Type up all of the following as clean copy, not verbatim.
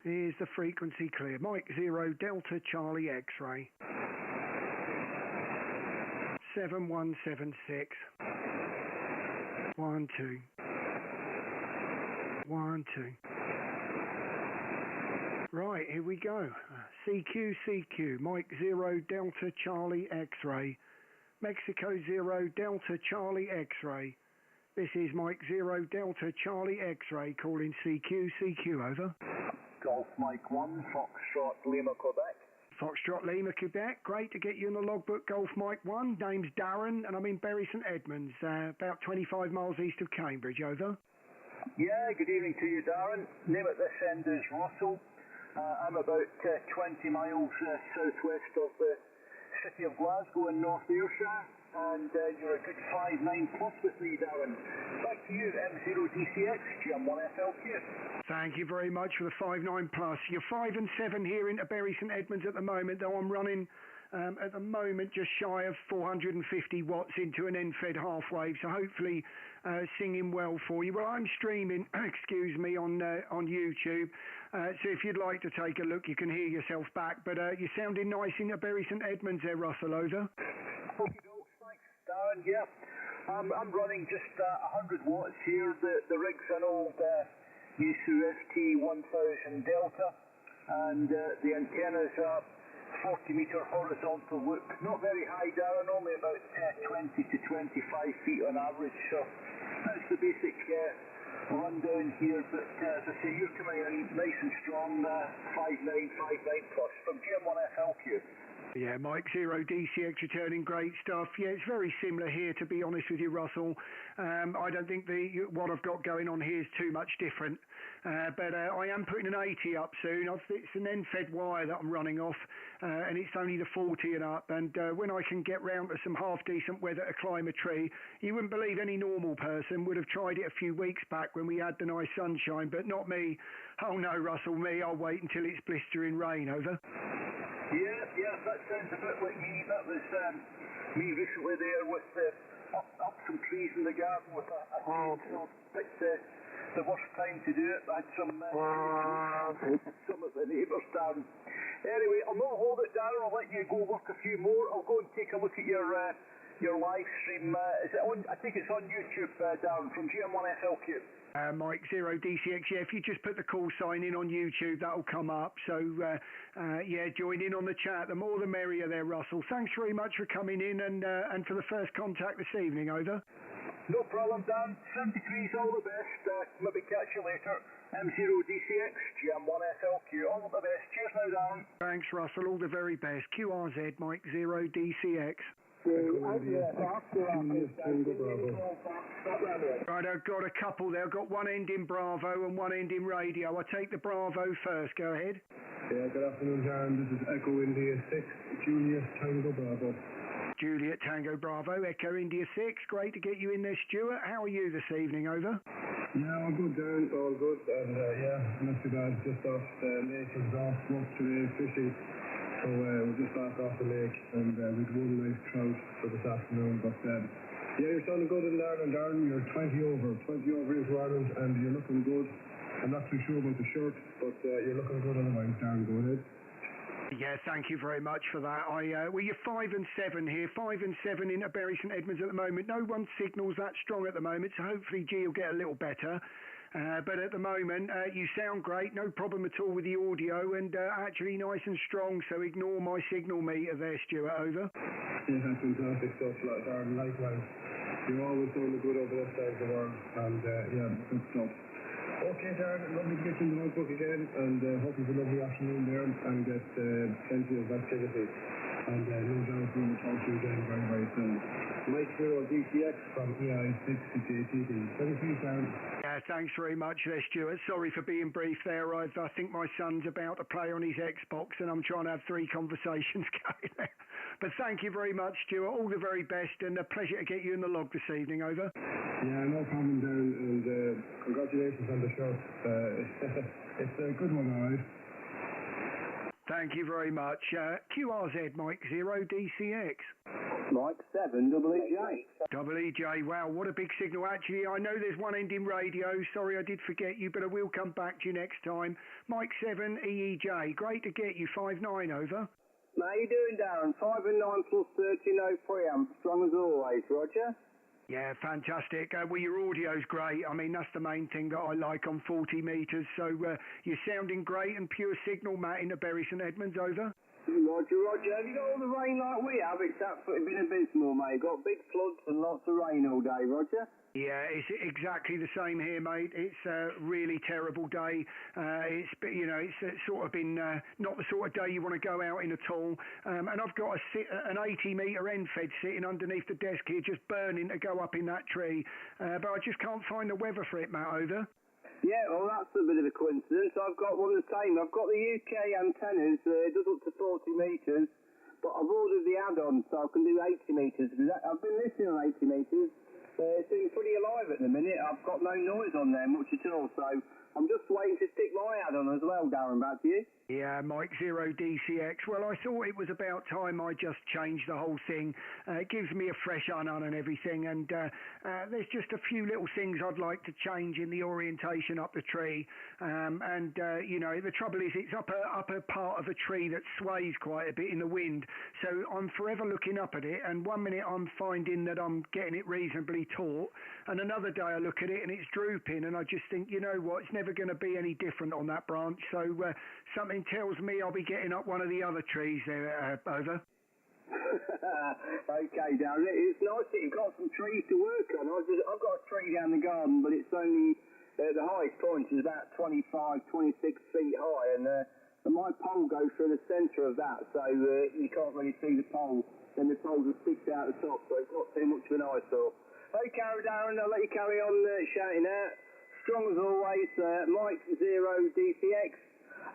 Is the frequency clear? Mike 0 Delta Charlie X-ray. 7176. 1 2. 1 2. Right, here we go. CQ, Mike 0 Delta Charlie X-ray. Mexico 0 Delta Charlie X-ray. This is Mike 0 Delta Charlie X-ray calling CQ, over. Golf Mike 1, Foxtrot Lima, Quebec. Foxtrot Lima, Quebec. Great to get you in the logbook, Golf Mike 1. Name's Darren and I'm in Bury St Edmunds, about 25 miles east of Cambridge, over. Yeah, good evening to you, Darren. Name at this end is Russell. I'm about 20 miles southwest of the city of Glasgow in North Ayrshire, and you're a good 5'9" plus with me, Darren. Back to you, M0DCX, GM1FLQ. Thank you very much for the 5'9" plus. You're 5 and 7 here into Bury St Edmunds at the moment, though I'm running at the moment just shy of 450 watts into an end-fed half wave, so hopefully singing well for you. Well, I'm streaming, excuse me, on YouTube, so if you'd like to take a look, you can hear yourself back, but you're sounding nice into Bury St Edmunds there, Russell, over. Okay, thanks, Darren, yeah. I'm running just 100 watts here. The rig's an old Yaesu FT1000 Delta, and the antenna's 40-metre horizontal loop. Not very high, Darren, only about 20 to 25 feet on average, so that's the basic rundown here, but as I say, you're coming in nice and strong, 5'9" plus from GM1FLQ. Yeah, Mike 0 DCX returning, great stuff. Yeah, it's very similar here, to be honest with you, Russell. I don't think what I've got going on here is too much different, but I am putting an 80 up soon. It's an end-fed wire that I'm running off, and it's only the 40 and up, and when I can get round to some half-decent weather to climb a tree, you wouldn't believe any normal person would have tried it a few weeks back when we had the nice sunshine, but not me. Oh no, Russell, me, I'll wait until it's blistering rain, over. Yeah, that sounds a bit like me. That was me recently there with up some trees in the garden with a chainsaw. It's the worst time to do it. I had some of the neighbours down. Anyway, I'll not hold it, Darren. I'll let you go work a few more. I'll go and take a look at your live stream. Is it on? I think it's on YouTube, Darren, from GM1FLQ. Mike 0 DCX, yeah, if you just put the call sign in on YouTube, that'll come up. So, yeah, join in on the chat. The more the merrier there, Russell. Thanks very much for coming in and for the first contact this evening, over. No problem, Dan. 73's all the best. Maybe catch you later. M0DCX, GM1FLQ, all the best. Cheers now, Darren. Thanks, Russell. All the very best. QRZ, Mike 0 DCX. Right, I've got a couple there. I've got one end in Bravo and one end in Radio. I'll take the Bravo first. Go ahead. Yeah, good afternoon, Darren. This is Echo India 6, Juliet Tango Bravo. Juliet Tango Bravo, Echo India 6. Great to get you in there, Stuart. How are you this evening, over? Yeah, all good, Darren. All good. And yeah, not too bad. Just off the lake. It was off work today, fishing. So we're just back off the lake, and we've won a nice trout for this afternoon. But yeah, you're sounding good in Ireland, Darren. You're 20 over into Ireland, and you're looking good. I'm not too sure about the shirt, but you're looking good otherwise, Darren. Go ahead. Yeah, thank you very much for that. Well, you're 5 and 7 here, 5 and 7 in Bury St Edmunds at the moment. No one signals that strong at the moment, so hopefully G will get a little better. But at the moment, you sound great, no problem at all with the audio, and actually nice and strong, so ignore my signal meter there, Stuart, over. Yeah, fantastic stuff, Darren. Likewise. You're always doing the good over this side of the world, and yeah, good stuff. Okay, Darren, lovely to get you in the notebook again, and hope you have a lovely afternoon there, and get plenty of activity. And no doubt we'll talk to you again very, very soon. Mike 0 DCX from EI6 to JTV. 23, Darren. Yeah, thanks very much there, Stuart. Sorry for being brief there. I think my son's about to play on his Xbox, and I'm trying to have 3 conversations going there. But thank you very much, Stuart. All the very best, and a pleasure to get you in the log this evening, over. Yeah, no problem, Darren, and congratulations on the shirt. It's a good one, all right. Thank you very much. QRZ Mike 0 DCX. Mike 7 EEJ. EEJ, wow, what a big signal. Actually, I know there's one ending radio. Sorry I did forget you, but I will come back to you next time. Mike 7 EEJ, great to get you. 5-9 over. How you doing, Darren? 5 and 9 plus 30, no preamp. Strong as always, Roger. Yeah, fantastic. Well, your audio's great. I mean, that's the main thing that I like on 40 metres. So you're sounding great and pure signal, Matt, in the Bury St Edmunds, over. Roger. Have you got all the rain like we have? It's absolutely been abysmal, mate. Got big floods and lots of rain all day, Roger. Yeah, it's exactly the same here, mate. It's a really terrible day. It's sort of been not the sort of day you want to go out in at all. And I've got an 80-metre end fed sitting underneath the desk here, just burning to go up in that tree. But I just can't find the weather for it, Matt, over. Yeah, well, that's a bit of a coincidence. I've got one of the same. I've got the UK antennas. It does up to 40 metres, but I've ordered the add-on so I can do 80 metres. I've been listening on 80 metres. It's been pretty alive at the minute. I've got no noise on there much at all, so I'm just waiting to stick my add-on as well, Darren, back to you. Yeah, Mike 0 DCX. Well, I thought it was about time I just changed the whole thing. It gives me a fresh on and everything, and there's just a few little things I'd like to change in the orientation up the tree. The trouble is it's upper part of a tree that sways quite a bit in the wind, so I'm forever looking up at it, and one minute I'm finding that I'm getting it reasonably taut, and another day I look at it and it's drooping, and I just think, you know what, it's never going to be any different on that branch, so something tells me I'll be getting up one of the other trees there, over. Okay, Darren, it's nice that you've got some trees to work on. I've got a tree down the garden, but it's only, the highest point is about 25, 26 feet high, and my pole goes through the centre of that, so you can't really see the pole, and the pole just sticks out the top, so it's not too much of an eyesore. Okay, Darren, I'll let you carry on shouting out. Strong as always, Mike 0 DCX.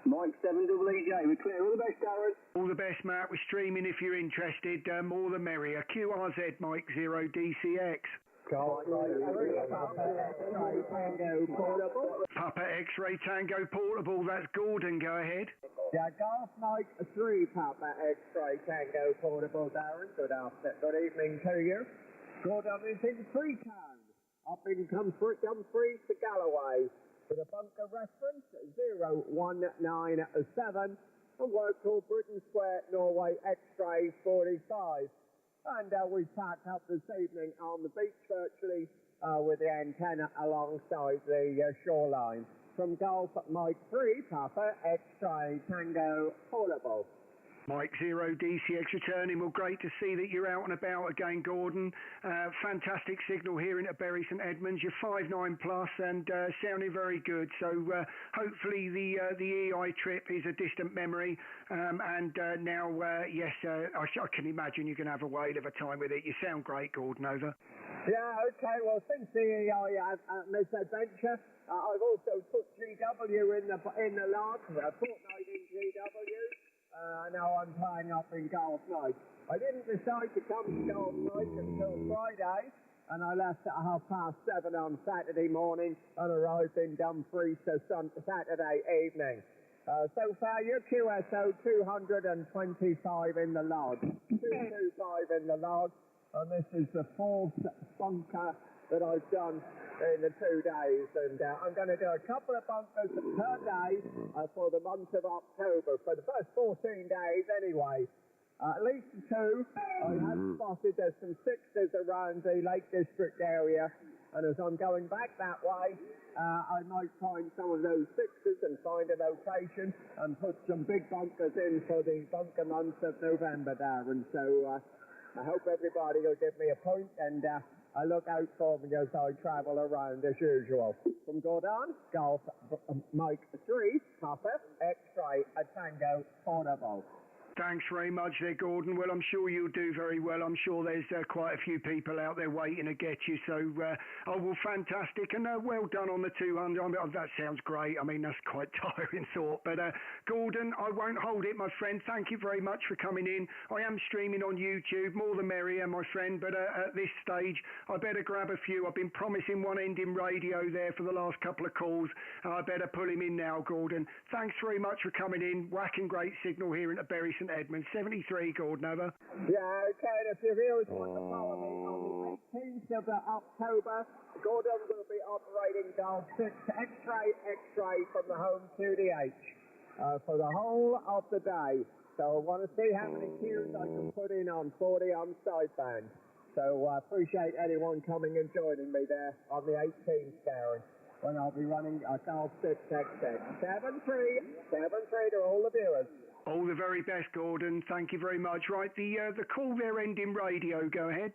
Mike 7 EEJ. We're clear. All the best, Darren. All the best, Matt. We're streaming if you're interested. More the merrier. QRZ Mike 0 DCX. Papa X-Ray Tango Portable. That's Gordon. Go ahead. Yeah, Golf Mike 3 Papa X-Ray Tango Portable, Darren. Good evening to you. Gordon is in Freetown, up in Dumfries to Galloway. For the bunker reference 0197 and work called Britain Square, Norway X-Ray 45. And we packed up this evening on the beach virtually with the antenna alongside the shoreline. From Golf Mike 3 Papa X-Ray Tango Portable. Mike 0 DCX returning. Well, great to see that you're out and about again, Gordon. Fantastic signal here in Bury St Edmunds. You're 5-9 plus and sounding very good. So hopefully the EI trip is a distant memory. Now, yes, I can imagine you're going to have a whale of a time with it. You sound great, Gordon. Over. Yeah, okay. Well, since the EI misadventure, I've also put GW in the lodge, a fortnight in GW. Now I'm playing up in Golf Night. I didn't decide to come to Golf Night until Friday, and I left at 7:30 on Saturday morning and arrived in Dumfries Saturday evening. So far, your QSO 225 in the lodge, 225 in the lodge, and this is the fourth bunker that I've done in the 2 days, and I'm going to do a couple of bunkers per day for the month of October, for the first 14 days anyway. At least 2. I have spotted there's some 6s around the Lake District area, and as I'm going back that way, I might find some of those 6s and find a location and put some big bunkers in for the bunker month of November, Darren. So I hope everybody will give me a point, and I look out for me as I travel around as usual. From Gordon, Golf Mike 3 Papa X-Ray Tango Portable. Thanks very much there, Gordon. Well, I'm sure you'll do very well. I'm sure there's quite a few people out there waiting to get you. So, well, fantastic. And well done on the 200. I mean, that sounds great. I mean, that's quite tiring thought. But, Gordon, I won't hold it, my friend. Thank you very much for coming in. I am streaming on YouTube. More the merrier, my friend. But at this stage, I better grab a few. I've been promising one end in radio there for the last couple of calls. I better pull him in now, Gordon. Thanks very much for coming in. Whacking great signal here at Bury St Edmunds. 73, Gordon, over. Yeah, okay, and if you really want to follow me on the 18th of October, Gordon will be operating Dial 6 X-ray from the home to the H for the whole of the day. So I want to see how many cues I can put in on 40 on sideband. So I appreciate anyone coming and joining me there on the 18th, Darren, when I'll be running Dial 6 XX. 7-3 to all the viewers. All the very best, Gordon. Thank you very much. Right, the call there ending radio. Go ahead.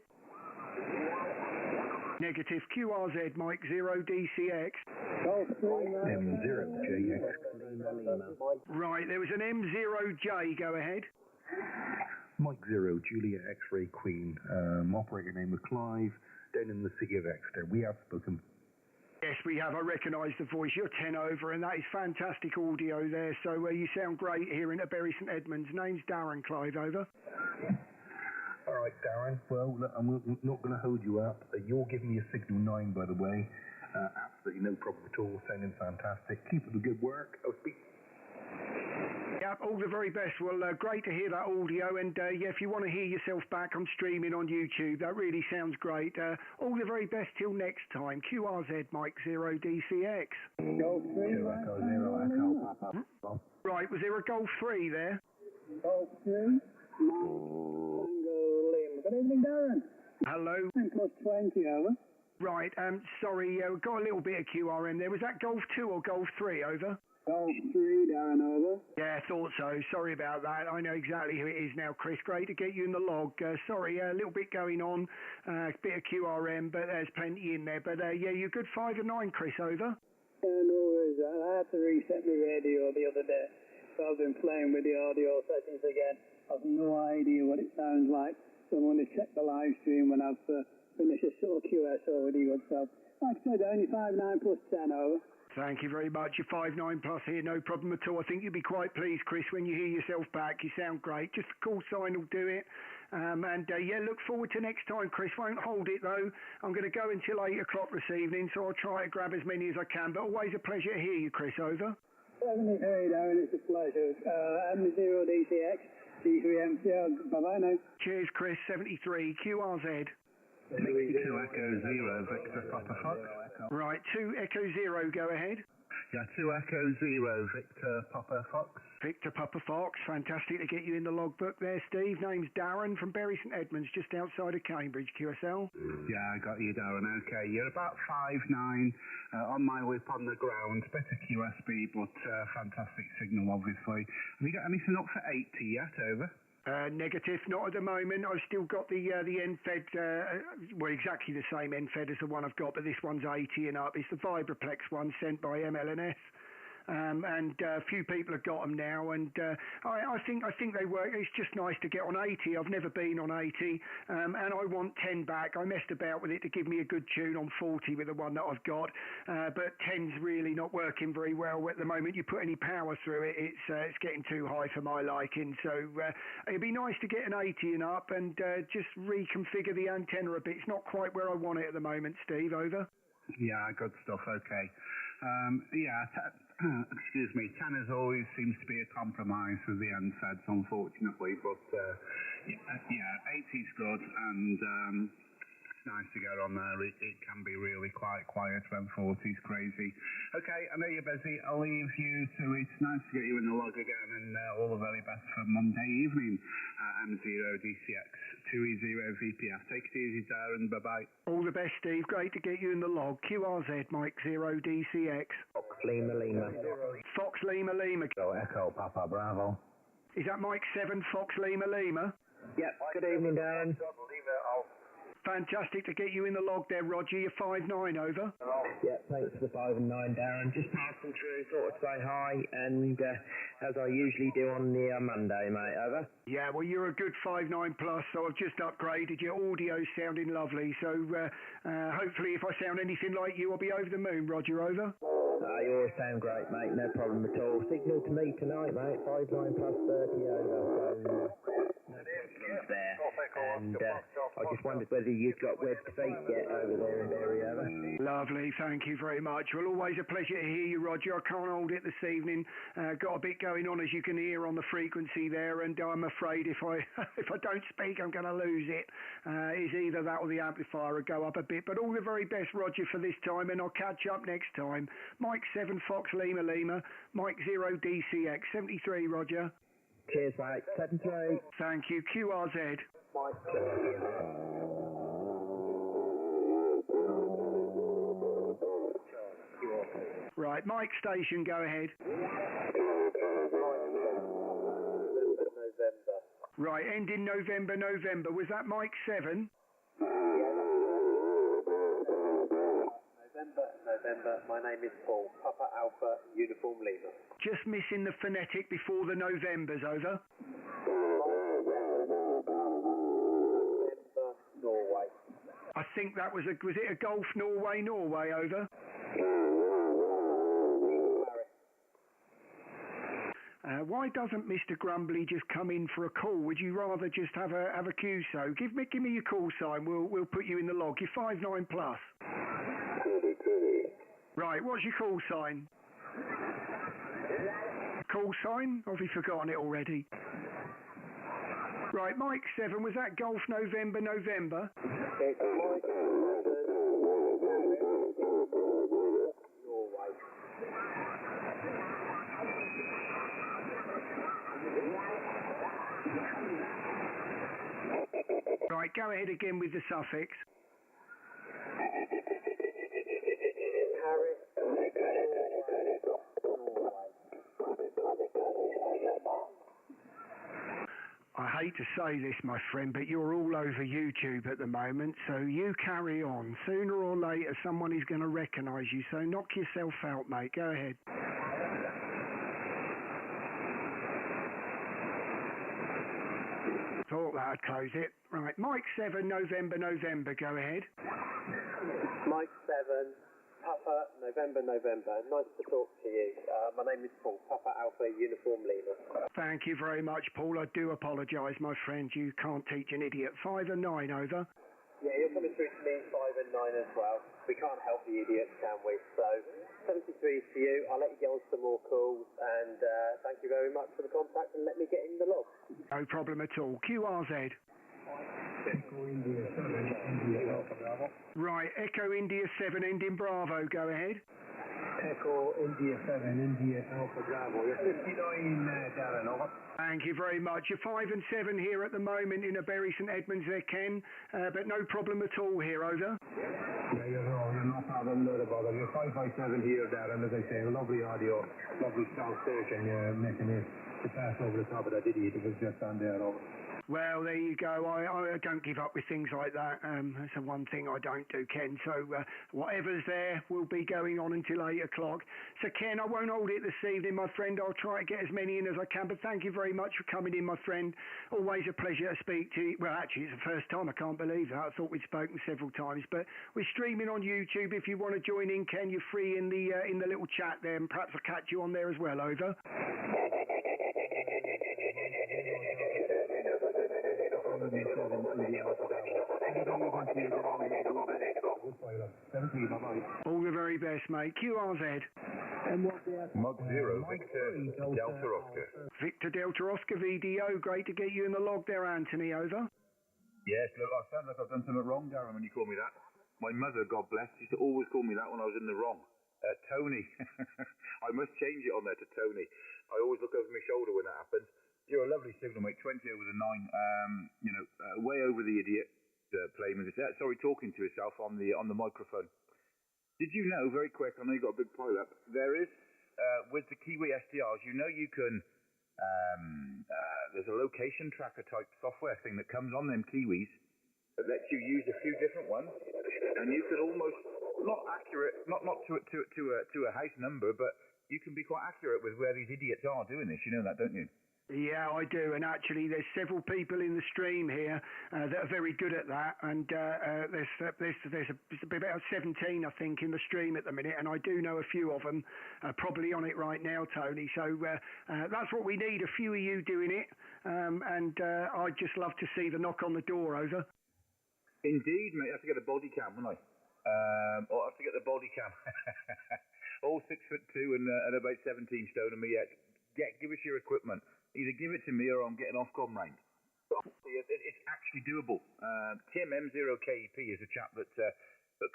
Negative. QRZ, Mike 0 DCX. M0JX. Right, there was an M0J. Go ahead. Mike 0 Julia X-Ray Queen. Operator name of Clive, down in the city of Exeter. We have spoken. Yes, we have. I recognise the voice. You're 10 over, and that is fantastic audio there. So you sound great here in Bury St Edmunds. Name's Darren, Clive, over. All right, Darren. Well, look, I'm not going to hold you up. You're giving me a signal 9, by the way. Absolutely no problem at all. Sounding fantastic. Keep up the good work. I'll speak. Yeah, all the very best. Well, great to hear that audio. And yeah, if you want to hear yourself back, I'm streaming on YouTube. That really sounds great. All the very best till next time. QRZ, Mike 0 DCX. Golf 3. 2 Echo 0 Echo Papa. Right, was there a Golf 3 there? Golf 2. Tango Lima. Good evening, Darren. Hello. Plus 20, over. Right, sorry, got a little bit of QRM there. Was that Golf 2 or Golf 3, over? Golf 3, Darren, over. Yeah, thought so. Sorry about that. I know exactly who it is now, Chris. Great to get you in the log. Sorry, a little bit going on, a bit of QRM, but there's plenty in there. But yeah, you're good 5 and 9, Chris, over. No worries. I had to reset my radio the other day, so I've been playing with the audio settings again. I've no idea what it sounds like, so I'm going to check the live stream when I've finished a sort of QSO with you. So, like I said, only 5-9 plus 10, over. Thank you very much. You're 5-9 plus here, no problem at all. I think you'll be quite pleased, Chris, when you hear yourself back. You sound great. Just a call sign will do it. And yeah, look forward to next time, Chris. Won't hold it, though. I'm going to go until 8 o'clock this evening, so I'll try to grab as many as I can. But always a pleasure to hear you, Chris. Over. 73, Darren. It's a pleasure. M0 DCX, D3MC. Bye-bye now. Cheers, Chris. 73, QRZ. 2 Echo 0 Victor Papa Fox. Right, 2 Echo 0, go ahead. Yeah, 2 Echo 0 Victor Papa Fox. Victor Papa Fox, fantastic to get you in the logbook there, Steve. Name's Darren from Bury St Edmunds, just outside of Cambridge, QSL. Yeah, I got you, Darren. Okay, you're about 5'9", on my whip on the ground. Bit of QSB, but fantastic signal, obviously. Have you got anything up for 80 yet, over? Negative, not at the moment. I've still got the NFED, well, exactly the same NFED as the one I've got, but this one's 80 and up. It's the Vibraplex one sent by MLNS. And a few people have got them now, and I think they work. It's just nice to get on 80. I've never been on 80, and I want 10 back. I messed about with it to give me a good tune on 40 with the one that I've got, but 10's really not working very well at the moment. You put any power through it, it's getting too high for my liking. So it'd be nice to get an 80 and up, and just reconfigure the antenna a bit. It's not quite where I want it at the moment, Steve. Over. Yeah, good stuff. Okay. Excuse me, 10 as always seems to be a compromise with the NFEDs, unfortunately, but yeah, 80's good, and it's nice to get on there. It can be really quite quiet when 40's crazy. Okay, I know you're busy. I'll leave you to it. It's nice to get you in the log again, and all the very best for Monday evening. M0 DCX 2E0 VPF. Take it easy, Darren. Bye-bye. All the best, Steve. Great to get you in the log. QRZ, Mike 0 DCX. Fox Lima Lima. Fox Lima Lima. Echo Papa Bravo. Is that Mike 7 Fox Lima Lima? Yep. Good evening, Darren. Fantastic to get you in the log there, Roger. You're 5'9", over. Yeah, thanks for the 5 and 9, Darren. Just passing through, thought I'd say hi, and as I usually do on the Monday, mate, over. Yeah, well, you're a good 5'9 plus, so I've just upgraded. Your audio's sounding lovely, so hopefully if I sound anything like you, I'll be over the moon, Roger, over. You always sound great, mate, no problem at all. Signal to me tonight, mate, 5'9 plus 30 over, so no problems there. And I just wondered whether you've got webbed feet yet over there in Berry, over. Lovely, thank you very much. Well, always a pleasure to hear you, Roger. I can't hold it this evening. Got a bit going on, as you can hear, on the frequency there, and I'm afraid if I if I don't speak, I'm going to lose it. It's either that or the amplifier will go up a bit. But all the very best, Roger, for this time, and I'll catch up next time. Mike 7 Fox Lima Lima, Mike 0 DCX 73, Roger. Cheers, mate. 73. Thank you. QRZ. Mike. Right, Mike Station, go ahead. November. Right, ending November. Was that Mike 7? November. My name is Paul. Papa Alpha Uniform Lima. Just missing the phonetic before the Novembers, over. November, Norway. I think that was it a Golf Norway, over? Why doesn't Mr. Grumbly just come in for a call? Would you rather just have a QSO? Give me your call sign. We'll put you in the log. You're 5'9 plus. Right, what's your call sign? Call sign? Or have you forgotten it already? Right, Mike 7, was that Golf November? It's Mike 7, Norway. Right, go ahead again with the suffix. Paris, I hate to say this, my friend, but you're all over YouTube at the moment, so you carry on. Sooner or later, someone is going to recognise you, so knock yourself out, mate. Go ahead. Thought that'd close it. Right, Mike 7, November. Go ahead. Mike 7, Papa November. Nice to talk to you. My name is Paul. Papa Alpha Uniform Lima. Thank you very much, Paul. I do apologise, my friend. You can't teach an idiot. 5 and 9, over. Yeah, you're coming through to me 5 and 9 as well. We can't help the idiots, can we? So 73 to you. I'll let you get on some more calls, and thank you very much for the contact, and let me get in the log. No problem at all. QRZ. Echo India 7, India Alpha Bravo. Right, Echo India 7, ending Bravo. Go ahead. Echo India 7, India Alpha Bravo. You're 59, Darren, over. Thank you very much. You're 5 and 7 here at the moment in a Bury St Edmunds there, Ken, but no problem at all here, over. Yeah, you're no problem, not a bother. You're 557 here, Darren, as I say. Lovely audio, lovely strong station. You're making it to pass over the top of that idiot. It was just on there, over. Well, there you go. I don't give up with things like that. That's the one thing I don't do, Ken. So whatever's there will be going on until 8 o'clock. So, Ken, I won't hold it this evening, my friend. I'll try to get as many in as I can. But thank you very much for coming in, my friend. Always a pleasure to speak to you. Well, actually, it's the first time. I can't believe that. I thought we'd spoken several times. But we're streaming on YouTube. If you want to join in, Ken, you're free in the little chat there. And perhaps I'll catch you on there as well, over. All the very best, mate. QRZ. Mug 0, Victor Delta Oscar. Victor Delta Oscar VDO. Great to get you in the log there, Anthony, over. Yes, look, I sound like I've done something wrong, Darren, when you call me that. My mother, God bless, used to always call me that when I was in the wrong. Tony. I must change it on there to Tony. I always look over my shoulder when that happens. You're a lovely signal, mate. 20 over the 9. Way over the idiot playing with this. Sorry, talking to yourself on the microphone. Did you know, very quick, I know you got a big pile up, there is, with the Kiwi SDRs, you can, there's a location tracker type software thing that comes on them Kiwis, that lets you use a few different ones, and you could almost not accurate, not to a house number, but you can be quite accurate with where these idiots are doing this. You know that, don't you? Yeah, I do, and actually there's several people in the stream here that are very good at that, and there's about 17, I think, in the stream at the minute, and I do know a few of them probably on it right now, Tony, so that's what we need, a few of you doing it, and I'd just love to see the knock on the door, over. Indeed, mate, I have to get a body cam, wouldn't I? Or I have to get the body cam. All 6'2" and about 17 stone, and me, give us your equipment. Either give it to me or I'm getting Ofcom range. But it's actually doable. Tim M0KEP is a chap that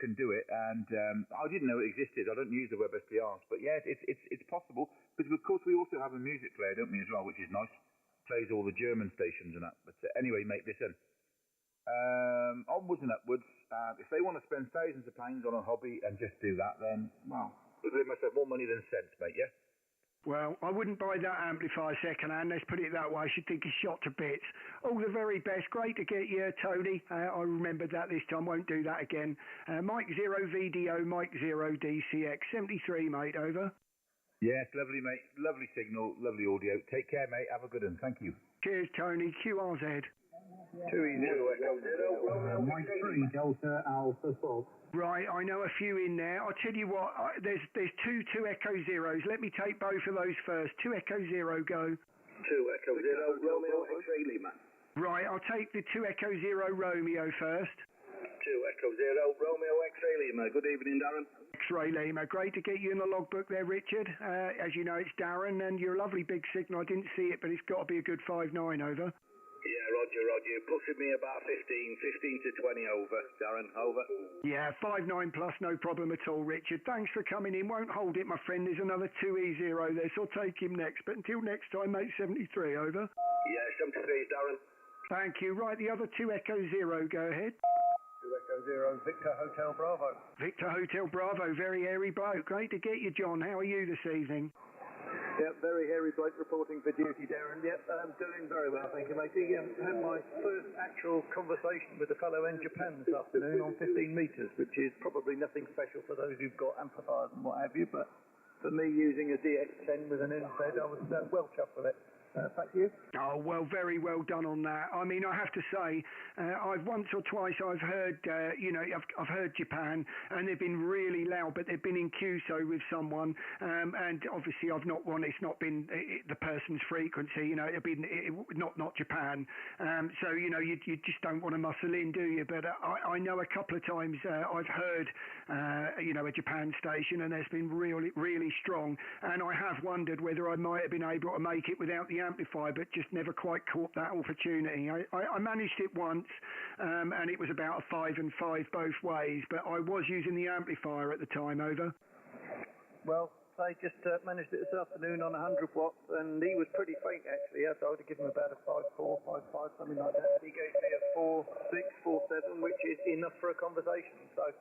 can do it, and I didn't know it existed. I don't use the WebSDRs, but yeah, it's possible. Because of course we also have a music player, don't we, as well, which is nice. Plays all the German stations and that. But anyway, mate, listen. Onwards and upwards. If they want to spend thousands of pounds on a hobby and just do that, then well, they must have more money than sense, mate. Yeah. Well, I wouldn't buy that amplifier second-hand, let's put it that way. I should think it's shot to bits. All the very best. Great to get you, Tony. I remembered that this time. Won't do that again. Mike 0 VDO, Mike 0 DCX. 73, mate, over. Yes, lovely, mate. Lovely signal, lovely audio. Take care, mate. Have a good one. Thank you. Cheers, Tony. QRZ. 2E0 Mike 3 Delta Alpha Salt. Right, I know a few in there. I'll tell you what, there's two Echo Zeros. Let me take both of those first. 2 Echo Zero, go. 2 Echo Zero Romeo X-Ray Lima. Right, I'll take the 2 Echo Zero Romeo first. 2 Echo Zero Romeo X-Ray Lima. Good evening, Darren. X-Ray Lima. Great to get you in the logbook there, Richard. As you know, it's Darren, and you're a lovely big signal. I didn't see it, but it's got to be a good 5.9, over. Yeah, Roger. Pushing me about 15 to 20 over, Darren, over. Yeah, 5.9 plus, no problem at all, Richard. Thanks for coming in. Won't hold it, my friend. There's another 2E0 there, so I'll take him next. But until next time, mate, 73, over. Yeah, 73, Darren. Thank you. Right, the other 2 Echo Zero, go ahead. 2 Echo Zero Victor Hotel Bravo. Victor Hotel Bravo, very hairy bloke. Great to get you, John. How are you this evening? Yep, very hairy bloke reporting for duty, Darren. Yep, I'm doing very well, thank you, matey. Had my first actual conversation with a fellow in Japan this afternoon on 15 metres, which is probably nothing special for those who've got amplifiers and what have you, but for me using a DX10 with an in-fed, I was well chuffed with it. Back to you. Oh, well, very well done on that. I mean, I have to say, I've once or twice I've heard, I've heard Japan, and they've been really loud, but they've been in QSO with someone, and obviously I've not won. It's not been the person's frequency, it's been not Japan. So you just don't want to muscle in, do you? But I know a couple of times I've heard, a Japan station, and it's been really, really strong. And I have wondered whether I might have been able to make it without the amplifier, but just never quite caught that opportunity. I managed it once, and it was about a 5 and 5 both ways, but I was using the amplifier at the time, over. Well, I just managed it this afternoon on 100 watts, and he was pretty faint actually. I would have given him about a 5.4, 5.5, something like that. He gave me a 4.6, 4.7, which is enough for a conversation. So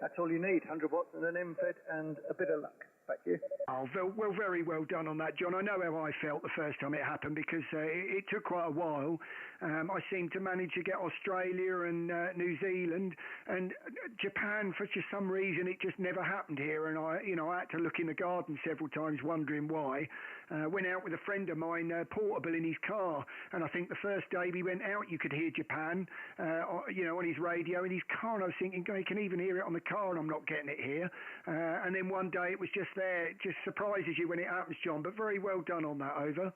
that's all you need, 100 watts and an M-Fed and a bit of luck. Back to you. Oh, well, very well done on that, John. I know how I felt the first time it happened because it took quite a while. I seemed to manage to get Australia and New Zealand and Japan for just some reason. It just never happened here, and I had to look in the garden several times wondering why. Went out with a friend of mine, portable in his car, and I think the first day we went out, you could hear Japan, on his radio in his car, and I was thinking, God, you can even hear it on the car, and I'm not getting it here. And then one day it was just there. It just surprises you when it happens, John, but very well done on that, over.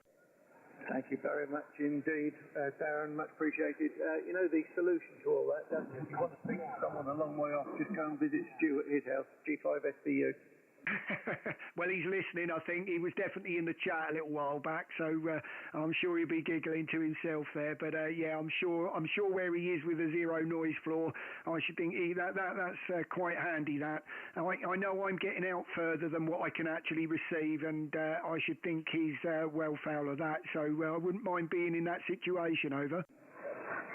Thank you very much indeed, Darren, much appreciated. The solution to all that, if you want to speak to someone a long way off, just go and visit Stu at his house, G5SBU. Well, he's listening, I think. He was definitely in the chat a little while back, so I'm sure he'll be giggling to himself there. But I'm sure where he is with a zero noise floor, I should think that's quite handy. That I know I'm getting out further than what I can actually receive, and I should think he's well foul of that. So I wouldn't mind being in that situation, over.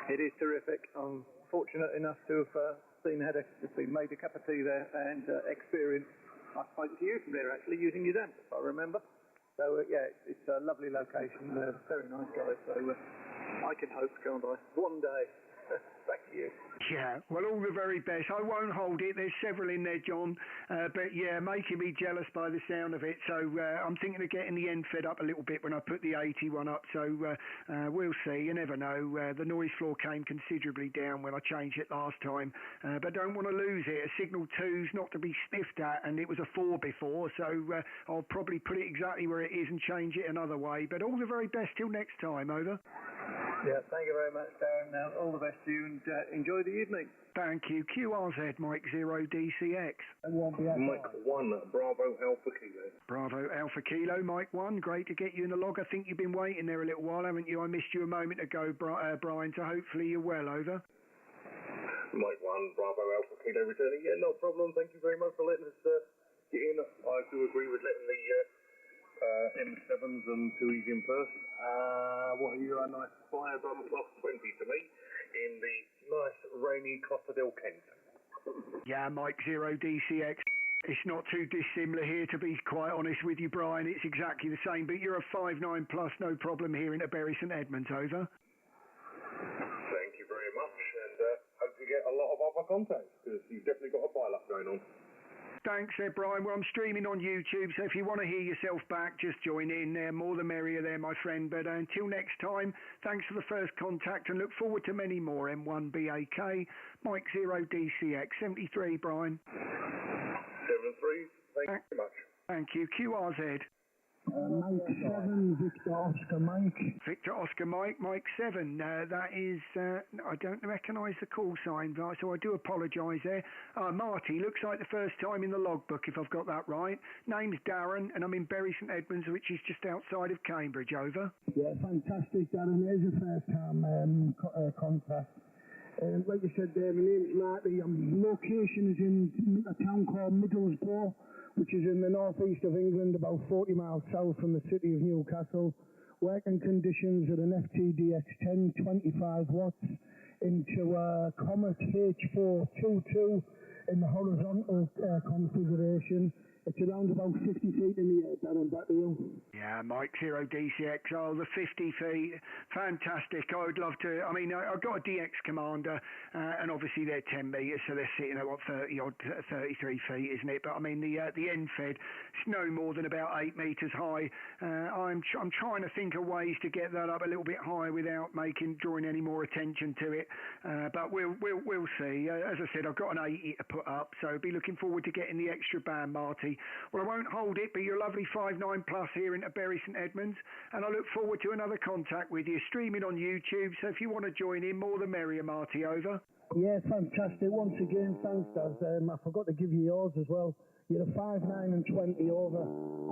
It is terrific. I'm fortunate enough to have been made a cup of tea there and experienced. I spoke to you from there actually using his amp, if I remember. So it's a lovely location, very nice guy. So I can hope, can't I? One day. Back to you. Yeah, well, all the very best. I won't hold it. There's several in there, John. But yeah, making me jealous by the sound of it. So I'm thinking of getting the end fed up a little bit when I put the 81 up. So we'll see. You never know. The noise floor came considerably down when I changed it last time. But don't want to lose it. A Signal 2's not to be sniffed at, and it was a 4 before. So I'll probably put it exactly where it is and change it another way. But all the very best till next time. Over. Yeah, thank you very much, Darren. Now, all the best to you, and enjoy the evening. Thank you. QRZ, Mike 0 DCX. Mike 1, Bravo Alpha Kilo. Bravo Alpha Kilo, Mike 1. Great to get you in the log. I think you've been waiting there a little while, haven't you? I missed you a moment ago, Brian, so hopefully you're well. Over. Mike 1, Bravo Alpha Kilo returning. Yeah, no problem. Thank you very much for letting us get in. I do agree with letting the M7s and 2Es in first. What are you, a nice Firebum plus 20 to me in the nice rainy Costa del Kent. Yeah, Mike 0 DCX. It's not too dissimilar here, to be quite honest with you, Brian. It's exactly the same, but you're a 5.9 plus, no problem here in Bury St Edmunds. Over. Thank you very much, and hope you get a lot of other contacts, because you've definitely got a pile-up going on. Thanks there, Brian. Well, I'm streaming on YouTube, so if you want to hear yourself back, just join in there. More the merrier there, my friend. But until next time, thanks for the first contact and look forward to many more. M1BAK, Mike 0 DCX, 73, Brian. 73, thank you very much. Thank you. QRZ. Mike 7, Victor Oscar Mike. Victor Oscar Mike, Mike 7. That is, I don't recognise the call sign, so I do apologise there. Marty, looks like the first time in the logbook, if I've got that right. Name's Darren, and I'm in Bury St Edmunds, which is just outside of Cambridge. Over. Yeah, fantastic, Darren. There's your first time contact. Like you said there, my name's Marty. Location is in a town called Middlesbrough, which is in the northeast of England, about 40 miles south from the city of Newcastle. Working conditions at an FTDX10, 25 watts, into a Comet H422 in the horizontal configuration. It's around about 50 feet in the air, Darren, back to you. Yeah, Mike 0 DCX, oh, the 50 feet, fantastic. I would love to, I mean, I've got a DX Commander, and obviously they're 10 metres, so they're sitting at, 33 feet, isn't it? But I mean, the end-fed, it's no more than about 8 metres high. I'm trying to think of ways to get that up a little bit higher without drawing any more attention to it, but we'll see. As I said, I've got an 80 to put up, so be looking forward to getting the extra band, Marty. Well, I won't hold it, but you're a lovely 5.9 plus here in Bury St Edmunds, and I look forward to another contact with you, streaming on YouTube, so if you want to join in, more the merrier, Marty. Over. Yeah, fantastic. Once again, thanks, Daz. I forgot to give you yours as well. You're a 5, 9 and 20 over.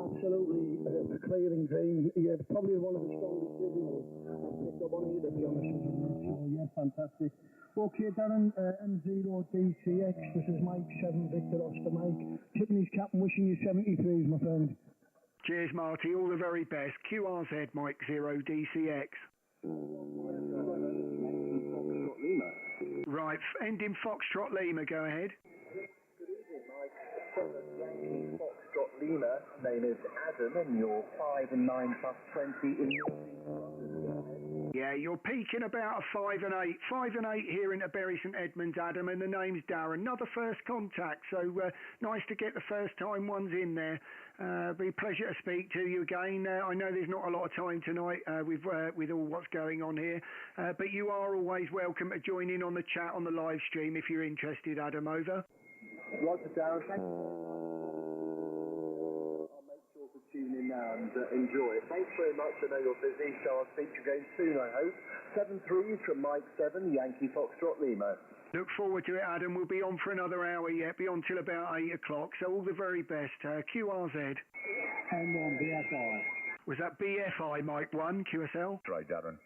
Absolutely clear and green. You're probably one of the strongest signals I've picked up on here, to be honest with you. So, yeah, fantastic. Okay, Darren, M0 DCX, this is Mike 7, Victor Oscar Mike. Tipping his cap and wishing you 73s, my friend. Cheers, Marty. All the very best. QRZ, Mike 0 DCX. Right, ending Foxtrot Lima, go ahead. Good evening, Mike. Foxtrot Lima, name is Adam, and you're 5 and 9 plus 20 in Yeah, you're peaking about a 5 and 8. 5 and 8 here in Bury St Edmunds, Adam, and the name's Darren. Another first contact, so nice to get the first time ones in there. Be a pleasure to speak to you again. I know there's not a lot of time tonight with all what's going on here, but you are always welcome to join in on the chat on the live stream if you're interested, Adam. Over. Roger, Darren. Thank you. Tune in now and enjoy it. Thanks very much. I know you're busy, so I'll speak to you again soon, I hope. 7-3 from Mike 7, Yankee Foxtrot Lima. Look forward to it, Adam. We'll be on for another hour yet, be on till about 8 o'clock, so all the very best. QRZ. M1 BFI. Was that BFI, Mike 1, QSL? Right, Darren.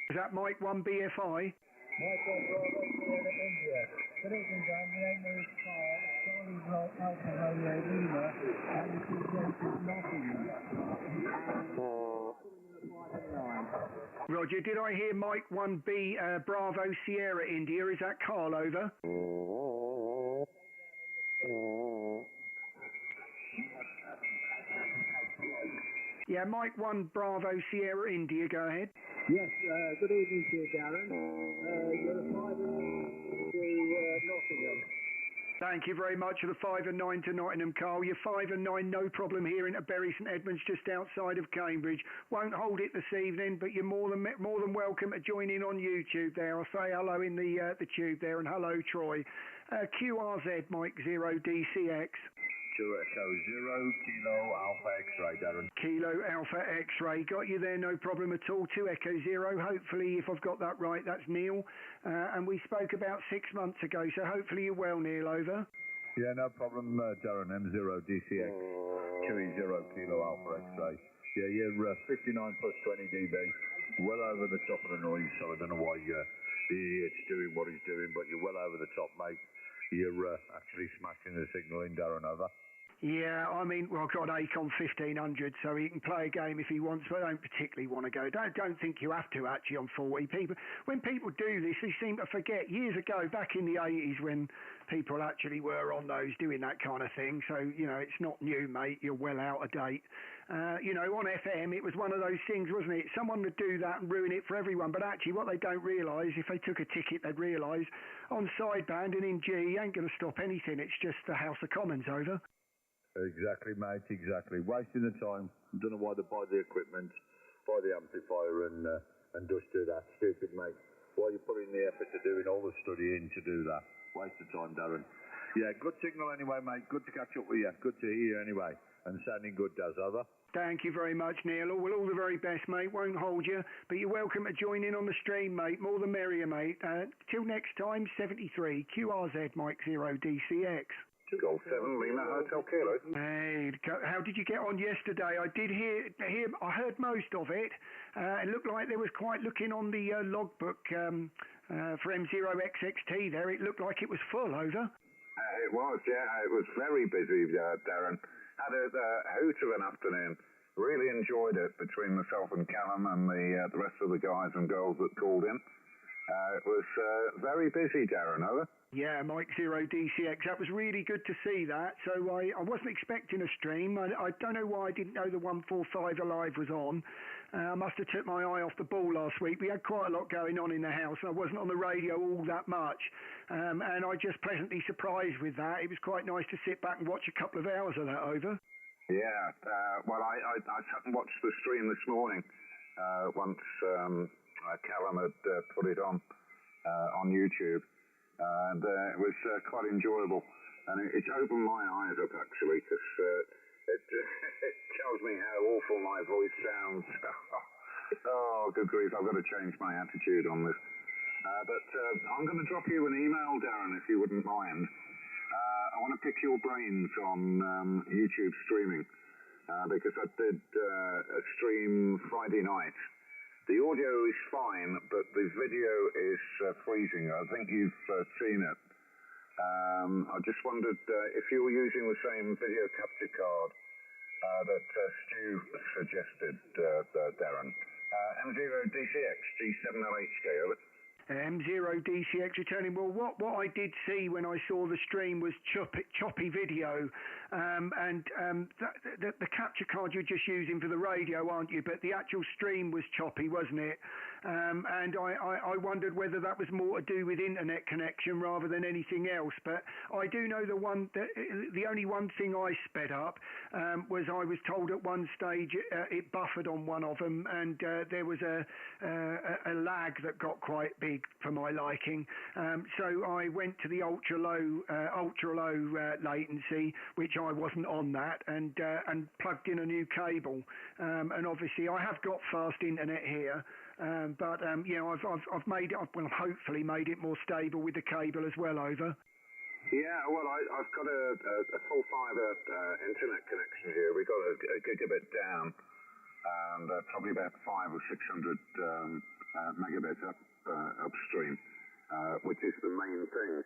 Was that Mike 1 BFI? Mike 1 Bravo, India. Good evening, Dan. The name is Charlie Alpha Romeo Lima, and this is Nottingham. Roger, did I hear Mike 1B Bravo Sierra India? Is that Carl? Over. Yeah, Yeah, Mike 1 Bravo Sierra India, go ahead. Yes, good evening to you, Darren. You're a 5 and 9 to Nottingham. Thank you very much for the 5 and 9 to Nottingham, Carl. You're 5 and 9, no problem here into Bury St Edmunds, just outside of Cambridge. Won't hold it this evening, but you're more than welcome to join in on YouTube there. I'll say hello in the tube there, and hello, Troy. QRZ, Mike 0 DCX. 2 Echo 0 Kilo Alpha X-ray, Darren. Kilo Alpha X-ray. Got you there, no problem at all. 2 Echo 0. Hopefully, if I've got that right, that's Neil. And we spoke about 6 months ago, so hopefully you're well, Neil, over. Yeah, no problem, Darren. M0 DCX 2E0 Kilo Alpha X-ray. Yeah, you're 59 plus 20 dB. Well over the top of the noise, so I don't know why it's doing what he's doing, but you're well over the top, mate. You're actually smashing the signal in, Darren, over. Yeah, I mean, well, I've got Acon 1500, so he can play a game if he wants, but I don't particularly want to go. Don't think you have to, actually, on 40. When people do this, they seem to forget. Years ago, back in the 80s, when people actually were on those doing that kind of thing, so, you know, it's not new, mate. You're well out of date. You know, on FM, it was one of those things, wasn't it? Someone would do that and ruin it for everyone, but actually what they don't realise, if they took a ticket, they'd realise, on sideband and in G, you ain't going to stop anything. It's just the House of Commons, over. Exactly, mate, exactly. Wasting the time. Don't know why they buy the equipment, buy the amplifier and just do that. Stupid, mate. Why are you putting the effort to doing all the study in to do that? Waste of time, Darren. Yeah, good signal anyway, mate. Good to catch up with you. Good to hear you anyway. And sounding good, Daz, over. Thank you very much, Neil. Well, all the very best, mate. Won't hold you, but you're welcome to join in on the stream, mate. More the merrier, mate. Till next time, 73 QRZ Mike 0 DCX. Golf 7 Lima Hotel Kilo. Hey, how did you get on yesterday? I did hear I heard most of it. It looked like there was quite looking on the logbook for M0XXT there. It looked like it was full, over. It was, yeah. It was very busy, Darren. Had a hoot of an afternoon. Really enjoyed it between myself and Callum and the rest of the guys and girls that called in. It was very busy, Darren, over. Yeah, Mike 0 DCX. That was really good to see that. So I wasn't expecting a stream. I don't know why I didn't know the 145 Alive was on. I must have took my eye off the ball last week. We had quite a lot going on in the house. I wasn't on the radio all that much. And I just pleasantly surprised with that. It was quite nice to sit back and watch a couple of hours of that, over. Yeah, well, I sat and watched the stream this morning once Callum had put it on YouTube. And it was quite enjoyable, and it's opened my eyes up actually, because it tells me how awful my voice sounds. Oh, good grief! I've got to change my attitude on this. But I'm going to drop you an email, Darren, if you wouldn't mind. I want to pick your brains on YouTube streaming, because I did a stream Friday night. The audio is fine, but the video is freezing. I think you've seen it. I just wondered if you were using the same video capture card that Stu suggested, Darren. M0 DCX G7LHK, over. M0 DCX returning. Well, what I did see when I saw the stream was choppy video, and the capture card you're just using for the radio, aren't you? But the actual stream was choppy, wasn't it? And I wondered whether that was more to do with internet connection rather than anything else. But I do know the only one thing I sped up was I was told at one stage it buffered on one of them, and there was a lag that got quite big for my liking. So I went to the ultra low latency, which I wasn't on that, and plugged in a new cable. And obviously I have got fast internet here. But you know, I've made it. Well, hopefully made it more stable with the cable as well, over. Yeah, well, I've got a full fibre internet connection here. We've got a gigabit down, and probably about 500 or 600 megabits upstream, which is the main thing.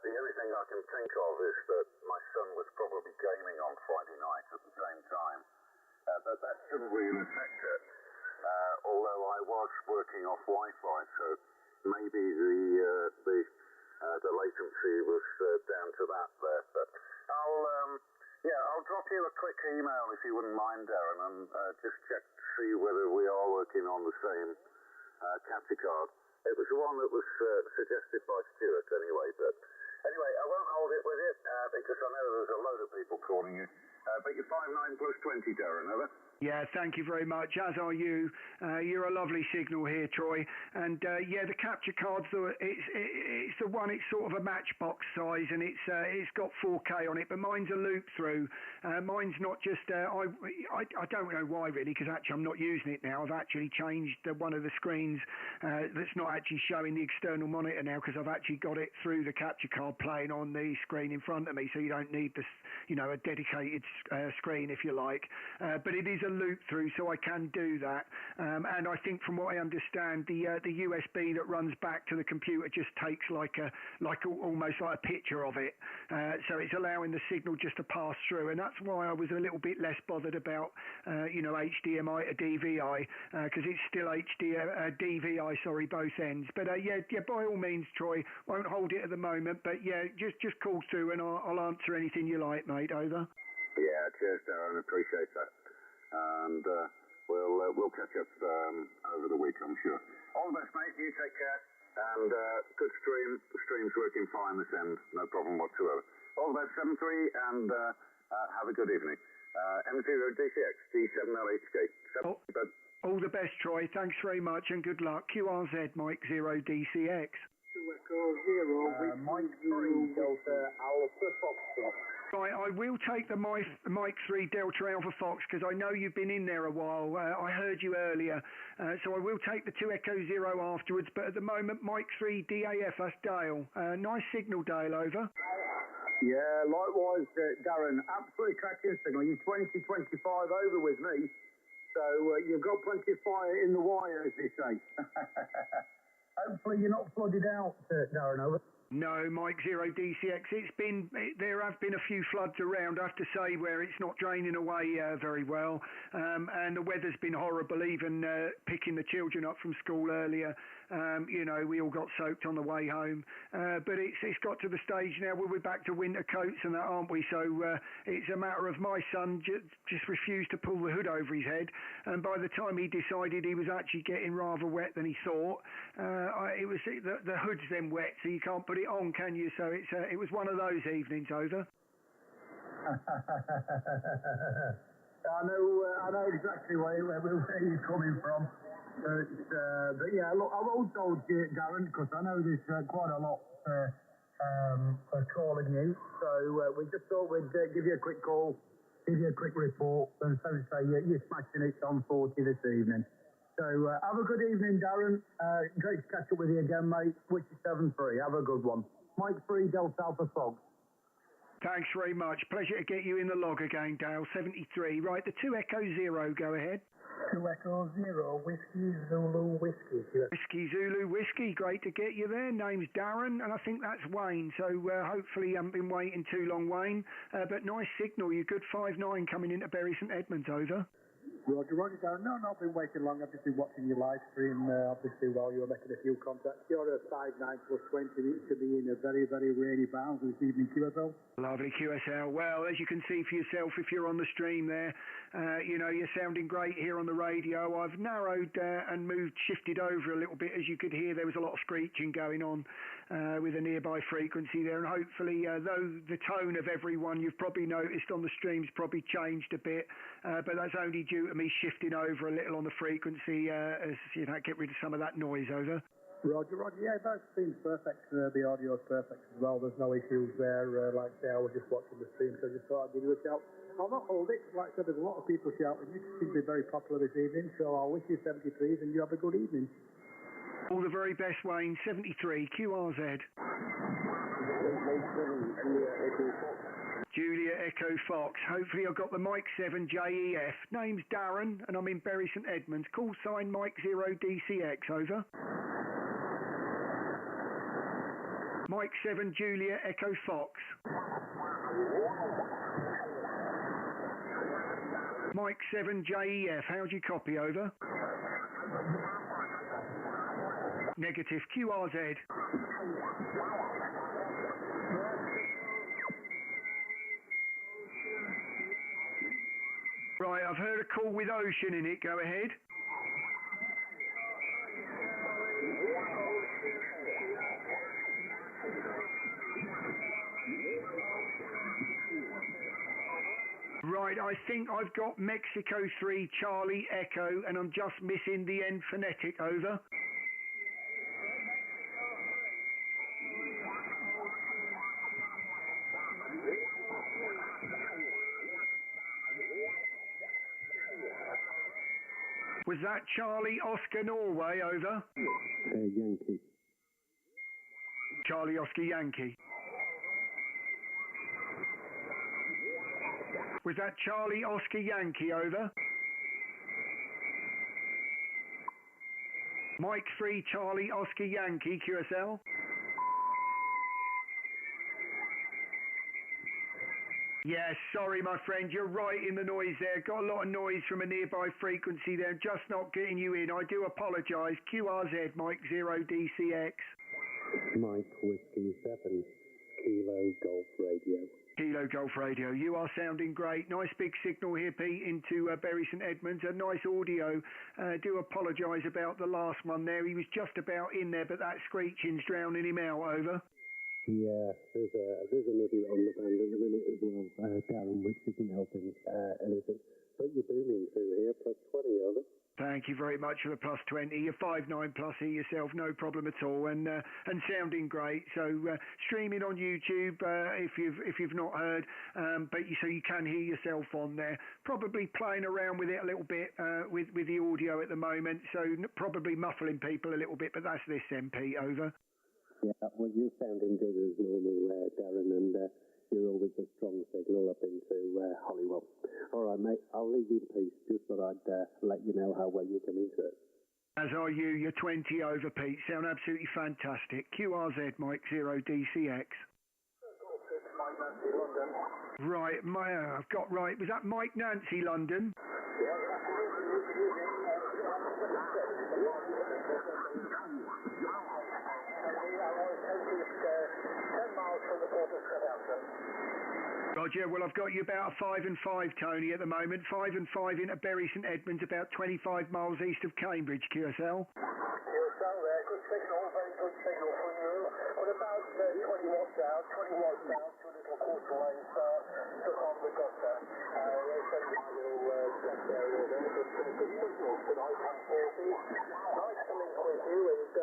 The only thing I can think of is that my son was probably gaming on Friday night at the same time, but that shouldn't really affect it. Although I was working off Wi-Fi, so maybe the latency was down to that there. But Yeah, I'll drop you a quick email if you wouldn't mind, Darren, and just check to see whether we are working on the same capture card. It was the one that was suggested by Stuart anyway, but anyway, I won't hold it with you because I know there's a load of people calling you. But you're 5'9" plus 20, Darren, over. Yeah, thank you very much, as are you. You're a lovely signal here, Troy. And yeah, the capture card's it's the one, it's sort of a matchbox size, and it's got 4K on it, but mine's a loop through. Mine's not just, I don't know why really, because actually I'm not using it now. I've actually changed one of the screens that's not actually showing the external monitor now, because I've actually got it through the capture card playing on the screen in front of me, so you don't need this, a dedicated screen, if you like. But it is a loop through, so I can do that. And I think from what I understand, the USB that runs back to the computer just takes almost like a picture of it. So it's allowing the signal just to pass through, and that's why I was a little bit less bothered about HDMI to DVI, because it's still DVI, sorry, both ends. But yeah, by all means, Troy, won't hold it at the moment, but yeah, just call through and I'll answer anything you like, mate. Over. Yeah, cheers, Darren. Appreciate that. And we'll catch up over the week, I'm sure. All the best, mate. You take care. And good stream. The stream's working fine this end. No problem whatsoever. All the best, 7-3, and have a good evening. M0DCX, D7LHK. All the best, Troy. Thanks very much, and good luck. QRZ, Mike 0DCX. 2 Echo 0, Mike 3 Delta Alpha Foxtrot. Right, I will take the Mike 3 Delta Alpha Fox, because I know you've been in there a while. I heard you earlier. So I will take the 2 Echo 0 afterwards, but at the moment, Mike 3 DAF, that's Dale. Nice signal, Dale, over. Yeah, likewise, Darren. Absolutely cracking signal. You're 20-25 over with me. So you've got plenty of fire in the wire, as they say. Hopefully you're not flooded out, Darren, over. No, Mike 0DCX. There have been a few floods around, I have to say, where it's not draining away very well. And the weather's been horrible, even picking the children up from school earlier. We all got soaked on the way home. But it's got to the stage now where we're back to winter coats and that, aren't we? So it's a matter of my son just refused to pull the hood over his head. And by the time he decided he was actually getting rather wet than he thought, the hood's then wet, so you can't put it on, can you? So it was one of those evenings, over. I know exactly where you're coming from. But yeah, look, I won't told you, Darren, because I know there's quite a lot calling you. So we just thought we'd give you a quick call, give you a quick report, and so to say you're smashing it on 40 this evening. So have a good evening, Darren. Great to catch up with you again, mate. Wish you 7-3. Have a good one. Mike 3 Delta Alpha Fog. Thanks very much. Pleasure to get you in the log again, Dale. 73. Right, the 2 Echo 0, go ahead. 2 Echo 0, Whiskey Zulu Whiskey. Whiskey Zulu Whiskey, great to get you there. Name's Darren, and I think that's Wayne. So hopefully you haven't been waiting too long, Wayne. But nice signal. You're good 5'9" coming into Bury St Edmunds, over. Roger, Darren. No, not been waiting long. I've just been watching your live stream, obviously, while you were making a few contacts. You're a 5'9 plus 20. It should be in a very, very rainy bound this evening, QSL. Lovely, QSL. Well, as you can see for yourself, if you're on the stream there, you're sounding great here on the radio. I've narrowed and shifted over a little bit. As you could hear, there was a lot of screeching going on with a nearby frequency there. And hopefully, though the tone of everyone you've probably noticed on the stream's probably changed a bit, but that's only due to me shifting over a little on the frequency as get rid of some of that noise, over. Roger. Yeah, that seems perfect. The audio's perfect as well. There's no issues there. Like I say, I was just watching the stream, so I just thought I'd give you a shout. I'll not hold it. Like I said, there's a lot of people shouting. You seem to be very popular this evening, so I'll wish you 73s and you have a good evening. All the very best, Wayne. 73, QRZ. Julia Echo Fox. Hopefully I've got the Mike 7 JEF. Name's Darren, and I'm in Bury St Edmunds. Call sign Mike 0DCX, over. Mike 7 Julia Echo Fox. Mike 7 JEF. How do you copy, over? Negative. QRZ. Right, I've heard a call with Ocean in it. Go ahead. Right, I think I've got Mexico 3 Charlie Echo, and I'm just missing the end phonetic. Over. Was that Charlie Oscar Norway? Over. Yankee. Charlie Oscar Yankee. Was that Charlie Oscar Yankee? Over. Mike 3 Charlie Oscar Yankee QSL. Yes, sorry my friend, you're right in the noise there. Got a lot of noise from a nearby frequency there, just not getting you in. I do apologise. QRZ Mike 0 DCX. Mike Whiskey 7 Kilo Golf Radio. Kilo Golf Radio. You are sounding great. Nice big signal here, Pete, into Bury St Edmunds. A nice audio. Do apologise about the last one there. He was just about in there, but that screeching's drowning him out. Over. Yeah, there's an idiot on the band at the minute as well, Darren, which isn't helping anything. But you're booming through here, plus 20 over. Thank you very much for the plus 20. You're 5.9 plus here yourself, no problem at all, and sounding great. So streaming on YouTube if you've not heard, but so you can hear yourself on there. Probably playing around with it a little bit with the audio at the moment, so probably muffling people a little bit. But that's this MP. Over. Yeah, well, you're sounding good as normal, Darren, and you're always a strong signal up into Holywell. All right, mate, I'll leave you in peace. Just thought I'd let you know how well you're coming to it. As are you. You're 20 over, Pete. Sound absolutely fantastic. QRZ Mike 0 DCX. Right, I've got right. Was that Mike Nancy London? Roger, well, I've got you about a 5 and 5, Tony, at the moment. 5 and 5 into Bury St Edmunds, about 25 miles east of Cambridge, QSL. QSL there, good signal, very good signal from you. What about 20 watts down, to a little quarter lane start, took on the gutter. They sent me a little test area there, good signal tonight, 140. Nice to link with you, and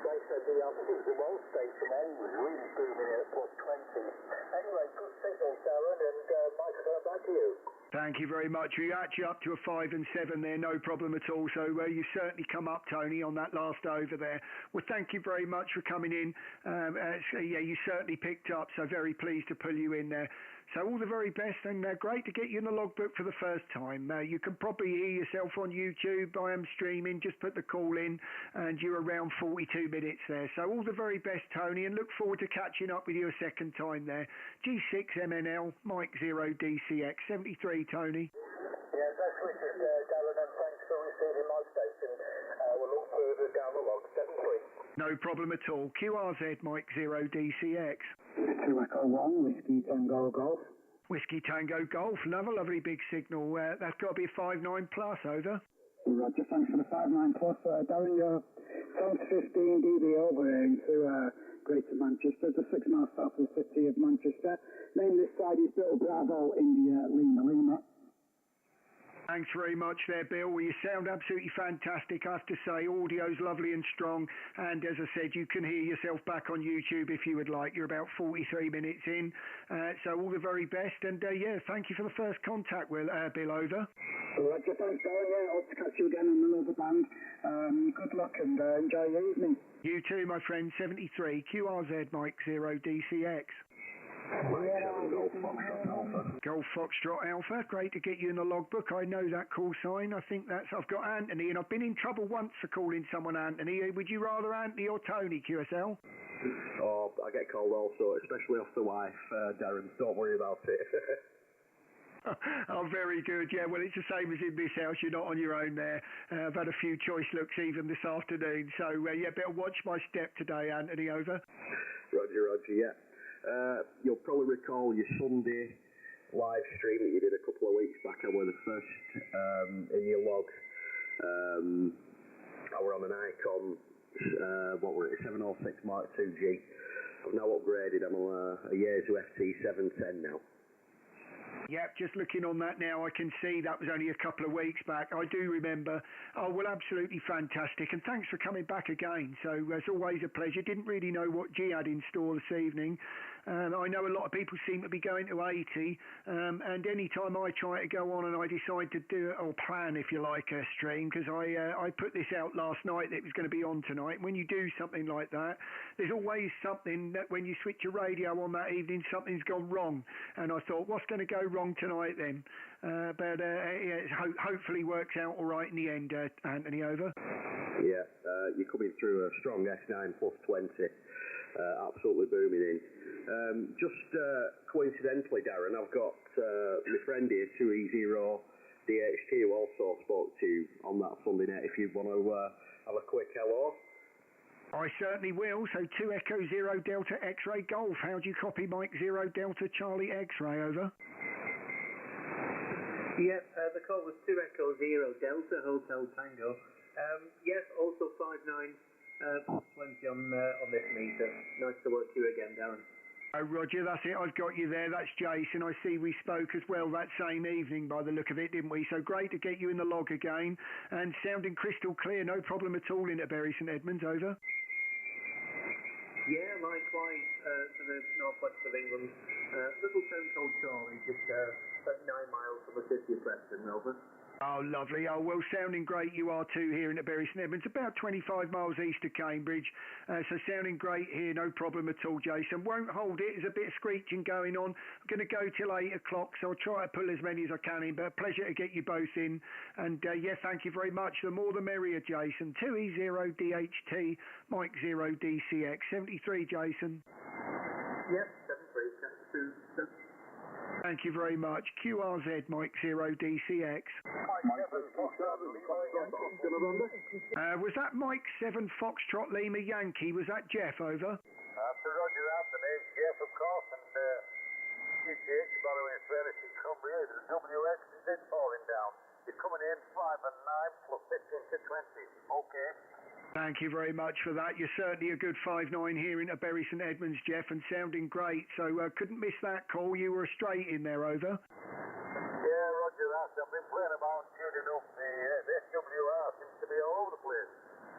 they said I think the Wall Station end was really booming at plus 20. Anyway, good signal, Darren, and Mike's back to you. Thank you very much. You're actually up to a 5 and 7 there, no problem at all. So you certainly come up, Tony, on that last over there. Well, thank you very much for coming in. Yeah, you certainly picked up, so very pleased to pull you in there. So all the very best, and great to get you in the logbook for the first time. You can probably hear yourself on YouTube. I am streaming. Just put the call in, and you're around 42 minutes there. So all the very best, Tony, and look forward to catching up with you a second time there. G6MNL, Mike 0 DCX, 73, Tony. Yeah, best wishes, Darren, and thanks for receiving my station. We'll look further down the log, 73. No problem at all. QRZ, Mike 0 DCX. 2 Echo 1, Whiskey Tango Golf. Whiskey Tango Golf, lovely big signal. That's got to be a 5.9 plus, over. Roger, thanks for the 5.9 plus. Darren, you're 10 to 15 dB over into Greater Manchester, the 6 miles south of the city of Manchester. Name this side is Bill Bravo, India, Lima. Thanks very much there, Bill. Well, you sound absolutely fantastic, I have to say. Audio's lovely and strong. And as I said, you can hear yourself back on YouTube if you would like. You're about 43 minutes in. So all the very best. And yeah, thank you for the first contact, Bill, over. Roger, thanks, Darren. Yeah, hope to catch you again on another band. Good luck and enjoy your evening. You too, my friend. 73, QRZ, Mike 0 DCX. Golf Foxtrot Alpha, great to get you in the logbook. I know that call sign. I think I've got Anthony, and I've been in trouble once for calling someone Anthony. Would you rather Anthony or Tony, QSL? Oh, I get called also, especially off the wife, Darren. Don't worry about it. Oh, very good. Yeah, well, it's the same as in this house. You're not on your own there. I've had a few choice looks even this afternoon. So, yeah, better watch my step today, Anthony, over. Roger, yeah. You'll probably recall your Sunday live stream that you did a couple of weeks back. I were the first in your logs. I were on an Icon, what were it, 706 Mark II G. I've now upgraded. I'm on a Yaesu FT710 now. Yep, just looking on that now, I can see that was only a couple of weeks back. I do remember. Oh, well, absolutely fantastic. And thanks for coming back again. So it's always a pleasure. Didn't really know what G had in store this evening. I know a lot of people seem to be going to 80. And any time I try to go on and I decide to do it, or plan, if you like, a stream, because I put this out last night that it was going to be on tonight. When you do something like that, there's always something that when you switch your radio on that evening, something's gone wrong. And I thought, what's going to go wrong tonight then? But yeah, hopefully works out all right in the end, Anthony, over. Yeah, you're coming through a strong S9 plus 20, absolutely booming in. Just coincidentally, Darren, I've got my friend here, 2E0 DHT, who also spoke to you on that Sunday night. If you want to have a quick hello. I certainly will. So 2 Echo 0 Delta X-Ray Golf. How do you copy Mike 0 Delta Charlie X-Ray, over? Yep, the call was 2 Echo 0 Delta Hotel Tango. Yes, also 59 20 on this meter. Nice to work you again, Darren. Oh, Roger, that's it. I've got you there. That's Jason. I see we spoke as well that same evening by the look of it, didn't we? So great to get you in the log again. And sounding crystal clear, no problem at all into Bury St Edmunds, over. Yeah, likewise to the northwest of England. Little town called Chorley, just about 9 miles from the city of Preston, over. Oh, lovely. Oh, well, sounding great you are too here in Bury St Edmunds, about 25 miles east of Cambridge. So sounding great here, no problem at all, Jason. Won't hold it. There's a bit of screeching going on. I'm going to go till 8 o'clock, so I'll try to pull as many as I can in, but a pleasure to get you both in. And yeah, thank you very much. The more the merrier, Jason. 2E0 DHT, Mike 0 DCX. 73, Jason. Yep, 73. Thank you very much. QRZ, Mike 0 DCX. Was that Mike 7 Foxtrot Lima Yankee? Was that Jeff, over? Roger that. The name's Jeff, of course, and QTH, by the way, is fairly in Cumbria. The WX is falling down. You're coming in 5 and 9 plus 15 to 20. Okay. Thank you very much for that. You're certainly a good 5'9" here in Bury St Edmunds, Jeff, and sounding great. So couldn't miss that call. You were straight in there, over. Yeah, Roger that. I've been playing about tuning up. The SWR seems to be all over the place.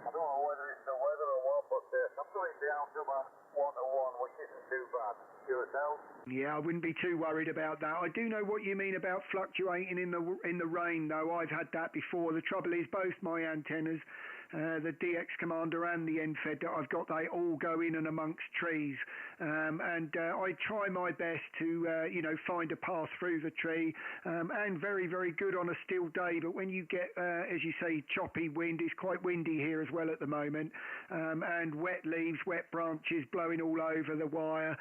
I don't know whether it's the weather or what, but I'm going down to about 1 to 1, which isn't too bad. Yourself? Yeah, I wouldn't be too worried about that. I do know what you mean about fluctuating in the rain, though. I've had that before. The trouble is both my antennas, the DX Commander and the NFED that I've got, they all go in and amongst trees. And I try my best to, find a path through the tree, and very, very good on a still day. But when you get, as you say, choppy wind, it's quite windy here as well at the moment, and wet leaves, wet branches blowing all over the wire,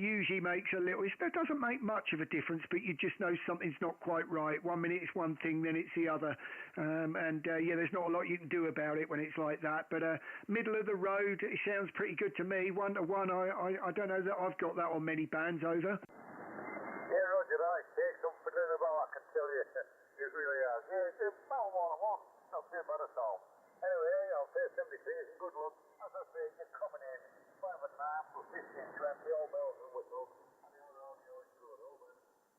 usually makes a little, it doesn't make much of a difference, but you just know something's not quite right. 1 minute it's one thing, then it's the other. There's not a lot you can do about it when it's like that. But middle of the road, it sounds pretty good to me. 1 to 1, I don't know that I've got that on many bands, over. Yeah, Roger, I take some for the ball, I can tell you. It really is. Yeah, it's about 1 to 1. Not too bad at all. Anyway, I'll say 73 is good luck. As I say, you're coming in 5 and 9 plus 15, 20, all bells and whistles.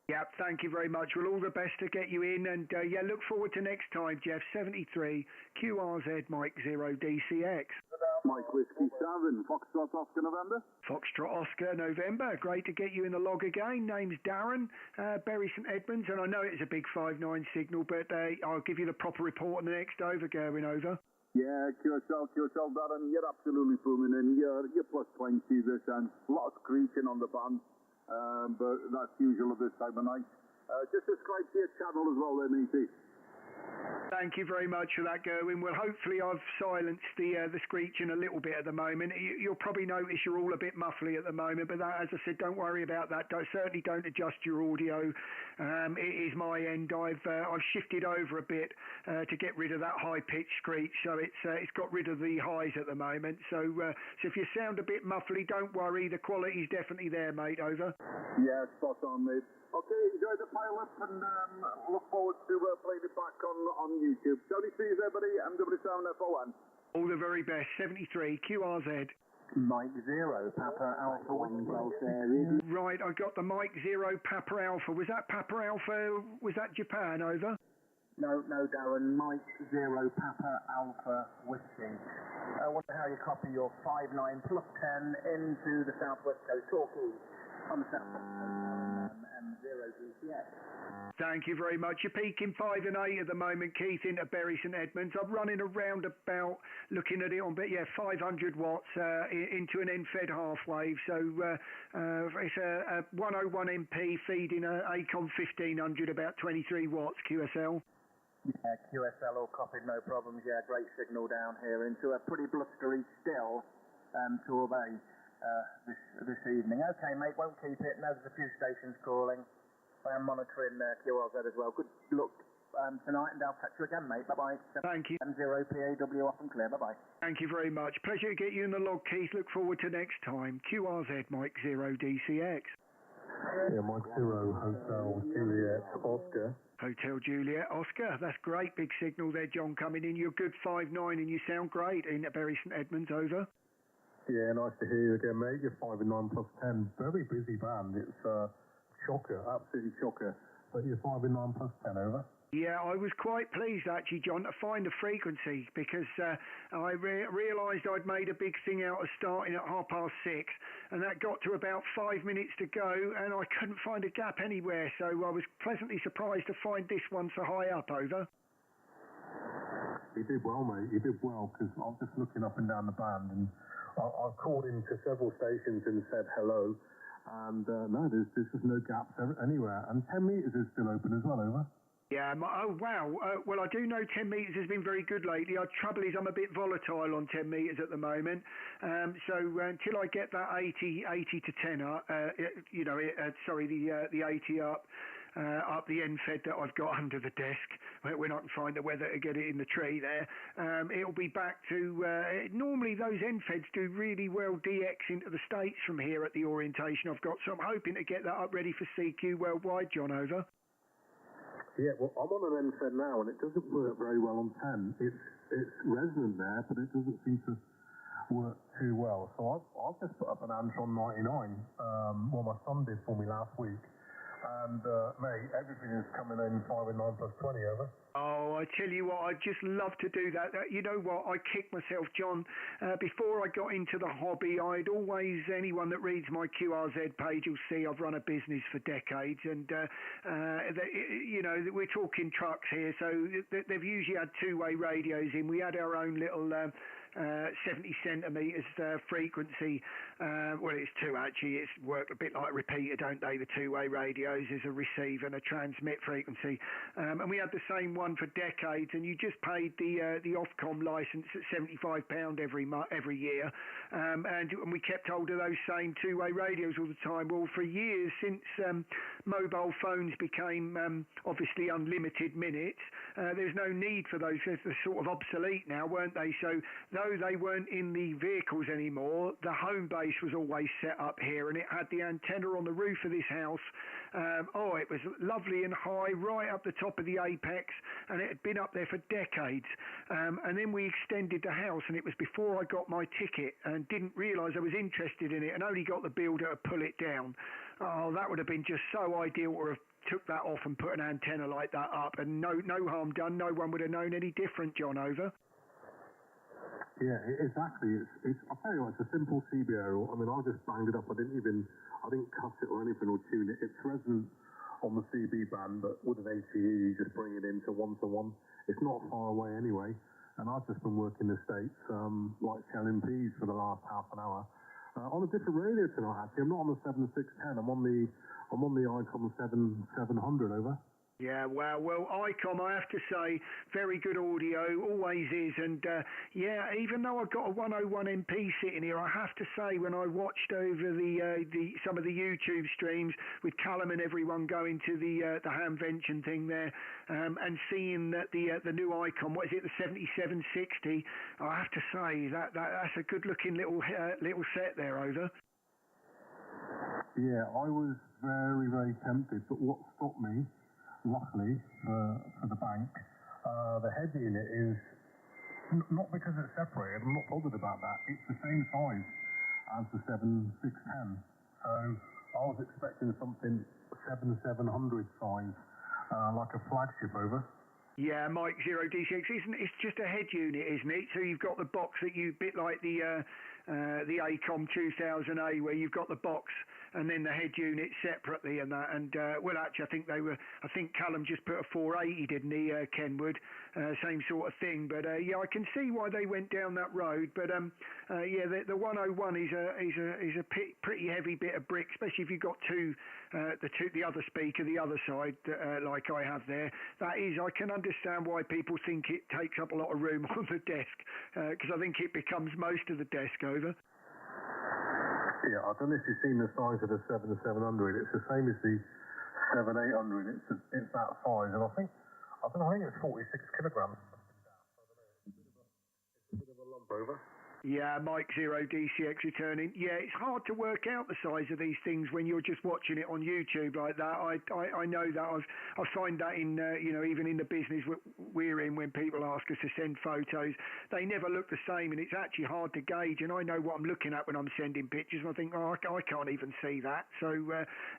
Yeah, thank you very much. Well, all the best to get you in, and look forward to next time, Jeff. 73 QRZ Mike 0 DCX. Mike Whiskey 7 Foxtrot Oscar November. Foxtrot Oscar November. Great to get you in the log again. Name's Darren, Bury St Edmunds, and I know it's a big 5'9" signal, but I'll give you the proper report on the next over, Gerwin, over. Yeah, QSL, Darren, you're absolutely booming in. You're plus 20 this end. A lot of screeching on the band. But that's usual at this time of night. Just subscribe to your channel as well there, matey. Thank you very much for that, Gerwin. Well, hopefully I've silenced the screeching a little bit at the moment. You'll probably notice you're all a bit muffly at the moment, but that, as I said, don't worry about that. Certainly don't adjust your audio. It is my end. I've shifted over a bit to get rid of that high-pitched screech, so it's got rid of the highs at the moment. So if you sound a bit muffly, don't worry. The quality's definitely there, mate. Over. Yeah, spot on, mate. Okay, enjoy the pilot and look forward to playing it back on YouTube. Tony sees everybody, MW7FON. All the very best. 73 QRZ. Mike 0, Papa Alpha Wingfield there. Right, I got the Mike 0 Papa Alpha. Was that Papa Alpha? Was that Japan? Over. No, Darren. Mike 0 Papa Alpha Whiskey. I wonder how you copy your 59 plus 10 into the Southwest Coast Torquay on the Southwest Coast M0 DCX. Thank you very much. You're peaking 5 and 8 at the moment, Keith, into Bury St Edmunds. I'm running around about, looking at it on, 500 watts into an end-fed half wave. So it's a 101 MP feeding a ACOM 1500, about 23 watts QSL. Yeah, QSL all copied, no problems. Yeah, great signal down here into a pretty blustery still Torbay this evening. Okay, mate, won't keep it. No, there's a few stations calling. I am monitoring QRZ as well. Good luck tonight, and I'll catch you again, mate. Bye-bye. Thank you. M0PAW off and clear. Bye-bye. Thank you very much. Pleasure to get you in the log, Keith. Look forward to next time. QRZ, Mike 0 DCX. Yeah, Mike 0, Hotel Juliet Oscar. Hotel Juliet Oscar. That's great. Big signal there, John, coming in. You're good 5-9 and you sound great in Bury St Edmunds. Over. Yeah, nice to hear you again, mate. You're 5 and 9 plus 10. Very busy band. It's shocker, absolutely shocker. But you're 5 and 9 plus 10, over. Yeah, I was quite pleased actually, John, to find a frequency because I realised I'd made a big thing out of starting at 6:30, and that got to about 5 minutes to go, and I couldn't find a gap anywhere. So I was pleasantly surprised to find this one so high up. Over. You did well, mate. You did well because I was just looking up and down the band, and I called into several stations and said hello. And no, there's just no gaps anywhere. And 10 metres is still open as well, over. Yeah, oh wow. Well, I do know 10 metres has been very good lately. Trouble is I'm a bit volatile on 10 metres at the moment. So until I get that 80 to 10 up, the 80 up the end fed that I've got under the desk when I can find the weather to get it in the tree there, it'll be back to normally those end feds do really well DX into the States from here at the orientation I've got, so I'm hoping to get that up ready for CQ worldwide. John, over. Yeah, well, I'm on an NFED now, and it doesn't work very well on 10. It's resonant there, but it doesn't seem to work too well. So I've just put up an Antron 99, my son did for me last week. And, mate, everything is coming in 5 and 9 plus 20, over. Oh, I tell you what, I'd just love to do that. You know what, I kicked myself, John. Before I got into the hobby, anyone that reads my QRZ page will see I've run a business for decades. And, we're talking trucks here, so they've usually had two-way radios in. We had our own little 70 centimetres frequency. Well, it's two actually. It's worked a bit like a repeater, don't they? The two-way radios is a receive and a transmit frequency. And we had the same one for decades, and you just paid the Ofcom licence at £75 every year. And we kept hold of those same two-way radios all the time. Well, for years, since mobile phones became obviously unlimited minutes, there's no need for those. They're sort of obsolete now, weren't they? So though they weren't in the vehicles anymore, the home base was always set up here, and it had the antenna on the roof of this house. It was lovely and high, right up the top of the apex, and it had been up there for decades. And then we extended the house, and it was before I got my ticket and didn't realise I was interested in it, and only got the builder to pull it down. Oh, that would have been just so ideal to have took that off and put an antenna like that up, and no harm done. No one would have known any different. John, over. Yeah, exactly. I'll tell you what, it's a simple CBO. I mean, I just banged it up. I didn't cut it or anything or tune it. It's resonant on the CB band, but with an ATE, you just bring it into one-to-one. It's not far away anyway. And I've just been working the States, like selling peas for the last half an hour. On a different radio tonight, actually. I'm not on the 7610. I'm on the ICOM 7700, over. Yeah, wow. Well, ICOM, I have to say, very good audio, always is. And even though I've got a 101 MP sitting here, I have to say, when I watched over some of the YouTube streams with Callum and everyone going to the Hamvention thing there, and seeing that the new ICOM, what is it, the 7760, I have to say that's a good looking little set there, over. Yeah, I was very, very tempted, but what stopped me, luckily for the bank, the head unit is not because it's separated. I'm not bothered about that. It's the same size as the 7610. So I was expecting something 7700 size, like a flagship over. Yeah, Mike Zero DCX, it's just a head unit, isn't it? So you've got the box that you bit like the ACOM 2000A, where you've got the box and then the head unit separately and that. And well, actually, I think Callum just put a 480, didn't he, Kenwood? Same sort of thing. But yeah, I can see why they went down that road. But yeah, the 101 is a pretty heavy bit of brick, especially if you've got the other speaker, the other side, like I have there. That is, I can understand why people think it takes up a lot of room on the desk, because I think it becomes most of the desk over. Yeah, I don't know if you've seen the size of the 7700. It's the same as the 7800. It's that size, and I think it's 46 kilograms. It's a bit of a lump over. Yeah, Mike Zero DCX returning. Yeah, it's hard to work out the size of these things when you're just watching it on YouTube like that. I know that. I find that in even in the business we're in, when people ask us to send photos, they never look the same, and it's actually hard to gauge. And I know what I'm looking at when I'm sending pictures, and I think, I can't even see that. So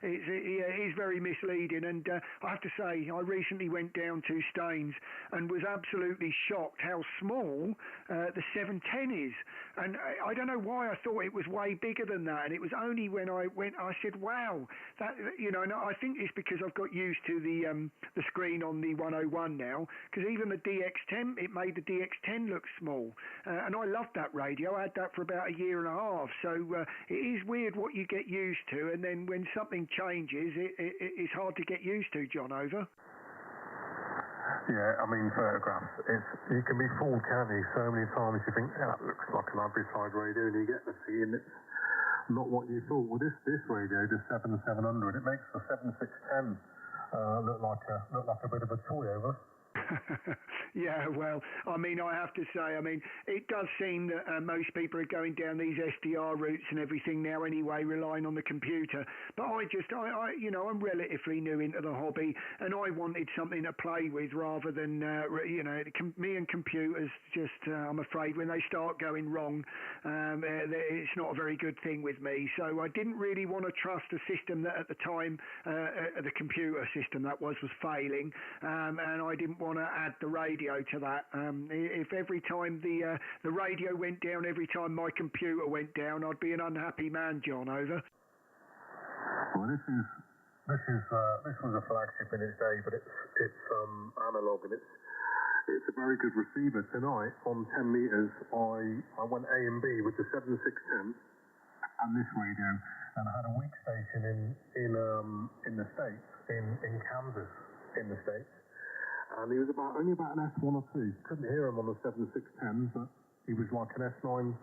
it is very misleading. And I have to say, I recently went down to Staines and was absolutely shocked how small the 710 is. And I don't know why I thought it was way bigger than that. And it was only when I went, I said, wow, that, and I think it's because I've got used to the screen on the 101 now, because even the DX10, it made the DX10 look small. And I loved that radio. I had that for about a year and a half. So it is weird what you get used to. And then when something changes, it's hard to get used to, John, over. Yeah, I mean, photographs, you can be fooled, can't you? So many times you think, that looks like an average-side radio, and you get the scene, it's not what you thought. Well, this radio, the 7700, it makes the 7610 look like a bit of a toy over. Yeah, well, I mean, I have to say, it does seem that most people are going down these SDR routes and everything now anyway, relying on the computer. But I'm relatively new into the hobby, and I wanted something to play with rather than, me and computers just, I'm afraid, when they start going wrong, it's not a very good thing with me. So I didn't really want to trust a system that at the time, the computer system that was failing, and I didn't want to add the radio to that. If every time the radio went down, every time my computer went down, I'd be an unhappy man, John, over. Well, this was a flagship in its day, but it's analog, and it's a very good receiver. Tonight on 10 meters, I went A and B with the 7610 and this radio, and I had a weak station in the States, in Kansas, in the States. And he was only about an S1 or 2. Couldn't hear him on the 7610, but he was like an S9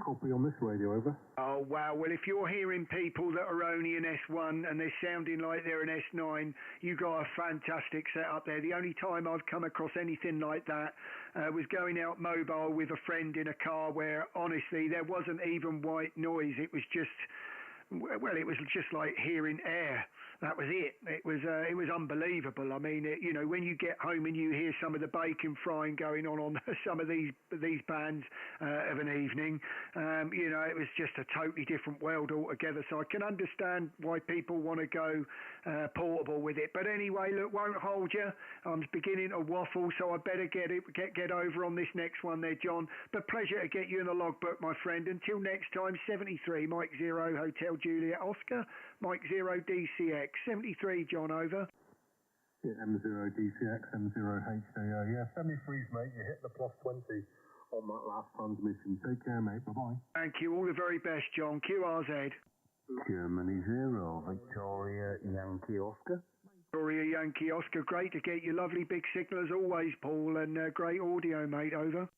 copy on this radio, over. Oh, wow. Well, if you're hearing people that are only an S1 and they're sounding like they're an S9, you got a fantastic setup there. The only time I've come across anything like that was going out mobile with a friend in a car where, honestly, there wasn't even white noise. It was just like hearing air. That was it. It was unbelievable. I mean, when you get home and you hear some of the bacon frying going on some of these bands of an evening, it was just a totally different world altogether. So I can understand why people want to go portable with it. But anyway, look, won't hold you. I'm beginning to waffle, so I better get over on this next one there, John. But pleasure to get you in the logbook, my friend. Until next time, 73 Mike 0 Hotel Juliet Oscar, Mike 0 DCX. 73, John, over. Yeah, M0 DCX, M0 HJO. Yeah, 73s, mate. You hit the plus 20 on that last transmission. Take care, mate. Bye-bye. Thank you. All the very best, John. QRZ. Germany 0, Victoria Yankee Oscar. Victoria Yankee Oscar. Great to get your lovely big signal as always, Paul, and great audio, mate. Over.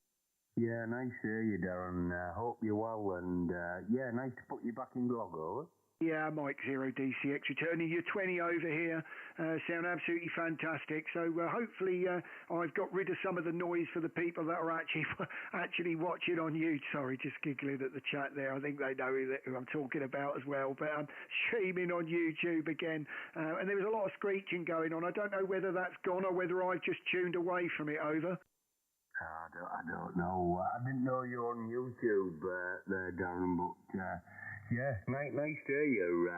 Yeah, nice to hear you, Darren. Hope you're well, and nice to put you back in log, over. Yeah, Mike Zero DCX returning. You're 20 over here. Sound absolutely fantastic. So hopefully I've got rid of some of the noise for the people that are actually watching on YouTube. Sorry, just giggling at the chat there. I think they know who I'm talking about as well. But I'm streaming on YouTube again. And there was a lot of screeching going on. I don't know whether that's gone or whether I've just tuned away from it, over. I don't know. I didn't know you were on YouTube there, Darren, but yeah, nice to hear you.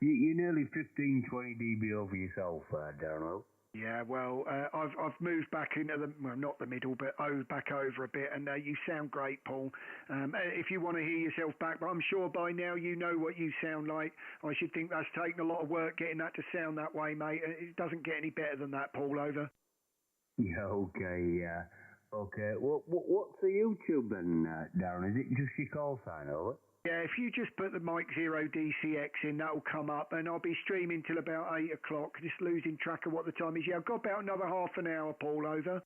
You're nearly 15, 20 dB over yourself, Darren. Yeah, well, I've moved back into not the middle, but back over a bit, and you sound great, Paul. If you want to hear yourself back, but I'm sure by now you know what you sound like. I should think that's taken a lot of work getting that to sound that way, mate. It doesn't get any better than that, Paul, over. Yeah, okay, okay. What's the YouTube then, Darren? Is it just your call sign, over? Yeah, if you just put the Mike Zero DCX in, that'll come up, and I'll be streaming till about 8 o'clock, just losing track of what the time is. Yeah, I've got about another half an hour, Paul, over.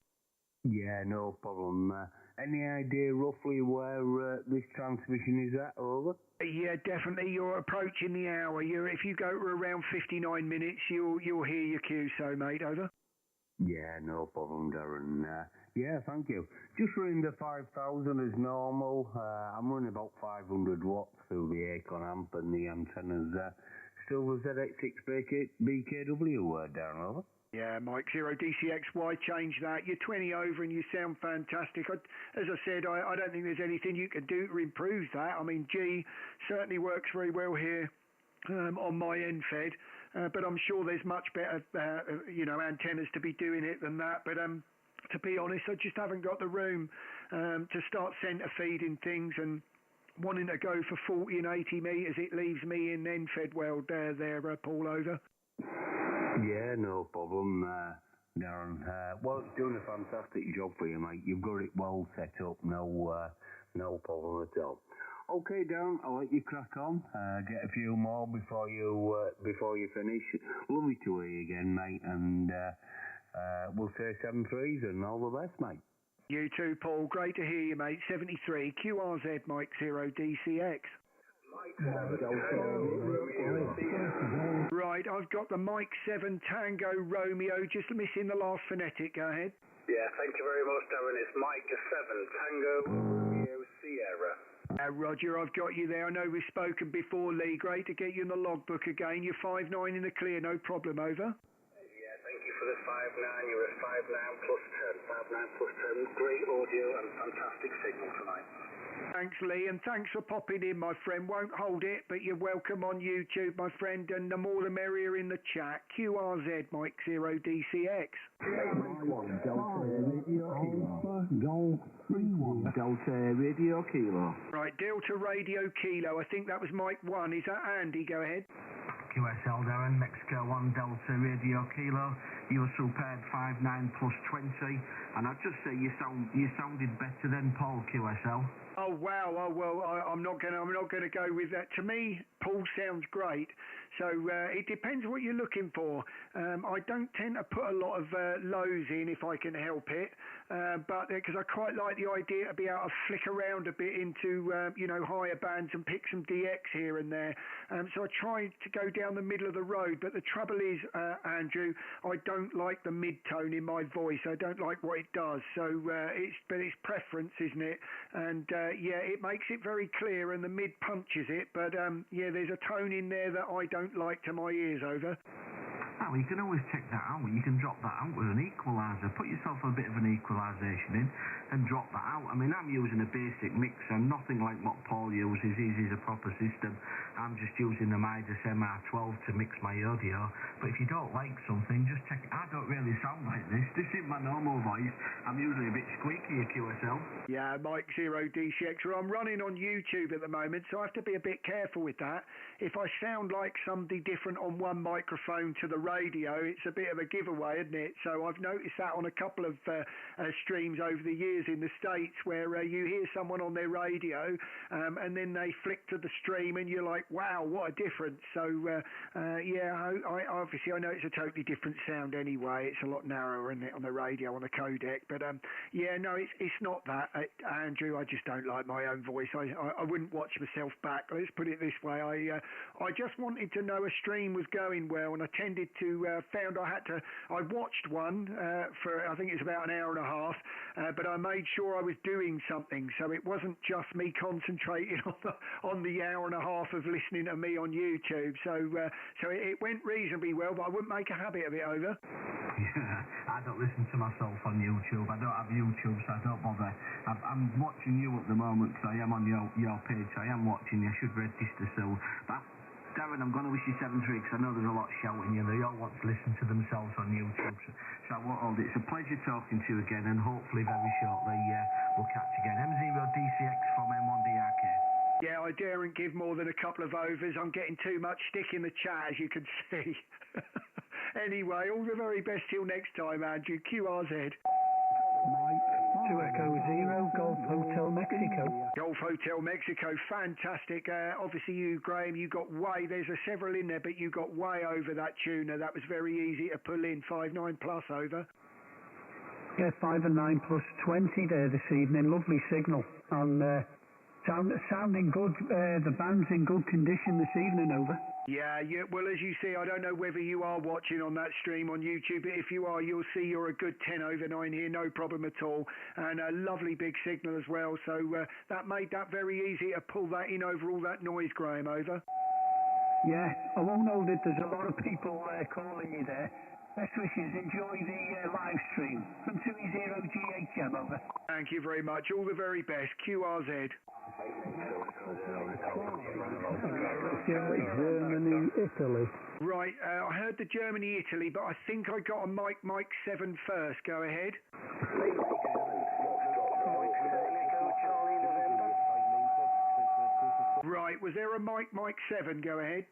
Yeah, no problem. Any idea roughly where this transmission is at, over? Yeah, definitely. You're approaching the hour. If you go to around 59 minutes, you'll hear your cue, so, mate, over. Yeah, no problem, Darren. Yeah, thank you. Just running the 5000 as normal. I'm running about 500 watts through the Acorn amp and the antennas. Still the ZX6 BKW, Darren, over? Yeah, Mike Zero DCX, why change that? You're 20 over and you sound fantastic. As I said, I don't think there's anything you can do to improve that. I mean, G certainly works very well here on my end fed. But I'm sure there's much better, antennas to be doing it than that. But to be honest, I just haven't got the room to start centre feeding things and wanting to go for 40 and 80 metres. It leaves me in end-fed world there, Paul, over. Yeah, no problem, Darren. Well, it's doing a fantastic job for you, mate. You've got it well set up. No problem at all. Okay, Darren, I'll let you crack on. Get a few more before you finish. Lovely to hear you again, mate, and we'll say 7-3s and all the best, mate. You too, Paul. Great to hear you, mate. 73 QRZ Mike Zero DCX. Right, I've got the Mike 7 Tango Romeo, just missing the last phonetic. Go ahead. Yeah, thank you very much, Darren. It's Mike 7 Tango Romeo Sierra. Roger, I've got you there. I know we've spoken before, Lee. Great to get you in the logbook again. You're 5'9" in the clear, no problem, over. Yeah, thank you for the 5'9". You're at 5'9 plus 10. 5'9 plus 10. Great audio and fantastic signal tonight. Thanks, Lee, and thanks for popping in, my friend. Won't hold it, but you're welcome on YouTube, my friend, and the more the merrier in the chat. QRZ Mike Zero DCX. Delta Radio Kilo. Right, Delta Radio Kilo. I think that was Mike 1. Is that Andy? Go ahead. QSL Darren, Mexico 1 Delta Radio Kilo. You were superb 5'9 plus 20, and I'd just say you sounded better than Paul, QSL. Oh wow! Oh well, I'm not gonna go with that. To me, Paul sounds great. So it depends what you're looking for. I don't tend to put a lot of lows in if I can help it, but because I quite like the idea to be able to flick around a bit into higher bands and pick some DX here and there. So I try to go down the middle of the road. But the trouble is, Andrew, I don't like the mid-tone in my voice. I don't like what it does. So it's preference, isn't it? And it makes it very clear, and the mid punches it. But there's a tone in there that I don't like to my ears, over. Oh, you can always check that out. You can drop that out with an equaliser. Put yourself a bit of an equalisation in and drop that out. I mean, I'm using a basic mixer, nothing like what Paul uses. His is a proper system. I'm just using the Midas MR12 to mix my audio. But if you don't like something, just check it. I don't really sound like this. This is my normal voice. I'm usually a bit squeaky at QSL. Yeah, Mike Zero DCX. I'm running on YouTube at the moment, so I have to be a bit careful with that. If I sound like somebody different on one microphone to the radio, it's a bit of a giveaway, isn't it? So I've noticed that on a couple of streams over the years in the States, where you hear someone on their radio and then they flick to the stream and you're like, wow, what a difference. So, I obviously I know it's a totally different sound anyway. It's a lot narrower on the radio, on the codec. But, it's not that, Andrew. I just don't like my own voice. I wouldn't watch myself back. Let's put it this way. I just wanted to know a stream was going well, and I tended to, I watched one for, I think it's about an hour and a half, but I made sure I was doing something, so it wasn't just me concentrating on the hour and a half of listening to me on YouTube. So it went reasonably well, but I wouldn't make a habit of it, over. Yeah, I don't listen to myself on YouTube. I don't have YouTube, so I don't bother. I'm watching you at the moment, because I am on your page, so I am watching you. I should register soon. But Darren, I'm going to wish you 7-3, because I know there's a lot shouting you. They all want to listen to themselves on YouTube. So I won't hold it. It's a pleasure talking to you again, and hopefully very shortly we'll catch again. M0DCX from M1DRK. Yeah, I daren't give more than a couple of overs. I'm getting too much stick in the chat, as you can see. Anyway, all the very best till next time, Andrew. QRZ. Mike 2 Echo 0, Golf Hotel Mexico. Golf Hotel Mexico, fantastic. Obviously you, Graham, you got there's several in there, but you got way over that tuner. That was very easy to pull in. 5-9 plus, over. Yeah, 5 and 9 plus 20 there this evening. Lovely signal. And sounding good. The band's in good condition this evening, over. Yeah, well, as you see, I don't know whether you are watching on that stream on YouTube, but if you are, you'll see you're a good 10 over 9 here, no problem at all, and a lovely big signal as well, so that made that very easy to pull that in over all that noise, Graham, over. Yeah, I won't hold it, there's a lot of people calling you there. Best wishes, enjoy the live stream. From 2E0GHM, over. Thank you very much, all the very best, QRZ. Germany, Italy. Right, I heard the Germany, Italy, but I think I got a Mike 7 first. Go ahead. Right, was there a Mike 7? Go ahead.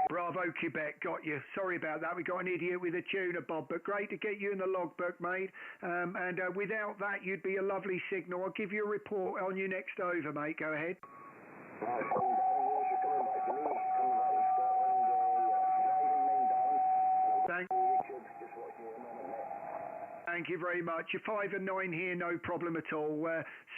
Bravo, Quebec, got you. Sorry about that. We got an idiot with a tuner, Bob, but great to get you in the logbook, mate. And without that, you'd be a lovely signal. I'll give you a report on your next over, mate. Go ahead. Thank you very much. You're 5 and 9 here, no problem at all.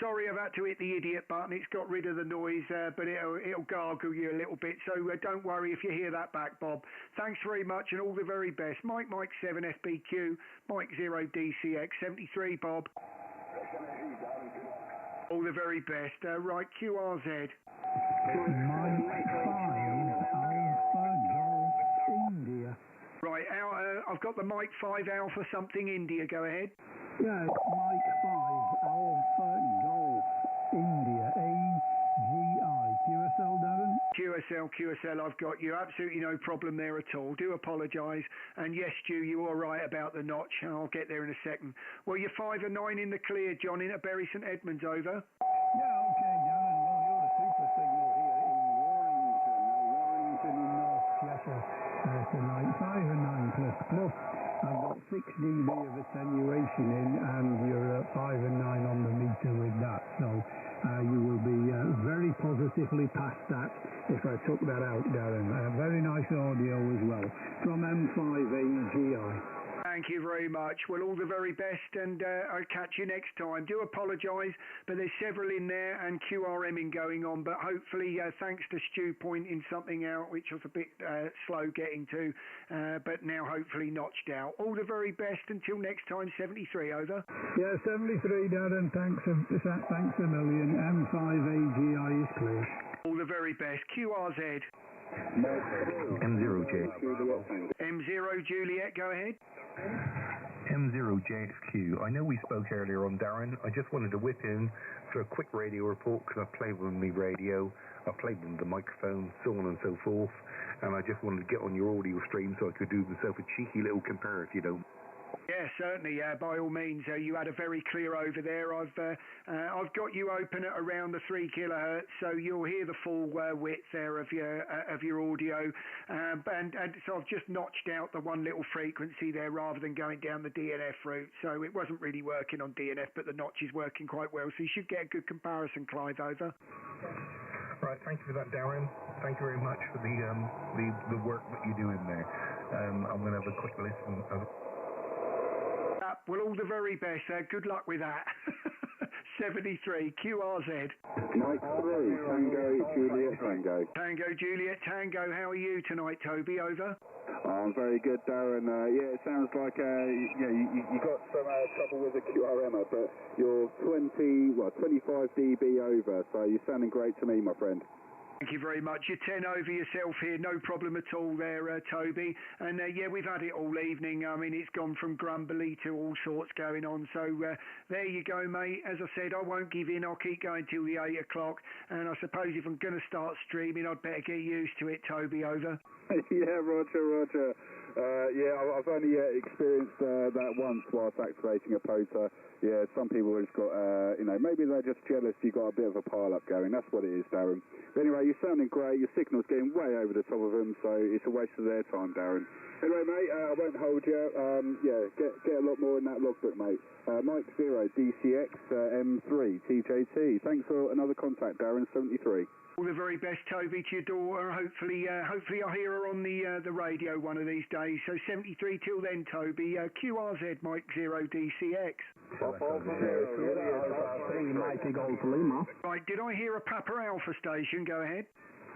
Sorry I've had to hit the idiot button. It's got rid of the noise, but it'll gargle you a little bit. So don't worry if you hear that back, Bob. Thanks very much and all the very best. Mike 7 FBQ, Mike 0 DCX 73, Bob. All the very best. Right, QRZ. India. Right, I've got the Mike 5 Alpha something India. Go ahead. Yeah, Mike 5 Alpha Golf India AGI. QSL, Darren? QSL, I've got you. Absolutely no problem there at all. Do apologise. And yes, Stu, you are right about the notch. I'll get there in a second. Well, you're 5 and 9 in the clear, John, in at Bury St Edmunds, over. Yeah, okay, Darren. Well, you're the super signal here in Warrington in North Cheshire tonight. 5 and 9 plus. I've got 6 dB of attenuation in, and you're at 5 and 9 on the meter with that. So you will be very positively past that if I took that out, Darren. Very nice audio as well from M5AGI. Thank you very much. Well, all the very best, and I'll catch you next time. Do apologise, but there's several in there and QRMing going on, but hopefully, thanks to Stu pointing something out, which was a bit slow getting to, but now hopefully notched out. All the very best until next time, 73, over. Yeah, 73, Darren. Thanks a million. M5AGI is clear. All the very best. QRZ. M0 Juliet, go ahead. M0JXQ. I know we spoke earlier on, Darren. I just wanted to whip in for a quick radio report because I've played with my radio, I've played with the microphone, so on and so forth, and I just wanted to get on your audio stream so I could do myself a cheeky little compare if you don't Yeah, certainly. By all means, you had a very clear over there. I've got you open at around the 3 kilohertz, so you'll hear the full width there of your audio. And so I've just notched out the one little frequency there rather than going down the DNF route. So it wasn't really working on DNF, but the notch is working quite well. So you should get a good comparison, Clive. Over. Right, thank you for that, Darren. Thank you very much for the work that you do in there. I'm going to have a quick listen. Well, all the very best. Good luck with that. 73 QRZ. Mike 3, Tango Juliet Tango. Tango Juliet Tango. How are you tonight, Toby? Over. I'm very good, Darren. Yeah, it sounds like you got some trouble with the QRM, but you're 25 dB over, so you're sounding great to me, my friend. Thank you very much. You're 10 over yourself here, no problem at all there, Toby. And yeah, we've had it all evening. I mean, it's gone from grumbly to all sorts going on. So there you go, mate. As I said, I won't give in. I'll keep going till the 8 o'clock. And I suppose if I'm going to start streaming, I'd better get used to it, Toby. Over. Yeah, Roger. Yeah, I've only experienced that once whilst activating a POTA. Yeah, some people have just got, maybe they're just jealous you got a bit of a pile-up going. That's what it is, Darren. But anyway, you're sounding great. Your signal's getting way over the top of them, so it's a waste of their time, Darren. Anyway, mate, I won't hold you. Yeah, get a lot more in that logbook, mate. Mike 0, DCX, M3, TJT. Thanks for another contact, Darren, 73. All the very best, Toby, to your daughter. Hopefully I'll hear her on the radio one of these days. So 73 till then, Toby. QRZ, Mike 0, DCX. Right, did I hear a Papa Alpha station? Go ahead.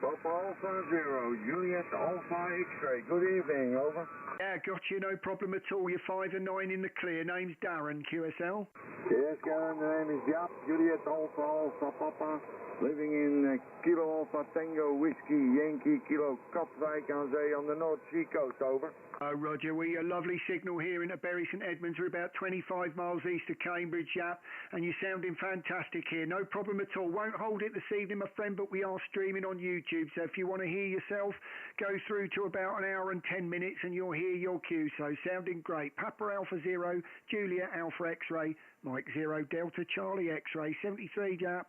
Papa Alpha 0, Juliet Alpha X-ray. Good evening, over. Yeah, got you, no problem at all. You're 5 and 9 in the clear. Name's Darren, QSL. Yes, Darren, the name is Jaap, Juliet Alpha Papa. Living in Kilo Alpha Tango Whiskey Yankee Kilo Katwijk aan Zee on the North Sea coast, over. Oh, Roger, we a lovely signal here in Bury St Edmunds. We're about 25 miles east of Cambridge, Jaap, and you're sounding fantastic here. No problem at all. Won't hold it this evening, my friend, but we are streaming on YouTube, so if you want to hear yourself, go through to about an hour and 10 minutes and you'll hear your cue. So sounding great. Papa Alpha 0, Julia Alpha X-ray, Mike 0, Delta Charlie X-ray, 73, Jaap.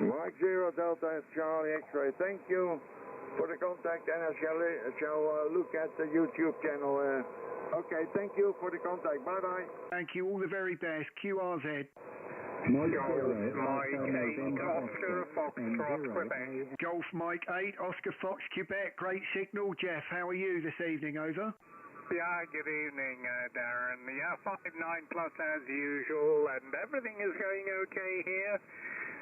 Mike 0 Delta Charlie X-ray, thank you for the contact, and I shall look at the YouTube channel. Okay, thank you for the contact. Bye-bye. Thank you. All the very best. QRZ. Mike 8, Oscar Foxtrot, Quebec. Golf Mike 8, Oscar Fox, Quebec. Great signal. Jeff, how are you this evening? Over. Yeah, good evening, Darren. Yeah, 5-9 plus as usual, and everything is going okay here.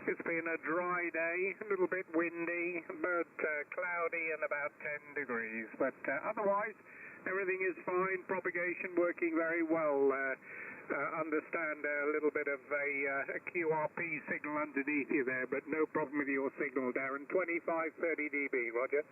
It's been a dry day, a little bit windy, but cloudy and about 10 degrees. But otherwise, everything is fine. Propagation working very well. Understand a little bit of a QRP signal underneath you there, but no problem with your signal, Darren. 25, 30 dB, Roger.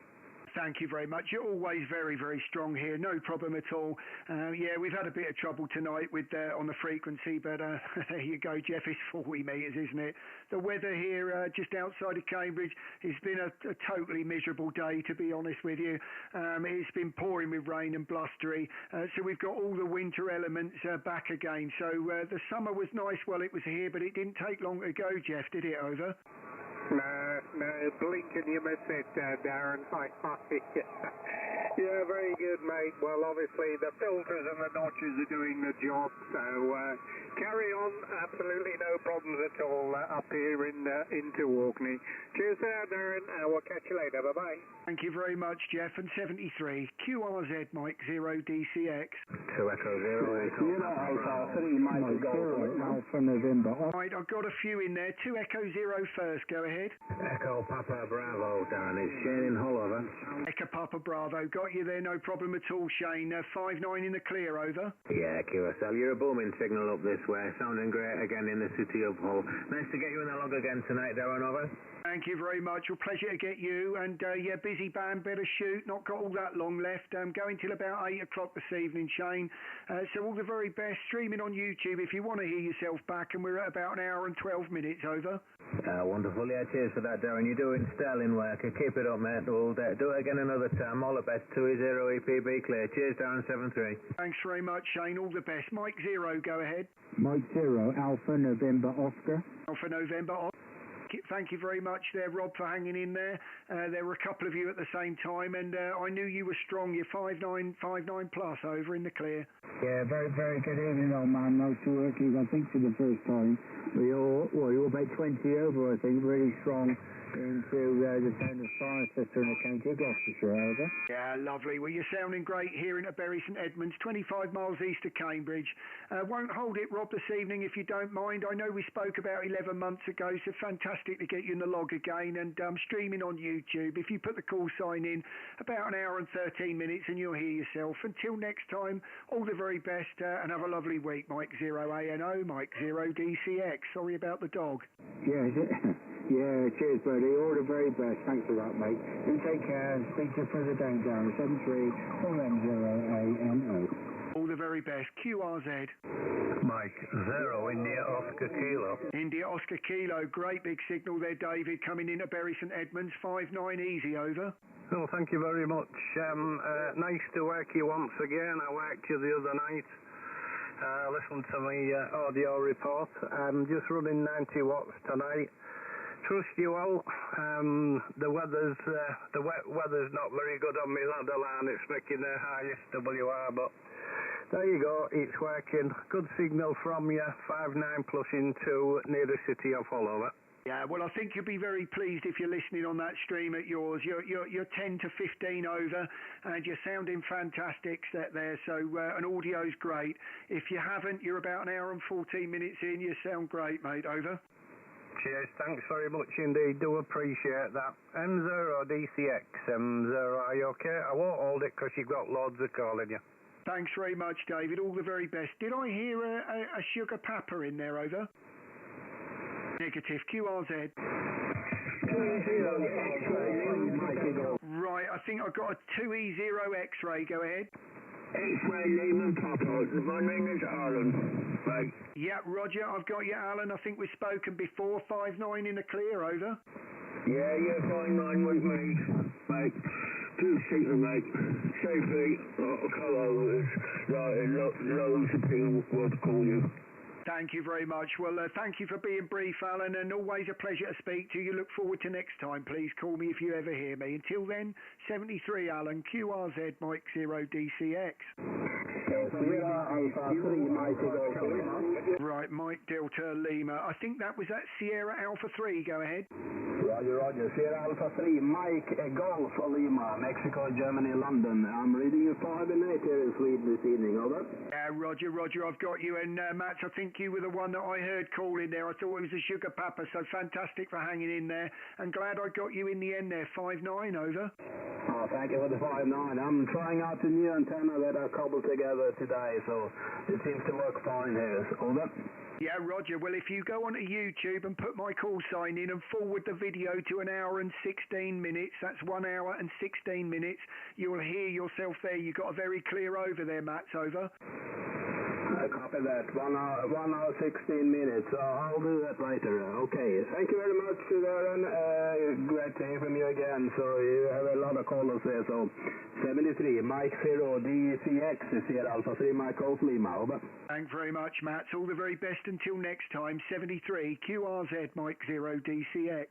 Thank you very much. You're always very, very strong here. No problem at all. Yeah, we've had a bit of trouble tonight with on the frequency, but there you go, Jeff. It's 40 metres, isn't it? The weather here just outside of Cambridge, it's been a totally miserable day, to be honest with you. It's been pouring with rain and blustery, so we've got all the winter elements back again. So the summer was nice while it was here, but it didn't take long to go, Jeff, did it? Over? No, blink and you miss it, Darren. Yeah, very good, mate. Well, obviously the filters and the notches are doing the job, so carry on. Absolutely no problems at all up here into Orkney. Cheers there, Darren. We'll catch you later. Bye-bye. Thank you very much, Jeff. And 73, QRZ, Mike 0, DCX. 2 Echo 0, Alpha 3, Mike Alpha November. Right, I've got a few in there. 2 Echo 0 first. Go ahead. Echo Papa Bravo, Darren. It's Shane in Hull, over. Echo Papa Bravo. Got you there, no problem at all, Shane. 5-9 in the clear, over. Yeah, QSL. You're a booming signal up this way. Sounding great again in the city of Hull. Nice to get you in the log again tonight, Darren, over. Thank you very much. Well, pleasure to get you. And yeah, busy band, better shoot. Not got all that long left. Going till about 8 o'clock this evening, Shane. So all the very best. Streaming on YouTube if you want to hear yourself back. And we're at about an hour and 12 minutes, over. Wonderful. Yeah, cheers for that, Darren. You're doing sterling work. Keep it up, mate. We'll do it again another time. All the best. 2-0 EPB clear. Cheers, Darren, 7-3. Thanks very much, Shane. All the best. Mike 0, go ahead. Mike 0, Alpha November Oscar. Alpha November Oscar. Thank you very much there, Rob, for hanging in there. There were a couple of you at the same time, and I knew you were strong. You're 5'9", 5'9" plus over in the clear. Yeah, very, very good evening, old man. Nice to work with you, I think, for the first time. You're about 20 over, I think, really strong into the town of Cirencester in the county of Gloucestershire, over. Yeah, lovely. Well, you're sounding great here in Bury St Edmunds, 25 miles east of Cambridge. Won't hold it, Rob, this evening, if you don't mind. I know we spoke about 11 months ago, so fantastic to get you in the log again, and streaming on YouTube. If you put the call sign in, about an hour and 13 minutes, and you'll hear yourself. Until next time, all the very best, and have a lovely week. Mike 0 ANO, Mike 0 DCX. Sorry about the dog. Yeah, yeah, cheers, buddy. All the very best. Thanks for that, mate. You take care and speak to you further down, 73 4M0ANO. All the very best. QRZ. Mike 0, India Oscar Kilo. India Oscar Kilo. Great big signal there, David, coming in at Bury St Edmunds. 5'9" easy, over. Oh, thank you very much. Nice to work you once again. I worked you the other night. Listened to my audio report. I'm just running 90 watts tonight. Trust you all. The weather's not very good on my ladder line. It's making the highest WR, but there you go. It's working. Good signal from you. 5'9" plus into near the city of Hollow. Yeah, well, I think you'll be very pleased if you're listening on that stream at yours. You're 10 to 15 over, and you're sounding fantastic set there. So, and audio's great. If you haven't, you're about an hour and 14 minutes in. You sound great, mate. Over. Cheers, thanks very much indeed. Do appreciate that. M0 DCX. M0, are you okay? I won't hold it because you've got loads of calling you. Thanks very much, David. All the very best. Did I hear a Sugar Papa in there, over? Negative. QRZ. Right, I think I've got a 2E0 X-ray. Go ahead. X-ray Lehman Papa. My name is Alan. Right. Yeah, Roger, I've got you, Alan. I think we've spoken before. 5'9" in the clear, over. Yeah, 5'9" with me, mate. Two-seater, mate. Safely, come over. Right, loads of people want to call you. Thank you very much. Well, thank you for being brief, Alan, and always a pleasure to speak to you. Look forward to next time. Please call me if you ever hear me. Until then, 73 Alan, QRZ, Mike 0 DCX. Right, Mike Delta Lima. I think that was at Sierra Alpha 3. Go ahead. Roger. Sierra Alpha 3, Mike Golf Lima, Mexico, Germany, London. I'm reading you 5 and 8 here in Sweden this evening, over. Roger, I've got you. And Matt, I think you were the one that I heard calling there. I thought it was a Sugar Papa, so fantastic for hanging in there. And glad I got you in the end there. 5'9", over. Oh, thank you for the 5'9". I'm trying out the new antenna that I cobbled together today, so it seems to work fine here. Over. Yeah, Roger. Well, if you go onto YouTube and put my call sign in and forward the video to 1 hour and 16 minutes, that's 1 hour and 16 minutes, you'll hear yourself there. You've got a very clear over there, Matt. Over. I copy that. 1 hour 16 minutes. I'll do that later. Okay. Thank you very much, Darren. Great to hear from you again. So you have a lot of callers there. So 73, Mike 0 DCX is here. Alpha 3, Mike Golf Lima. Over. Thanks very much, Matt. All the very best until next time. 73 QRZ, Mike 0 DCX.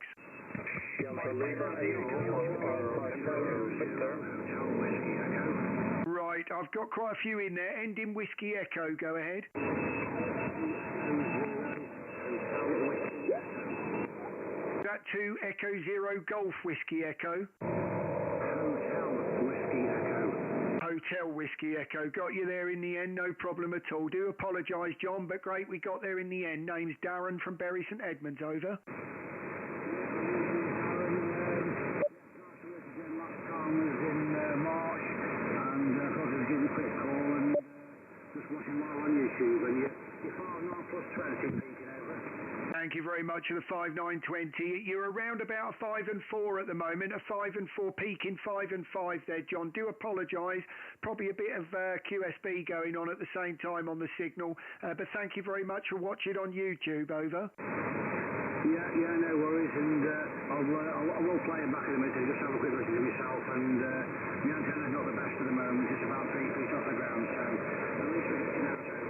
Right, I've got quite a few in there. End in Whiskey Echo, go ahead. That to Echo 0 Golf Whiskey Echo. Hotel Whiskey Echo. Got you there in the end, no problem at all. Do apologise, John, but great we got there in the end. Name's Darren from Bury St Edmunds, over. Thank you very much for the 5'9" 20. You're around about 5 and 4 at the moment, a 5 and 4 peaking 5 and 5 there, John. Do apologise. Probably a bit of QSB going on at the same time on the signal. But thank you very much for watching on YouTube, over. Yeah, no worries, and I will play it back in a minute, just have a quick listen to myself, and the antenna's not the best at the moment, it's about 3 feet off the ground, so at least we're getting out over.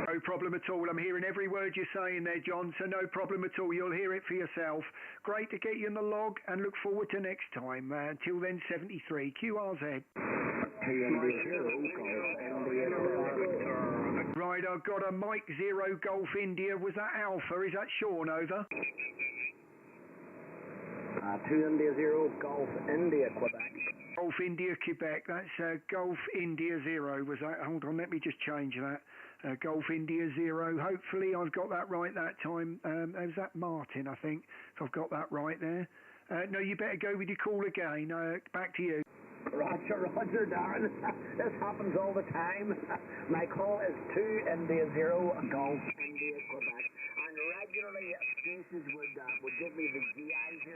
No problem at all. I'm hearing every word you're saying there, John, so no problem at all. You'll hear it for yourself. Great to get you in the log, and look forward to next time. Until then, 73, QRZ. Right, I've got a Mike 0 Golf India. Was that Alpha? Is that Sean? Over. 2 India 0 Golf India Quebec. Golf India Quebec. That's Golf India 0. Was that? Hold on, let me just change that. Golf India 0. Hopefully I've got that right that time. Was that Martin, I think, if I've got that right there. No, you better go with your call again. Back to you. Roger, Darren. This happens all the time. My call is 2 India 0 Golf India Quebec. And regularly stations would give me the GI 0.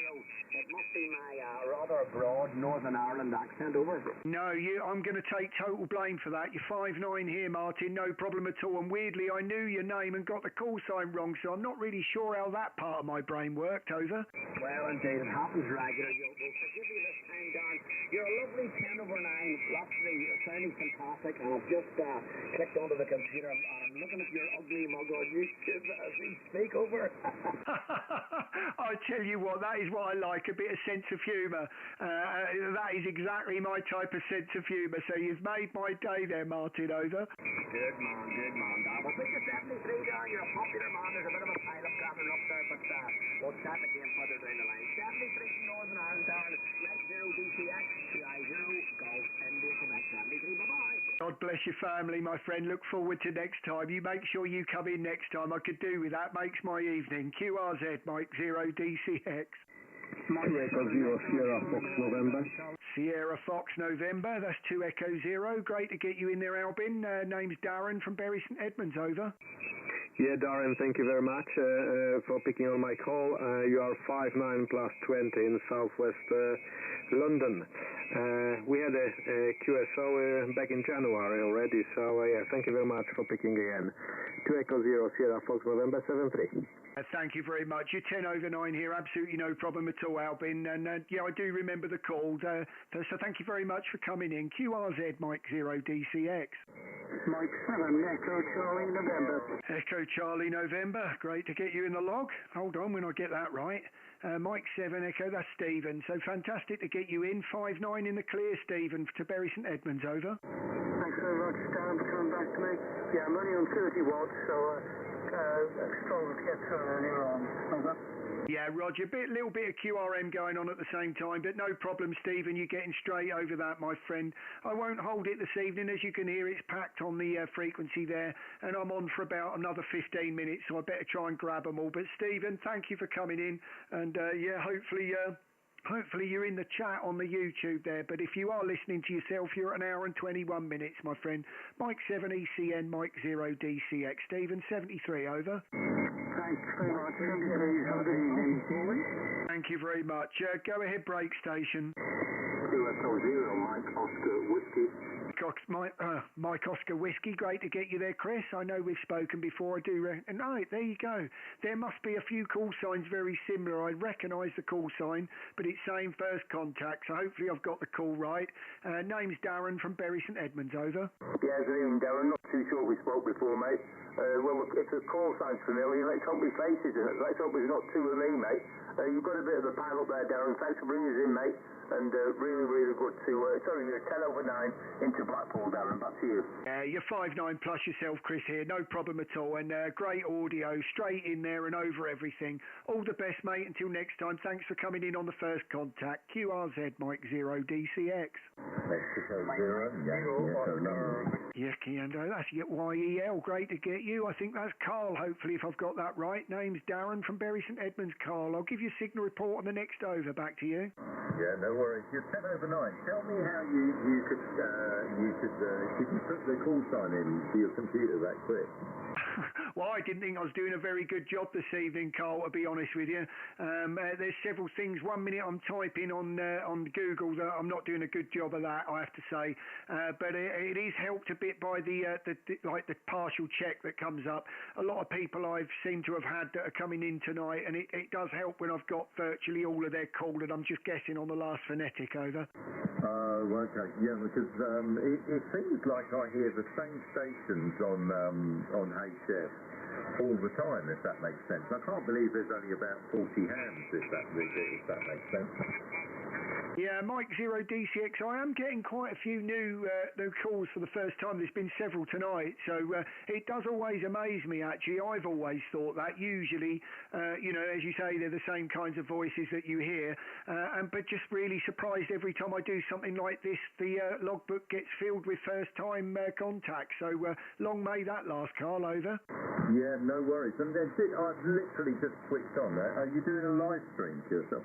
It must be my rather broad Northern Ireland accent. Over. No, I'm going to take total blame for that. You're 5'9" here, Martin. No problem at all. And weirdly, I knew your name and got the call sign wrong, so I'm not really sure how that part of my brain worked. Over. Well, indeed, it happens regularly. You'll forgive me this time, Don. You're a lovely 10 over 9. Lovely. You're sounding fantastic. And I've just clicked onto the computer and I'm looking at your ugly mug on YouTube as we speak. Over. I tell you what, that is what I like, a bit of sense of humour. That is exactly my type of sense of humour. So you've made my day there, Martin. Over. Good man, Don. Well, think you're 73, Don. You're a popular man. There's a bit of a pile-up gathering up there, but we'll chat again further down the line. 73 from Northern Ireland, Don. Night 0 DCX, TI 0 Golf India Quebec. 73, bye-bye. God bless your family, my friend. Look forward to next time. You make sure you come in next time. I could do with that. Makes my evening. QRZ, Mike 0 DCX. Mike Echo 0 Sierra Fox November. Sierra Fox November. That's 2 Echo 0. Great to get you in there, Albin. Name's Darren from Bury St Edmunds. Over. Yeah, Darren, thank you very much for picking on my call. You are 5'9" plus 20 in southwest London. We had a QSO back in January already, so yeah, thank you very much for picking again. 2 Echo 0 Sierra Fox November 73. Thank you very much. You're 10 over 9 here. Absolutely no problem at all, Albin. And yeah, I do remember the call. So thank you very much for coming in. QRZ, Mike 0 DCX. Mike 7 Echo Charlie November. Echo Charlie November. Great to get you in the log. Hold on when I get that right. Mike 7 Echo, that's Stephen. So fantastic to get you in. 5'9" in the clear, Stephen, to Bury St Edmunds. Over. Thanks very much, Darren, for coming back to me. Yeah, I'm only on 30 watts, so struggle to get through earlier on. Over. Yeah, Roger, little bit of QRM going on at the same time, but no problem, Stephen. You're getting straight over that, my friend. I won't hold it this evening. As you can hear, it's packed on the frequency there, and I'm on for about another 15 minutes, so I better try and grab them all. But, Stephen, thank you for coming in, and, yeah, hopefully you're in the chat on the YouTube there, but if you are listening to yourself, you're at 1 hour and 21 minutes, my friend. Mike 7 ECN, Mike 0 DCX. Stephen, 73, over. Thanks very much. 73, have a good evening. Thank you very much. Go ahead, break station. 2 Echo 0, Mike Oscar Whiskey. Mike Oscar Whiskey, great to get you there, Chris. I know we've spoken before. I do. No, there you go. There must be a few call signs very similar. I recognise the call sign, but it's saying first contact, so hopefully I've got the call right. Name's Darren from Bury St Edmunds. Over. Yeah, good evening, Darren. Not too sure we spoke before, mate. Well, if the call sign's familiar, let's hope we faces it. Let's hope it's not too early, mate. You've got a bit of a pile up there, Darren. Thanks for bringing us in, mate. And really, really good to... sorry, you're 10 over 9 into Blackpool, Darren. Back to you. You're 5'9" plus yourself, Chris, here. No problem at all. And great audio, straight in there and over everything. All the best, mate. Until next time, thanks for coming in on the first contact. QRZ, Mike 0 DCX. Mexico 0, Yankee Ando, that's YEL. Great to get you. I think that's Carl, hopefully, if I've got that right. Name's Darren from Bury St Edmunds, Carl. I'll give you a signal report on the next over. Back to you. Yeah, no worries. You're 10 over 9. Tell me how you could put the call sign in to your computer that quick. Well, I didn't think I was doing a very good job this evening, Carl, to be honest with you. There's several things. 1 minute I'm typing on Google that I'm not doing a good job of that, I have to say. But it is helped a bit by the partial check that comes up. A lot of people I've seemed to have had that are coming in tonight, and it does help when I've got virtually all of their call, and I'm just guessing on the last phonetic, over. Okay, yeah, because it seems like I hear the same stations on HF all the time, if that makes sense. I can't believe there's only about 40 hands, if that makes sense. Yeah, Mike Zero DCX, I am getting quite a few new calls for the first time. There's been several tonight, so it does always amaze me, actually. I've always thought that. Usually, as you say, they're the same kinds of voices that you hear, but just really surprised every time I do something like this, the logbook gets filled with first-time contacts. So long may that last, Carl, over. Yeah, no worries. And then I've literally just switched on there. Are you doing a live stream to yourself?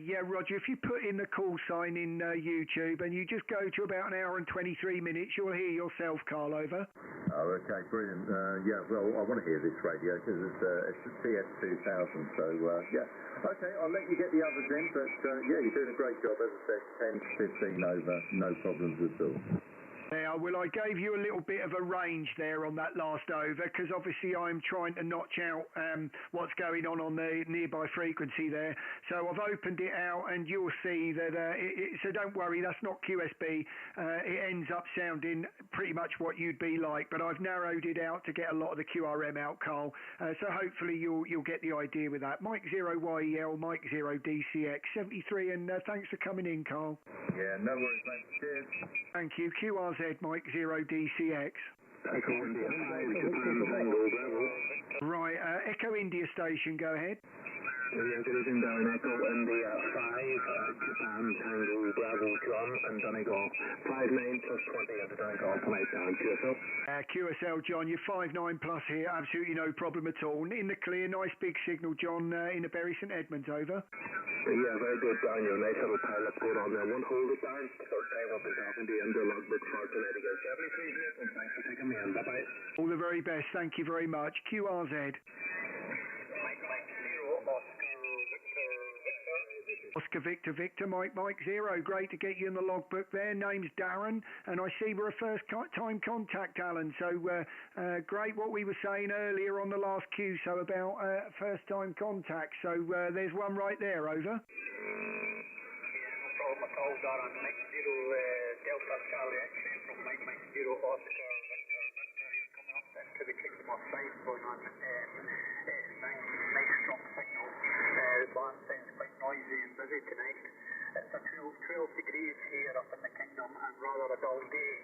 Yeah, Roger, if you put in the call sign in YouTube and you just go to about an hour and 23 minutes, you'll hear yourself, Carl, over. Oh, okay, brilliant. Yeah, well, I want to hear this radio because it's a TS2000, so yeah. Okay, I'll let you get the others in, but yeah, you're doing a great job, as I said, 10 to 15 over, no problems at all. Yeah, well, I gave you a little bit of a range there on that last over because obviously I'm trying to notch out what's going on the nearby frequency there. So I've opened it out and you'll see that, so don't worry, that's not QSB. It ends up sounding pretty much what you'd be like, but I've narrowed it out to get a lot of the QRM out, Carl. So hopefully you'll get the idea with that. Mike Zero YEL, Mike Zero DCX 73, and thanks for coming in, Carl. Yeah, no worries, mate. Cheers. Thank you. QRZ, Mike Zero DCX. Echo India Right, Echo India station, go ahead. Good evening, Darren. Echo India 5, Japan Tango Bravo John and Donegal 59 plus 20 at the Donegal tonight, Darren. QSL. QSL, John, you're 59 plus here, absolutely no problem at all. In the clear, nice big signal, John, in the Bury St Edmunds, over. Yeah, very good, Darren. You're a nice little pilot going on there. One hold it, Darren. Short time up is off in the under logbook for tonight again. 73 minutes, and thanks for taking me in. Bye-bye. All the very best. Thank you very much. QRZ. Oscar Victor Victor, Mike Zero. Great to get you in the logbook there. Name's Darren, and I see we're a first-time contact, Alan. So great what we were saying earlier on the last cue, so about first-time contact. So there's one right there, over. Yeah, no problem at all, Darren. Mike Zero Delta Charlie X-ray from Mike Zero Oscar Victor Victor. You're coming up into the Kingdom of Five going on nice strong signal. The band sounds quite noisy and busy tonight. It's a 12 degrees here up in the Kingdom and rather a dull day.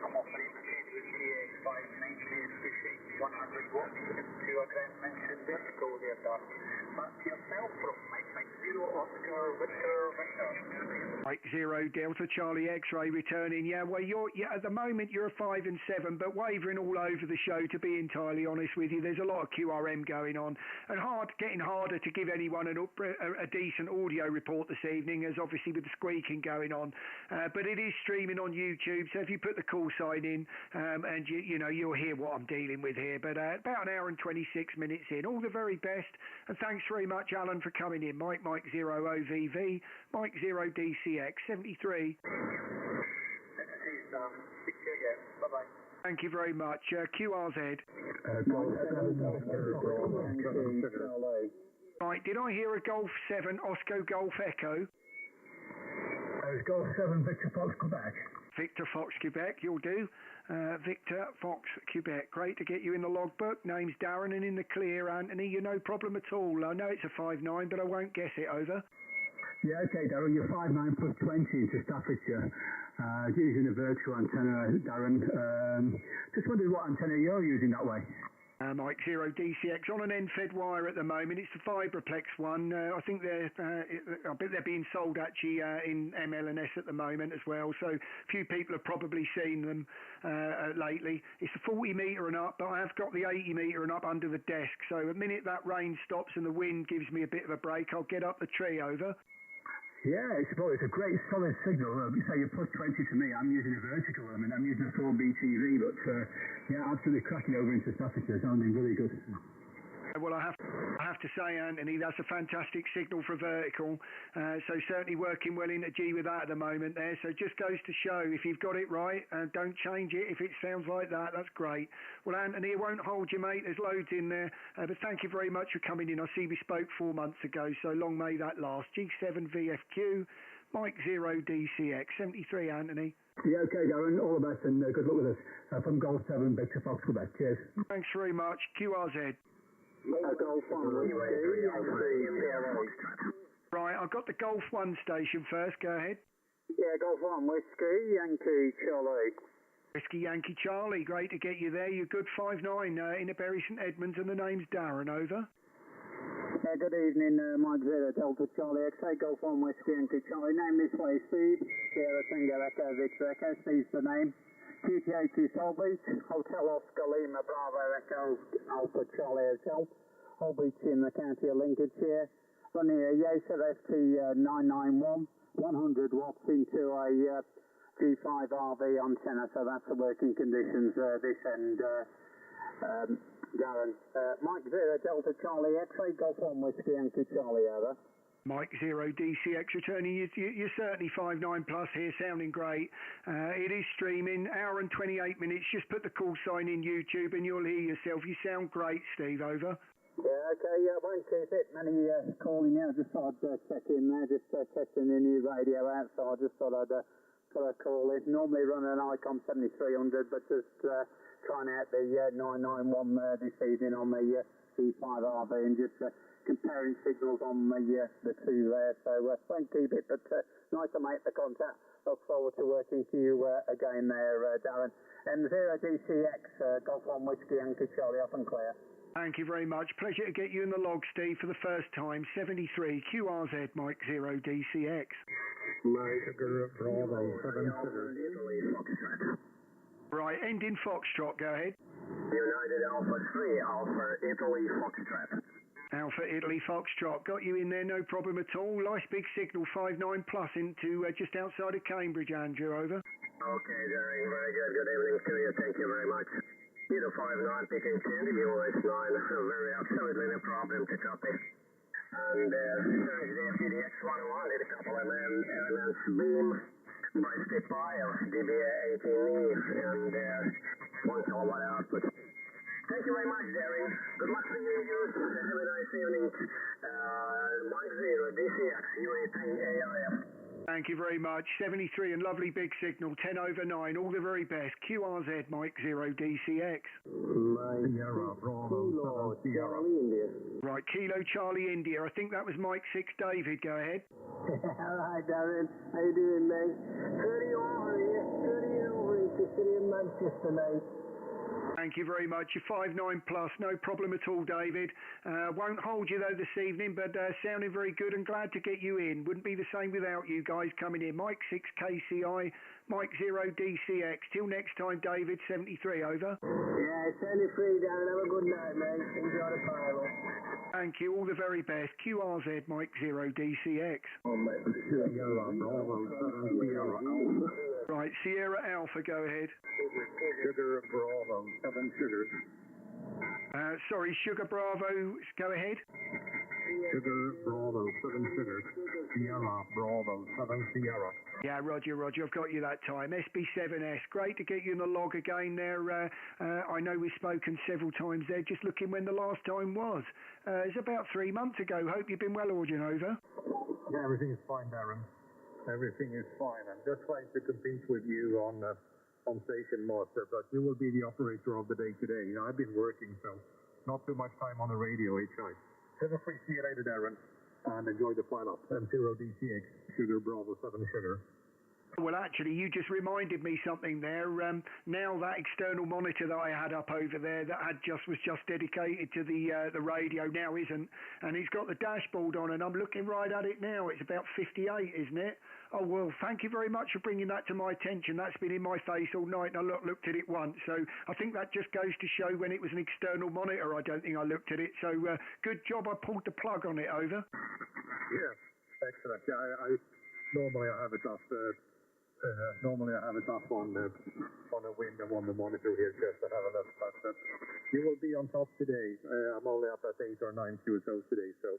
I'm operating a Kenwood TX590 pushing 100 watts into a Grand Mention vertical there, Darren. Back to yourself from Mike Zero Oscar Victor Victor. Mike Zero Delta Charlie X-ray returning. Yeah, well, at the moment you're a 5 and 7, but wavering all over the show, to be entirely honest with you. There's a lot of QRM going on and getting harder to give anyone a decent audio report this evening, as obviously with the squeaking going on. But it is streaming on YouTube, so if you put the call sign in, and you'll hear what I'm dealing with here. But about an hour and 26 minutes in. All the very best, and thanks very much, Alan, for coming in. Mike Zero OVV, Mike Zero DCX 73. Bye-bye. Thank you very much. QRZ. Right, did I hear a Golf 7 Oscar Golf Echo? Golf 7 Victor Fox Quebec. Victor Fox Quebec, you'll do. Victor Fox Quebec. Great to get you in the logbook. Name's Darren, and in the clear, Anthony. You're no problem at all. I know it's a 5.9, but I won't guess it, over. Yeah, okay, Darren, you're 5.9 plus 20 into Staffordshire. Using a virtual antenna, Darren. Just wondered what antenna you're using that way. Mike Zero DCX on an end-fed wire at the moment. It's the Vibraplex one. I think I bet they're being sold actually in ML&S at the moment as well. So a few people have probably seen them lately. It's the 40 metre and up, but I have got the 80 metre and up under the desk. So the minute that rain stops and the wind gives me a bit of a break, I'll get up the tree, over. Yeah, it's a great solid signal. Say you plus 20 to me, I'm using a vertical. I mean, I'm using a 4B TV, but yeah, absolutely cracking over into Staffordshire, sounding really good. Well, I have to say, Anthony, that's a fantastic signal for vertical. So certainly working well into G with that at the moment there. So just goes to show if you've got it right, don't change it. If it sounds like that, that's great. Well, Anthony, it won't hold you, mate. There's loads in there. But thank you very much for coming in. I see we spoke 4 months ago, so long may that last. G7 VFQ, Mike 0 DCX, 73, Anthony. Yeah, okay, Darren. All the best and good luck with us. From Golf 7, Victor Fox, Quebec. Cheers. Thanks very much. QRZ. Golf 1, Right, I've got the Golf 1 station first. Go ahead. Yeah, Golf 1, Whiskey, Yankee, Charlie. Whiskey, Yankee, Charlie. Great to get you there. You're good 5-9 in the Bury St Edmunds, and the name's Darren. Over. Yeah, good evening, Mike 0 Delta Charlie X-Ray, Golf 1, Whiskey, Yankee, Charlie. Name this way, Steve. Sierra Tango Echo Victor Echo. Steve's the name. QTH Hull Beach, Hotel Oscar Lima Bravo Echo Alpha Charlie Hotel, Hull Beach in the county of Lincolnshire, running a Yaesu FT991, 100 watts into a G5 RV antenna, so that's the working conditions this end, Darren. Mike 0 Delta Charlie X-Ray, Golf 1 Whiskey Yankee Charlie, over. Mike 0 DCX returning. You're certainly 5-9 plus here, sounding great. It is streaming, hour and 28 minutes. Just put the call sign in YouTube and you'll hear yourself. You sound great, Steve. Over. Yeah, okay, yeah, won't keep it. Many calling now. Just thought I'd check in there, just testing the new radio out, so I just thought I'd put a call in. Normally run an ICOM 7300, but just trying out the 991 this evening on the G5 RV and just comparing signals on the two there, so won't keep it, but nice to make the contact. Look forward to working to you again there, Darren. And 0 DCX, Golf 1 Whiskey Yankee Charlie, up and clear. Thank you very much. Pleasure to get you in the log, Steve, for the first time. 73 QRZ, Mike 0 DCX. Mike Bravo 7 Right, ending Foxtrot, go ahead. United Alpha 3, Alpha Italy Foxtrot. Alpha Italy Foxtrot, got you in there, no problem at all. Nice big signal, 5-9 plus into just outside of Cambridge, Andrew, over. Okay, Jerry, very good. Good evening to you. Thank you very much. Either 5-9 picking 10 to US 9, very absolutely no problem to copy. And the X11 did a couple of elements beam, by step fire, DBA 18E, and 1 kilowatt output. Thank you very much, Darren. Good luck to you. Have a nice evening. Mike 0, DCX, UA3 AIF. Thank you very much. 73 and lovely big signal, 10 over 9. All the very best. QRZ, Mike 0 DCX. Sierra, Bravo, Sierra. Right, Kilo Charlie India. I think that was Mike 6 David. Go ahead. All right, Darren. How you doing, mate? 30 over here. 30 over into City of Manchester, mate. Thank you very much. You're 5-9 plus, no problem at all, David. Won't hold you though this evening, but sounding very good and glad to get you in. Wouldn't be the same without you guys coming in. Mike 6 KCI, Mike 0 DCX. Till next time, David, 73, over. Yeah, 73, Darren. Have a good night, mate. Enjoy the pilot. Thank you. All the very best. QRZ, Mike 0 DCX. Right, Sierra Alpha, go ahead. Sugar Bravo, 7 sugars. Sorry, Sugar Bravo, go ahead. Sugar Bravo, 7 sugars. Sierra Bravo, 7 Sierra. Yeah, Roger, I've got you that time. SB7S, great to get you in the log again there. I know we've spoken several times there, just looking when the last time was. It's about 3 months ago. Hope you've been well, Audion, over. Yeah, everything is fine, Darren. Everything is fine. I'm just trying to compete with you on Station Master, but you will be the operator of the day today. You know, I've been working, so not too much time on the radio each night. Have a free see you later, Darren, and enjoy the file-up. M0 DCX, Sugar Bravo 7 Sugar. Well, actually, you just reminded me something there. Now that external monitor that I had up over there that was just dedicated to the radio now isn't, and it's got the dashboard on, and I'm looking right at it now. It's about 58, isn't it? Oh, well, thank you very much for bringing that to my attention. That's been in my face all night, and I looked at it once. So I think that just goes to show when it was an external monitor, I don't think I looked at it. So good job I pulled the plug on it, over. Yeah. Excellent. Yeah, I normally I have it off on a window on the monitor here just to have a look. But you will be on top today. I'm only up at 8 or 9 QSOs today, so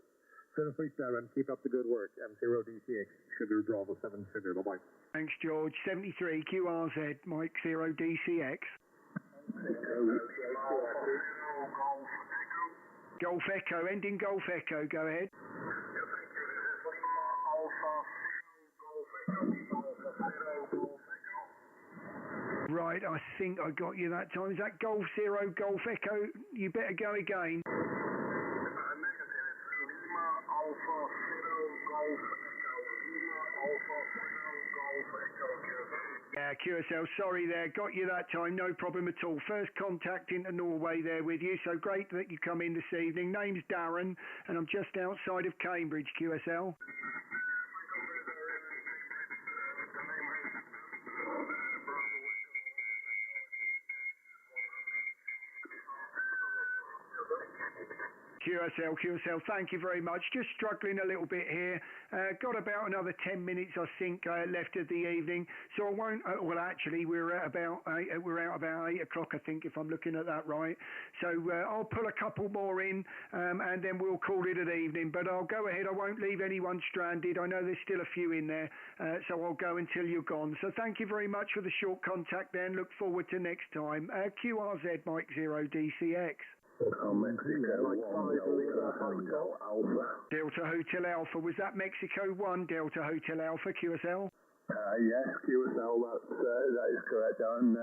feel free, Darren. Keep up the good work. M0DCX, Sugar Bravo 7 Sugar. Bye-bye. Thanks, George. 73 QRZ, Mike 0 DCX. Golf Echo, ending Golf Echo, go ahead. Right, I think I got you that time. Is that Golf 0 Golf Echo? You better go again. Yeah, QSL, sorry there, got you that time, no problem at all. First contact into Norway there with you, so great that you come in this evening. Name's Darren, and I'm just outside of Cambridge, QSL. QSL, thank you very much. Just struggling a little bit here. Got about another 10 minutes, I think, left of the evening. So I won't. Well, actually, we're out about 8 o'clock, I think, if I'm looking at that right. So I'll pull a couple more in, and then we'll call it an evening. But I'll go ahead. I won't leave anyone stranded. I know there's still a few in there, so I'll go until you're gone. So thank you very much for the short contact. Then look forward to next time. QRZ Mike 0 DCX. Delta Hotel Alpha, was that Mexico 1 Delta Hotel Alpha QSL? Yes, QSL, that is correct, Darren.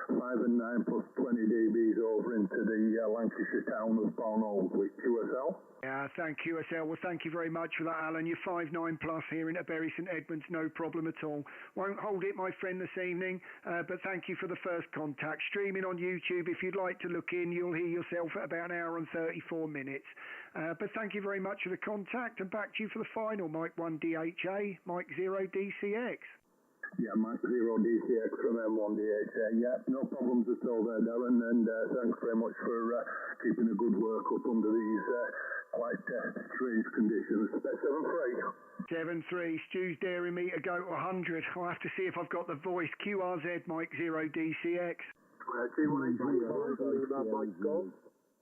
5 and 9 plus 20 dBs over into the Lancashire town of Barnold with QSL. Yeah, thank QSL. Well, thank you very much for that, Alan. You're 5-9 plus here into Bury St Edmunds, no problem at all. Won't hold it, my friend, this evening, but thank you for the first contact. Streaming on YouTube, if you'd like to look in, you'll hear yourself at about an hour and 34 minutes. But thank you very much for the contact, and back to you for the final, Mike 1 DHA, Mike 0 DCX. Yeah, Mike 0 DCX from M1 DHA. Yeah, no problems at all there, Darren, and thanks very much for keeping a good work up under these quite strange conditions. 7-3. 7-3. Stu's daring me to go to 100. I'll have to see if I've got the voice. QRZ, Mike 0 DCX. Mike Golf.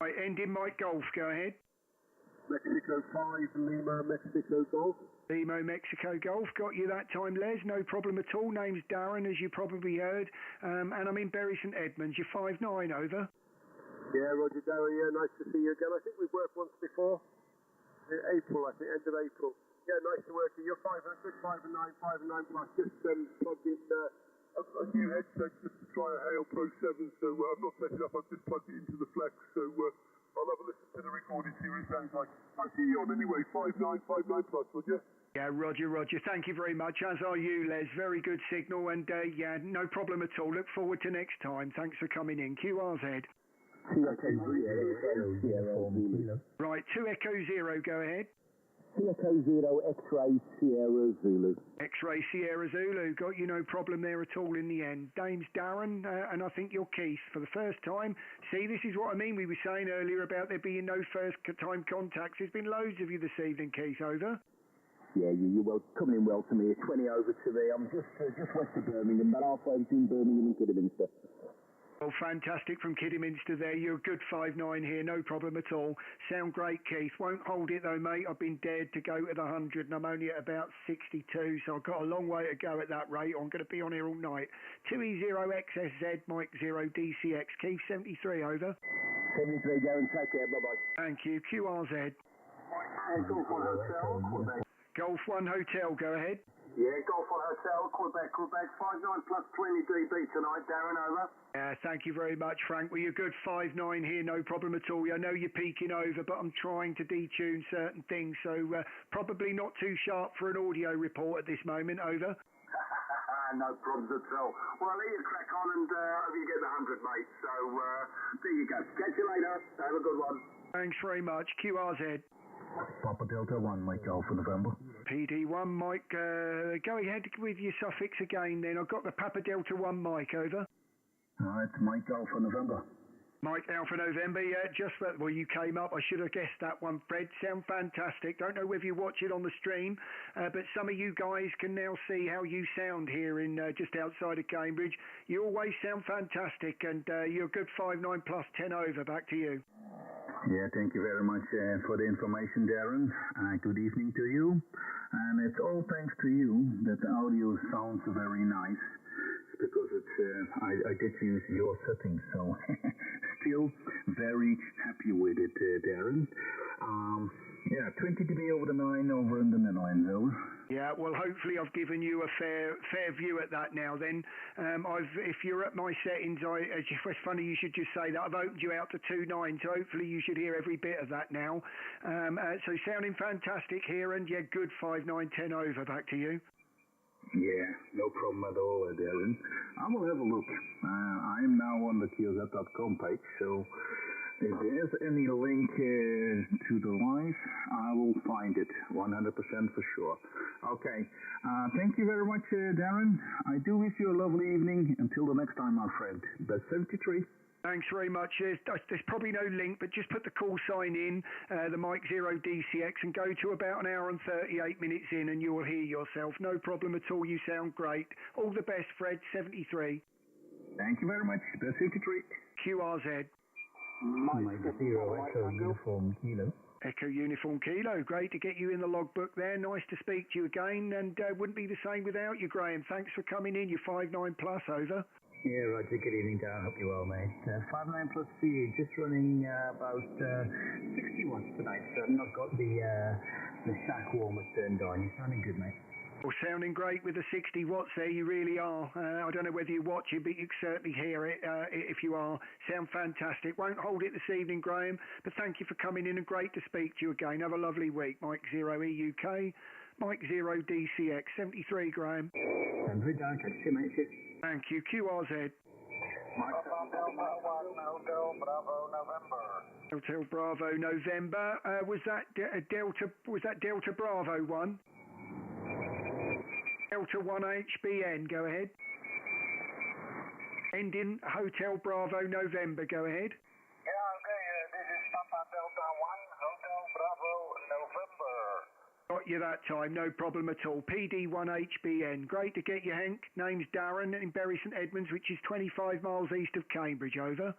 Right, ending Mike Golf, go ahead. Mexico 5, Lima, Mexico Golf. Lima, Mexico Golf, got you that time, Les, no problem at all. Name's Darren, as you probably heard, and I'm in Bury St Edmunds. You're 5-9, over. Yeah, Roger Darren, yeah, nice to see you again. I think we've worked once before. April, I think, end of April. Yeah, nice to work with you. You're 5 and 9 plus. Just plugged in a new headset just to try a Hale Pro 7, so I've not set it up, I've just plugged it into the Flex, so I'll have a listen to the recording, see what it sounds like. I'll see you on anyway, 5-9 plus, would you? Yeah, Roger. Thank you very much, as are you, Les. Very good signal, and yeah, no problem at all. Look forward to next time. Thanks for coming in. QRZ. Right, 2 Echo 0, go ahead. Echo 0, X-Ray Sierra Zulu. X-Ray Sierra Zulu, got you, no problem there at all in the end. Name's Darren, and I think you're Keith for the first time. See, this is what I mean. We were saying earlier about there being no first-time contacts. There's been loads of you this evening, Keith, over. Yeah, you're coming in well to me. 20 over to me. I'm just west of Birmingham, about halfway between Birmingham and Kidderminster. Well, fantastic from Kidderminster there. You're a good 5-9 here, no problem at all. Sound great, Keith. Won't hold it though, mate. I've been dared to go to the 100 and I'm only at about 62, so I've got a long way to go at that rate. I'm going to be on here all night. 2E0XSZ, Mike 0 DCX. Keith, 73, over. 73, Darren, take care, bye-bye. Thank you. QRZ. Golf 1 Hotel, Quebec. Golf 1 Hotel, go ahead. Yeah, Golf 1 Hotel, Quebec, 5-9 plus 20 dB tonight, Darren, over. Thank you very much, Frank. Well, you're good 5-9 here, no problem at all. I know you're peaking over, but I'm trying to detune certain things, so probably not too sharp for an audio report at this moment, over. No problems at all. Well, I'll let you crack on and hope you get the 100, mate. So, there you go. Catch you later. Have a good one. Thanks very much. QRZ. Papa Delta 1, Mike Alpha November. PD1, Mike, go ahead with your suffix again then. I've got the Papa Delta 1, Mike, over. It's Mike Alpha November. Mike Alpha November, yeah, well, you came up. I should have guessed that one, Fred. Sound fantastic. Don't know whether you watch it on the stream, but some of you guys can now see how you sound here in just outside of Cambridge. You always sound fantastic, and you're a good 5.9 plus 10 over. Back to you. Yeah, thank you very much for the information, Darren. Good evening to you. And it's all thanks to you that the audio sounds very nice. Because I did use your settings, so still very happy with it, Darren. 20 dB over the 9 over in the Netherlands, over. Yeah, well, hopefully I've given you a fair view at that now. Then, if you're at my settings, it's funny you should just say that I've opened you out to 2.9, so hopefully you should hear every bit of that now. So sounding fantastic here, and yeah, good 5.9, 10 over. Back to you. Yeah, no problem at all, Darren. I will have a look. I am now on the QZ.com page, so if there is any link to the live, I will find it 100% for sure. Okay, thank you very much, Darren. I do wish you a lovely evening. Until the next time, my friend. Best 73. Thanks very much. There's probably no link, but just put the call sign in, the Mike Zero DCX, and go to about 1 hour and 38 minutes in, and you will hear yourself. No problem at all. You sound great. All the best, Fred. 73. Thank you very much. Best 73. QRZ. Mike Zero Echo Uniform Kilo. Echo Uniform Kilo. Great to get you in the logbook there. Nice to speak to you again, and wouldn't be the same without you, Graham. Thanks for coming in. You're 5.9 plus, over. Yeah, Roger. Good evening, Darren. Hope you're well, mate. 5.9 plus for you. Just running about 60 watts tonight, so I've not got the stack warmer turned on. You're sounding good, mate. Well, sounding great with the 60 watts there. You really are. I don't know whether you watch it, but you can certainly hear it if you are. Sound fantastic. Won't hold it this evening, Graham, but thank you for coming in and great to speak to you again. Have a lovely week. Mike Zero EUK. Mike Zero DCX. 73, Graham. Sounds good, Darren. Catch you, mate. Thank you. QRZ. Mike Delta 1, Hotel Bravo November. Hotel Bravo November. Was that Delta Bravo 1? Delta 1 HBN. Go ahead. Ending Hotel Bravo November. Go ahead. Yeah, okay. This is Papa Delta 1, Hotel Bravo November. Got you that time, no problem at all. PD1HBN. Great to get you, Hank. Name's Darren in Bury St Edmunds, which is 25 miles east of Cambridge, over.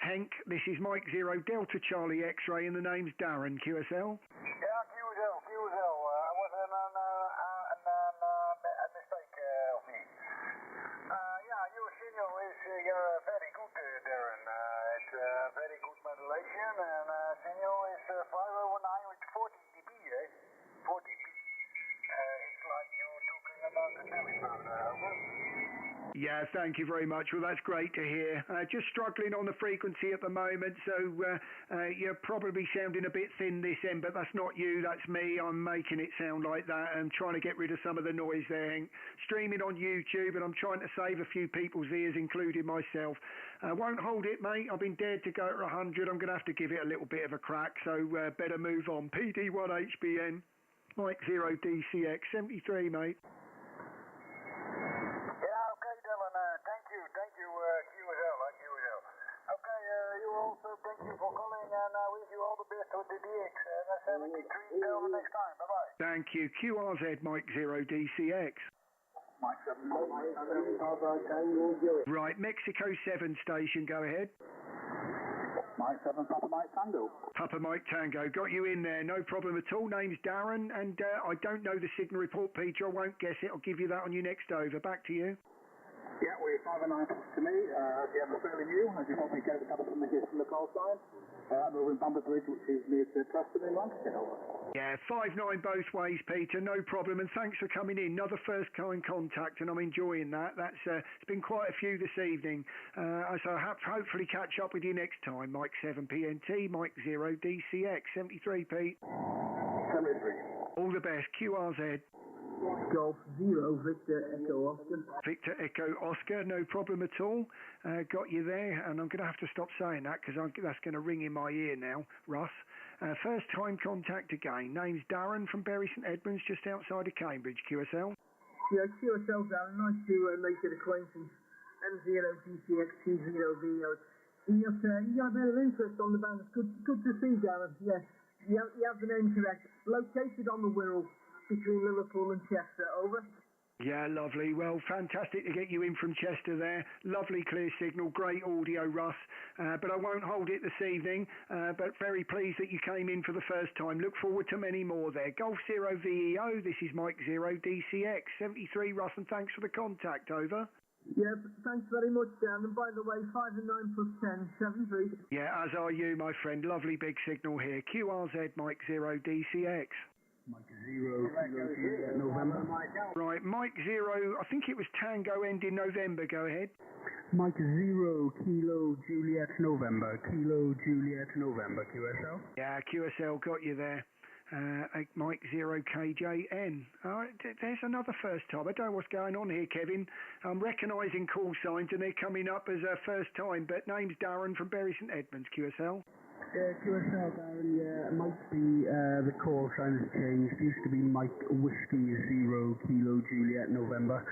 Hank, this is Mike Zero Delta Charlie X-Ray and the name's Darren, QSL. Yeah, QSL. I was a mistake of me. Your signal is very good, Darren. It's very good modulation, and signal is 509 with 40 dB, 40 dB. It's like you're talking about the telephone, over. Yeah, thank you very much. Well, that's great to hear. Just struggling on the frequency at the moment, so you're probably sounding a bit thin this end, but that's not you, that's me. I'm making it sound like that. I'm trying to get rid of some of the noise there, Hank. Streaming on YouTube, and I'm trying to save a few people's ears, including myself. Won't hold it, mate. I've been dared to go at 100. I'm going to have to give it a little bit of a crack, so better move on. PD1HBN, Mike Zero DCX, 73, mate. Thank you, QSL. Okay, you also thank you for calling, and I wish you all the best with the DX. And 73 till the next time. Bye-bye. Thank you. QRZ, Mike Zero DCX. Mike 7, Right, Mexico 7 station, go ahead. Mike 7, Papa Mike Tango. Papa Mike Tango, got you in there, no problem at all. Name's Darren, and I don't know the signal report, Peter. I won't guess it. I'll give you that on your next over. Back to you. Yeah, we're 5.9 to me. Yeah, we're fairly new, as you probably get a couple from the call sign. We're in Bamber Bridge, which is near to Preston in Lancashire. Yeah, 5.9 both ways, Peter, no problem, and thanks for coming in. Another first-time contact, and I'm enjoying that. It's been quite a few this evening, so I'll hopefully catch up with you next time. Mike 7 PNT, Mike 0 DCX, 73, Pete. 73. All the best, QRZ. Golf 0, Victor Echo Oscar. Victor Echo Oscar, no problem at all. Got you there, and I'm going to have to stop saying that because that's going to ring in my ear now, Russ. First time contact again. Name's Darren from Bury St Edmunds, just outside of Cambridge, QSL. Yeah, QSL Darren, nice to make your acquaintance. M0DCX20VO. You got a bit of interest on the band. It's good to see, Darren. Yes, you have the name correct. Located on the Wirral between Liverpool and Chester. Over. Yeah, lovely. Well, fantastic to get you in from Chester there. Lovely clear signal, great audio, Russ. But I won't hold it this evening, but very pleased that you came in for the first time. Look forward to many more there. Golf 0 VEO, this is Mike 0 DCX. 73, Russ, and thanks for the contact, over. Yeah, thanks very much, Dan. And by the way, 5 and 9 plus 10, 73. Yeah, as are you, my friend. Lovely big signal here. QRZ, Mike 0 DCX. Mike 0, Kilo November. Right, Mike 0, I think it was Tango end in November. Go ahead. Mike 0, Kilo Juliet November. Kilo Juliet November, QSL. Yeah, QSL got you there. Mike 0 KJN. There's another first time. I don't know what's going on here, Kevin. I'm recognising call signs and they're coming up as a first time, but name's Darren from Bury St Edmunds, QSL. QSL, Darren, yeah, it might be the call sign has changed. It used to be Mike Whiskey 0 Kilo Juliet November,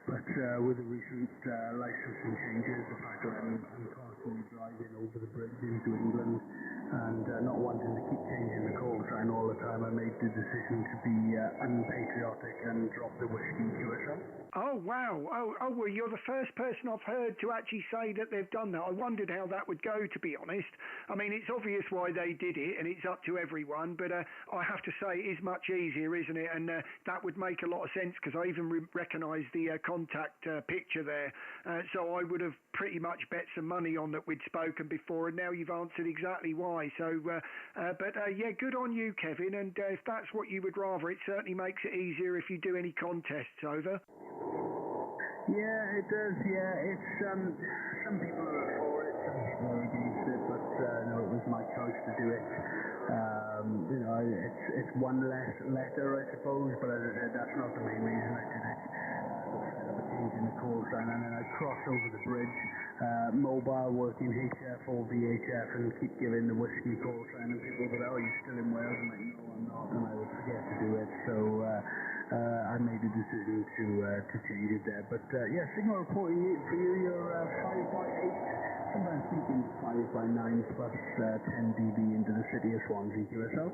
but with the recent licensing changes, the fact that I'm constantly driving over the bridge into England and not wanting to keep changing the call sign all the time, I made the decision to be unpatriotic and drop the Whiskey QSL. Oh, wow. Oh, well, you're the first person I've heard to actually say that they've done that. I wondered how that would go, to be honest. I mean, it's obvious why they did it, and it's up to everyone, but I have to say it is much easier, isn't it? And that would make a lot of sense, because I even recognise the contact picture there. So I would have pretty much bet some money on that we'd spoken before, and now you've answered exactly why. So, yeah, good on you, Kevin, and if that's what you would rather, it certainly makes it easier if you do any contests, over. Yeah, it does, yeah. It's, some people are for it, some people are against it, but no, it was my choice to do it. You know, it's one less letter, I suppose, but as I said, that's not the main reason I did it. In the call sign, and then I cross over the bridge, mobile working HF or VHF, and keep giving the Whiskey call sign, and people go, oh, you're still in Wales? I'm like, no, I'm not, and I would forget to do it, so I made a decision to change it there. But yeah, signal reporting for you, you're 5x8, sometimes speaking 5x9 plus 10 dB into the city of Swansea, QSL.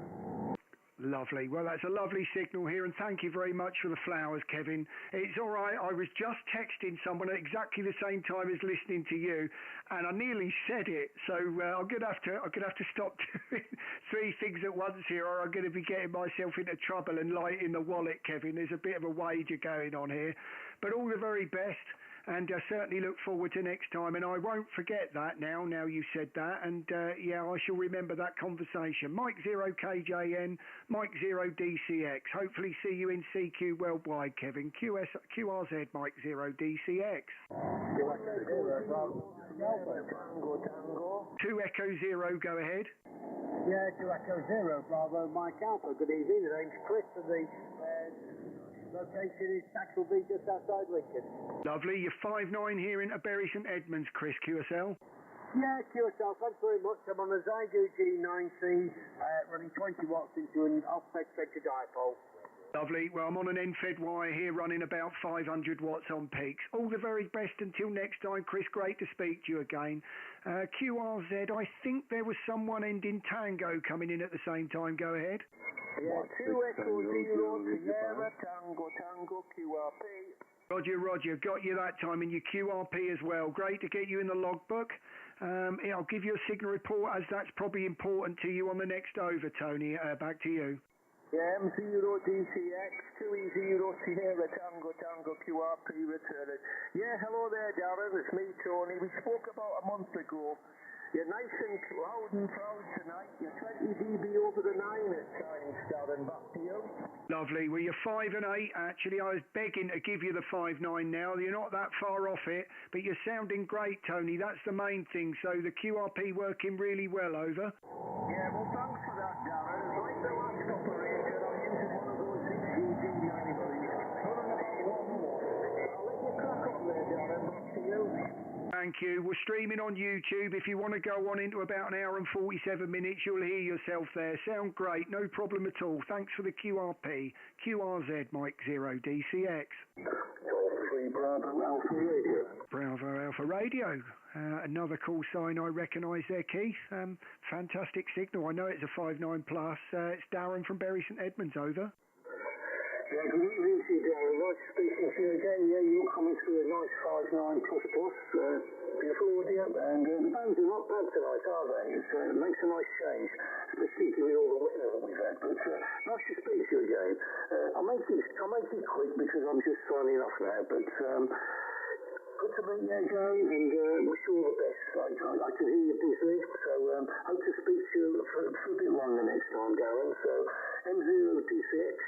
Lovely. Well, that's a lovely signal here, and thank you very much for the flowers, Kevin. It's all right. I was just texting someone at exactly the same time as listening to you, and I nearly said it. So I'm gonna have to stop doing three things at once here, or I'm going to be getting myself into trouble and lighting the wallet, Kevin. There's a bit of a wager going on here, but all the very best. And I certainly look forward to next time, and I won't forget that now you said that, and yeah, I shall remember that conversation. Mike 0 KJN, Mike 0 DCX. Hopefully see you in CQ Worldwide, Kevin. QRZ, Mike 0 DCX. 2 Echo 0, go ahead. Yeah, 2 Echo 0, Bravo, Mike Alpha. Good evening, the name's Chris, and the location is Saxelby, just outside Lincoln. Lovely. You're 5'9" here in Bury St Edmunds, Chris, QSL. Yeah, QSL, thanks very much. I'm on a Zygo G90, running 20 watts into an off-spec vector dipole. Lovely. Well, I'm on an end-fed wire here running about 500 watts on peaks. All the very best until next time, Chris. Great to speak to you again. QRZ, I think there was someone ending Tango coming in at the same time. Go ahead. Yeah, 2 Echo 0, Sierra, Tango, QRP. Roger. Got you that time, and your QRP as well. Great to get you in the logbook. I'll give you a signal report, as that's probably important to you on the next over, Tony. Back to you. Yeah, M0 DCX, 2E0 Sierra, Tango, QRP returning. Yeah, hello there, Darren. It's me, Tony. We spoke about a month ago. You're nice and loud and proud tonight. You're 20 dB over the 9 at times, Darren. Back to you. Lovely. Well, you're 5 and 8, actually. I was begging to give you the 5'9" now. You're not that far off it, but you're sounding great, Tony. That's the main thing. So the QRP working really well, over. Yeah, well, thanks for that, Darren. It's like the last operator. I'm using one of those 6G90s. I'll let you crack on there, Darren. Back to you. Thank you. We're streaming on YouTube. If you want to go on into about an hour and 47 minutes, you'll hear yourself there. Sound great. No problem at all. Thanks for the QRP. QRZ Mike 0 DCX. Bravo Alpha Radio. Bravo Alpha Radio. Another call sign I recognise there, Keith. Fantastic signal. I know it's a 59 plus. It's Darren from Bury St Edmunds. Over. Yeah, good evening to you, Darren. Nice speaking to you again. Yeah, you're coming through a nice 59 plus plus. Beautiful audio. And the bands are not bad tonight, are they? It makes a nice change, especially with all the weather that we've had. But nice to speak to you again. I'll make it quick because I'm just signing off now. But good to meet you again and wish you all the best. I can hear you're busy, so hope to speak to you for a bit longer next time, Darren. So M0 DCX.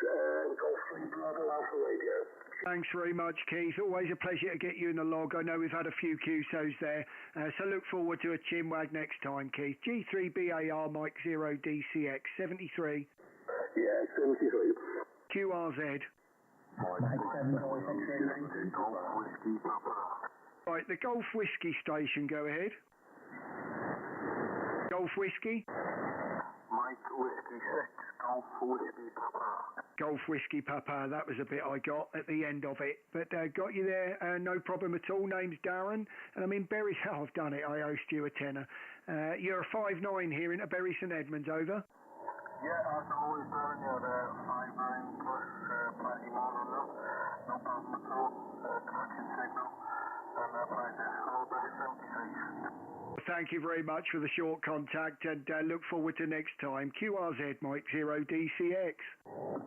Golf 3 Bravo Alpha Radio. Thanks very much, Keith. Always a pleasure to get you in the log. I know we've had a few QSOs there, so look forward to a chinwag next time, Keith. G3BAR Mike 0 DCX 73. Yeah, 73. QRZ. Right, the Golf Whiskey station, go ahead. Golf Whiskey. Mike Whiskey 6, Golf Whiskey Papa. Golf Whiskey Papa, that was a bit I got at the end of it. But got you there, no problem at all. Name's Darren, and I'm in Bury. Oh, I've done it, I owe you a tenner. You're a 5'9" here in Bury St Edmunds, over. Yeah, as always, Darren, you're 5'9" plus plenty more than that. No problem at all. Cracking signal, and price is all best 73. Thank you very much for the short contact and look forward to next time. QRZ Mike 0 DCX.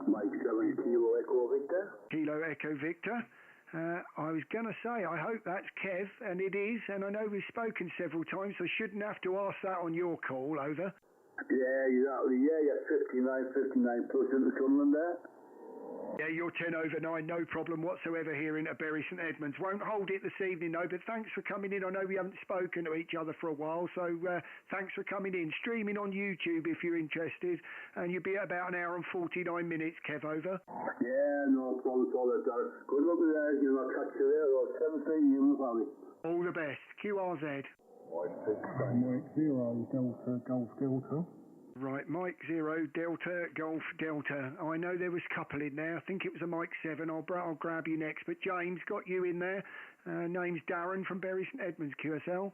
Mike 7 Kilo Echo Victor. Kilo Echo Victor. I was going to say, I hope that's Kev, and it is, and I know we've spoken several times, so I shouldn't have to ask that on your call, over. Yeah, exactly. Yeah, yeah, 59 plus in the Sunderland there. Yeah, you're 10 over 9, no problem whatsoever here in Bury St Edmunds. Won't hold it this evening though, but thanks for coming in. I know we haven't spoken to each other for a while, so thanks for coming in. Streaming on YouTube if you're interested, and you'll be at about an hour and 49 minutes, Kev, over. Yeah, no problem at all. Good luck with that. I'll catch you there. 17, you probably. All the best. QRZ. Mike 0 Delta Golf Delta. Right, Mike 0 Delta Golf Delta. I know there was a couple in there. I think it was a Mike 7. I'll grab you next. But James got you in there. Name's Darren from Bury St Edmunds, QSL.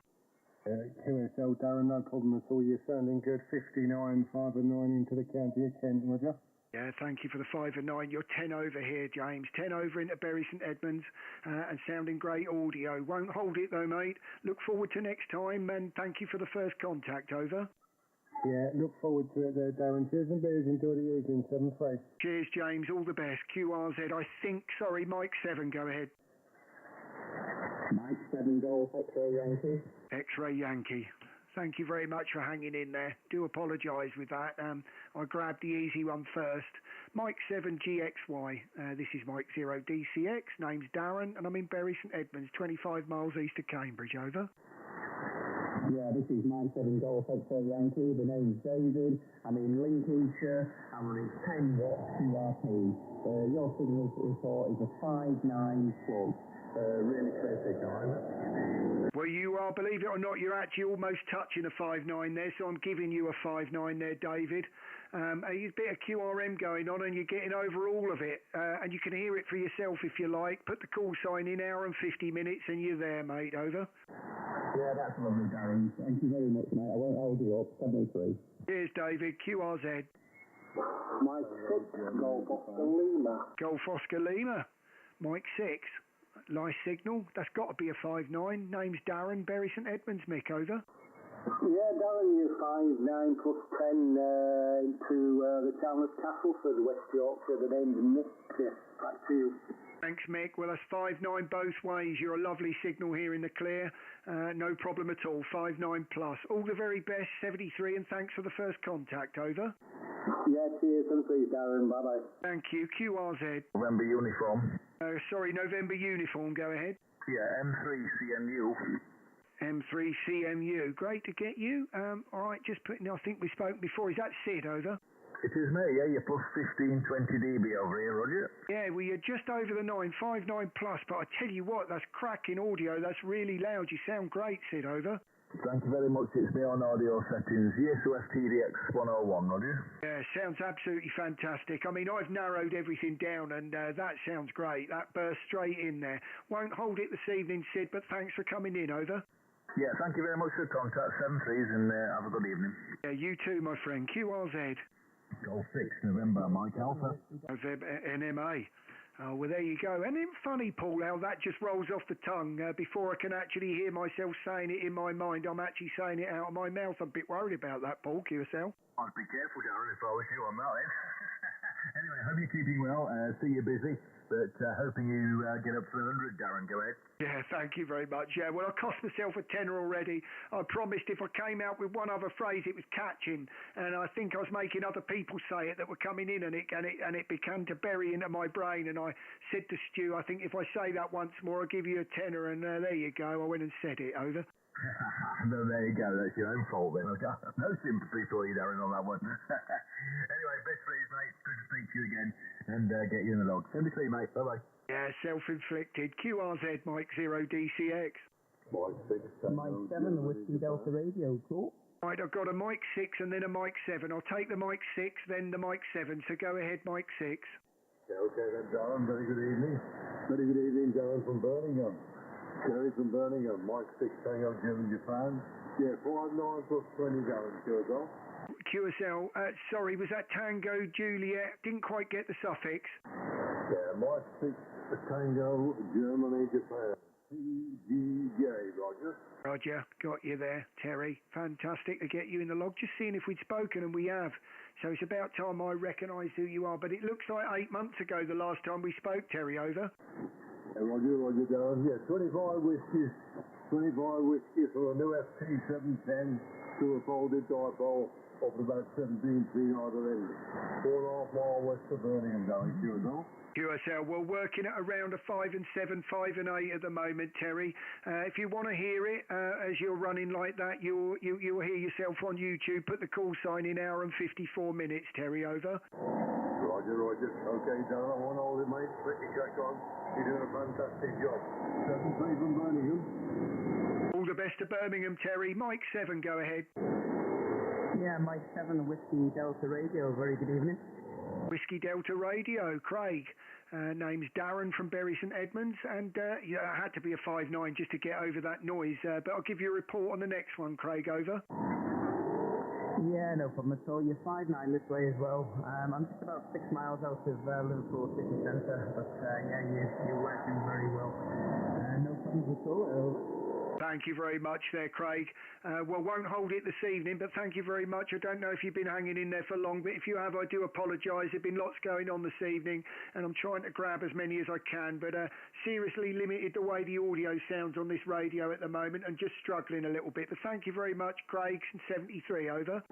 QSL, Darren, no problem at all. You're sounding good. 59, 5 and 9 into the county of Kent, Roger. Yeah, thank you for the 5 and 9. You're 10 over here, James. 10 over into Bury St Edmunds and sounding great audio. Won't hold it though, mate. Look forward to next time and thank you for the first contact, over. Yeah, look forward to it there, Darren. Cheers and beers. Enjoy the evening. 7-3. Cheers, James. All the best. QRZ, I think. Sorry, Mike 7. Go ahead. Mike 7 Golf X-Ray Yankee. X-Ray Yankee. Thank you very much for hanging in there. Do apologise with that. I grabbed the easy one first. Mike 7 GXY. This is Mike 0 DCX. Name's Darren, and I'm in Bury St Edmunds, 25 miles east of Cambridge. Over. Yeah, this is Mike 7 Golf X-Ray Yankee. The name's David. I'm in Lincolnshire. I'm running 10 watt QRP. Your signal report is a 5'9 plus. Really clear signal. Well, you are, believe it or not, you're actually almost touching a 5'9 there, so I'm giving you a 5'9 there, David. A bit of QRM going on, and you're getting over all of it, and you can hear it for yourself if you like. Put the call sign in, hour and 50 minutes, and you're there, mate. Over. Yeah, that's lovely, Darren. Thank you very much, mate. I won't hold you up. 73. Cheers, David. QRZ. Mike 6, Golf Oscar Lima. Golf Oscar Lima. Mike 6. Nice signal. That's got to be a 5'9. Name's Darren, Bury St Edmunds, Mick, over. Yeah, Darren, you're 5'9 plus 10 into the town of Castleford, West Yorkshire. The name's Mick. Back to you. Thanks, Mick. Well, that's 5'9 both ways. You're a lovely signal here in the clear. No problem at all. 5'9 plus. All the very best, 73, and thanks for the first contact, over. Yeah, cheers and please, Darren. Bye-bye. Thank you. QRZ. November uniform. Sorry, November uniform. Go ahead. Yeah, M3 CMU. M3 CMU. Great to get you. All right, just putting, I think we spoke before. Is that Sid, over? It is me, yeah, you're plus 15, 20 dB over here, Roger. Yeah, well, you're just over the 959 plus, but I tell you what, that's cracking audio. That's really loud. You sound great, Sid, over. Thank you very much. It's me on audio settings. Yaesu FTDX 101, Roger. Yeah, sounds absolutely fantastic. I mean, I've narrowed everything down, and that sounds great. That burst straight in there. Won't hold it this evening, Sid, but thanks for coming in, over. Yeah, thank you very much for the contact. 7-3s, and have a good evening. Yeah, you too, my friend. QRZ. Golf 6, November, Mike Alpha. NMA. Oh, well, there you go. And isn't it funny, Paul, how that just rolls off the tongue before I can actually hear myself saying it in my mind. I'm actually saying it out of my mouth. I'm a bit worried about that, Paul, QSL. I'd be careful, Darren, if I was you on that, eh? Anyway, hope you're keeping well. See you busy, but hoping you get up to 100, Darren. Go ahead. Yeah, thank you very much. Yeah, well, I cost myself a tenner already. I promised if I came out with one other phrase, it was catching, and I think I was making other people say it that were coming in, and it began to bury into my brain. And I said to Stu, I think if I say that once more, I'll give you a tenner, and there you go. I went and said it, over. No, there you go. That's your own fault then. No sympathy for you, Darren, on that one. Anyway, best please, mate. Good to speak to you again, and get you in the log. 73, mate. Bye-bye. Yeah, self-inflicted. QRZ, Mike 0 DCX. Mike 6. Mike 7, the Whiskey Delta Radio, cool. Right, I've got a Mike 6 and then a Mike 7. I'll take the Mike 6, then the Mike 7. So go ahead, Mike 6. Yeah, okay then, Darren. Very good evening. Very good evening, Darren from Birmingham. Jerry from Birmingham. Mike 6, Tango, German, Japan. Yeah, 59 plus 20, Darren. QSL. QSL, sorry, was that Tango, Juliet? Didn't quite get the suffix. Yeah, Mike 6, Tango, Germany, Japan. TGJ, Roger. Roger, got you there, Terry. Fantastic to get you in the log. Just seeing if we'd spoken, and we have. So it's about time I recognise who you are. But it looks like 8 months ago the last time we spoke, Terry, over. Yeah, Roger, Darren. Yeah, 25 whiskies. 25 whiskies for a new FT710 to a folded dipole up about 17 feet either end. 4.5 mile west of Birmingham, Darren. QSL. QSL, we're working at around a 5 and 7, 5 and 8 at the moment, Terry. If you want to hear it as you're running like that, you'll hear yourself on YouTube. Put the call sign in, hour and 54 minutes, Terry, over. Roger. Okay, Darren, I won't hold it, mate. Let you crack on. You're doing a fantastic job. 7-3 from Birmingham. All the best to Birmingham, Terry. Mike 7, go ahead. Yeah, Mike 7, the Whiskey Delta Radio. Very good evening. Whiskey Delta Radio, Craig. Name's Darren from Bury St Edmunds, and yeah, I had to be a 5'9" just to get over that noise, but I'll give you a report on the next one, Craig, over. Yeah, no problem at all. You're 5'9" this way as well. I'm just about 6 miles out of Liverpool city centre, but yeah, you're working very well. No problems at all. Thank you very much there, Craig. Well, won't hold it this evening, but thank you very much. I don't know if you've been hanging in there for long, but if you have, I do apologise. There've been lots going on this evening, and I'm trying to grab as many as I can, but seriously limited the way the audio sounds on this radio at the moment, and just struggling a little bit. But thank you very much, Craig. 73, over.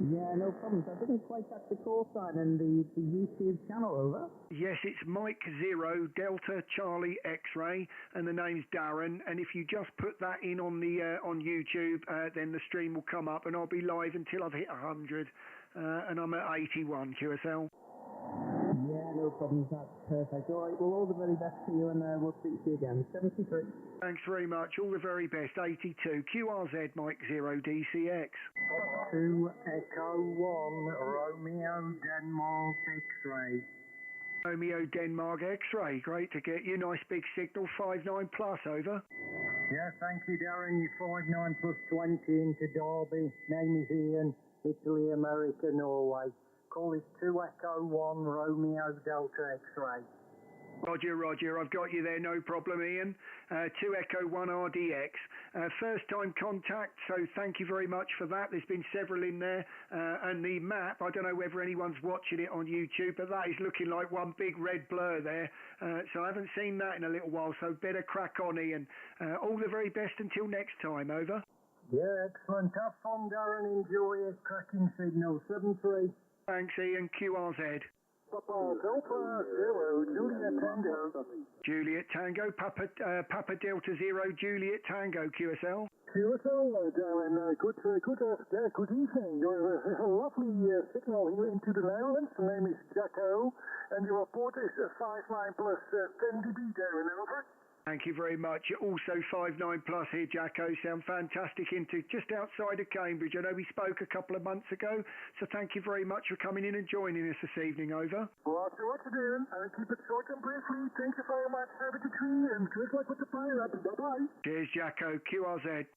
Yeah, no problems. I didn't quite catch the call sign and the YouTube channel, over. Yes, it's Mike 0 Delta Charlie X-Ray, and the name's Darren. And if you just put that in on the on YouTube, then the stream will come up, and I'll be live until I've hit 100, and I'm at 81 QSL. Yeah, no problems. That's perfect. All right, well, all the very best to you, and we'll speak to you again. 73. Thanks very much. All the very best. 82 QRZ Mike 0 DCX. 2 Echo 1 Romeo Denmark X-Ray. Romeo Denmark X-Ray. Great to get you. Nice big signal. 59 plus, over. Yeah, thank you, Darren. You're 59 plus 20 into Derby. Name is Ian. Italy, America, Norway. Call it 2 Echo 1 Romeo Delta X-Ray. Roger, I've got you there, no problem, Ian. 2 Echo 1 RDX. First time contact, so thank you very much for that. There's been several in there. And the map, I don't know whether anyone's watching it on YouTube, but that is looking like one big red blur there. So I haven't seen that in a little while, so better crack on, Ian. All the very best until next time, over. Yeah, excellent. Have fun, Darren. Enjoy it. Cracking signal. 7-3. Thanks, Ian. QRZ. Papa Delta Zero, Juliet Tango. Juliet Tango, Papa Delta Zero, Juliet Tango, QSL. QSL, Darren, good evening. You have a lovely signal here into the Netherlands. The name is Jacko, and your report is 59 plus 10 dB, Darren, over. Thank you very much. You're also 59 plus here, Jacko. Sound fantastic into just outside of Cambridge. I know we spoke a couple of months ago, so thank you very much for coming in and joining us this evening, over. Roger, Darren. I'll keep it short and briefly. Thank you very much. Have a good tree and good luck with the pilot. Bye-bye. Cheers, Jacko. QRZ.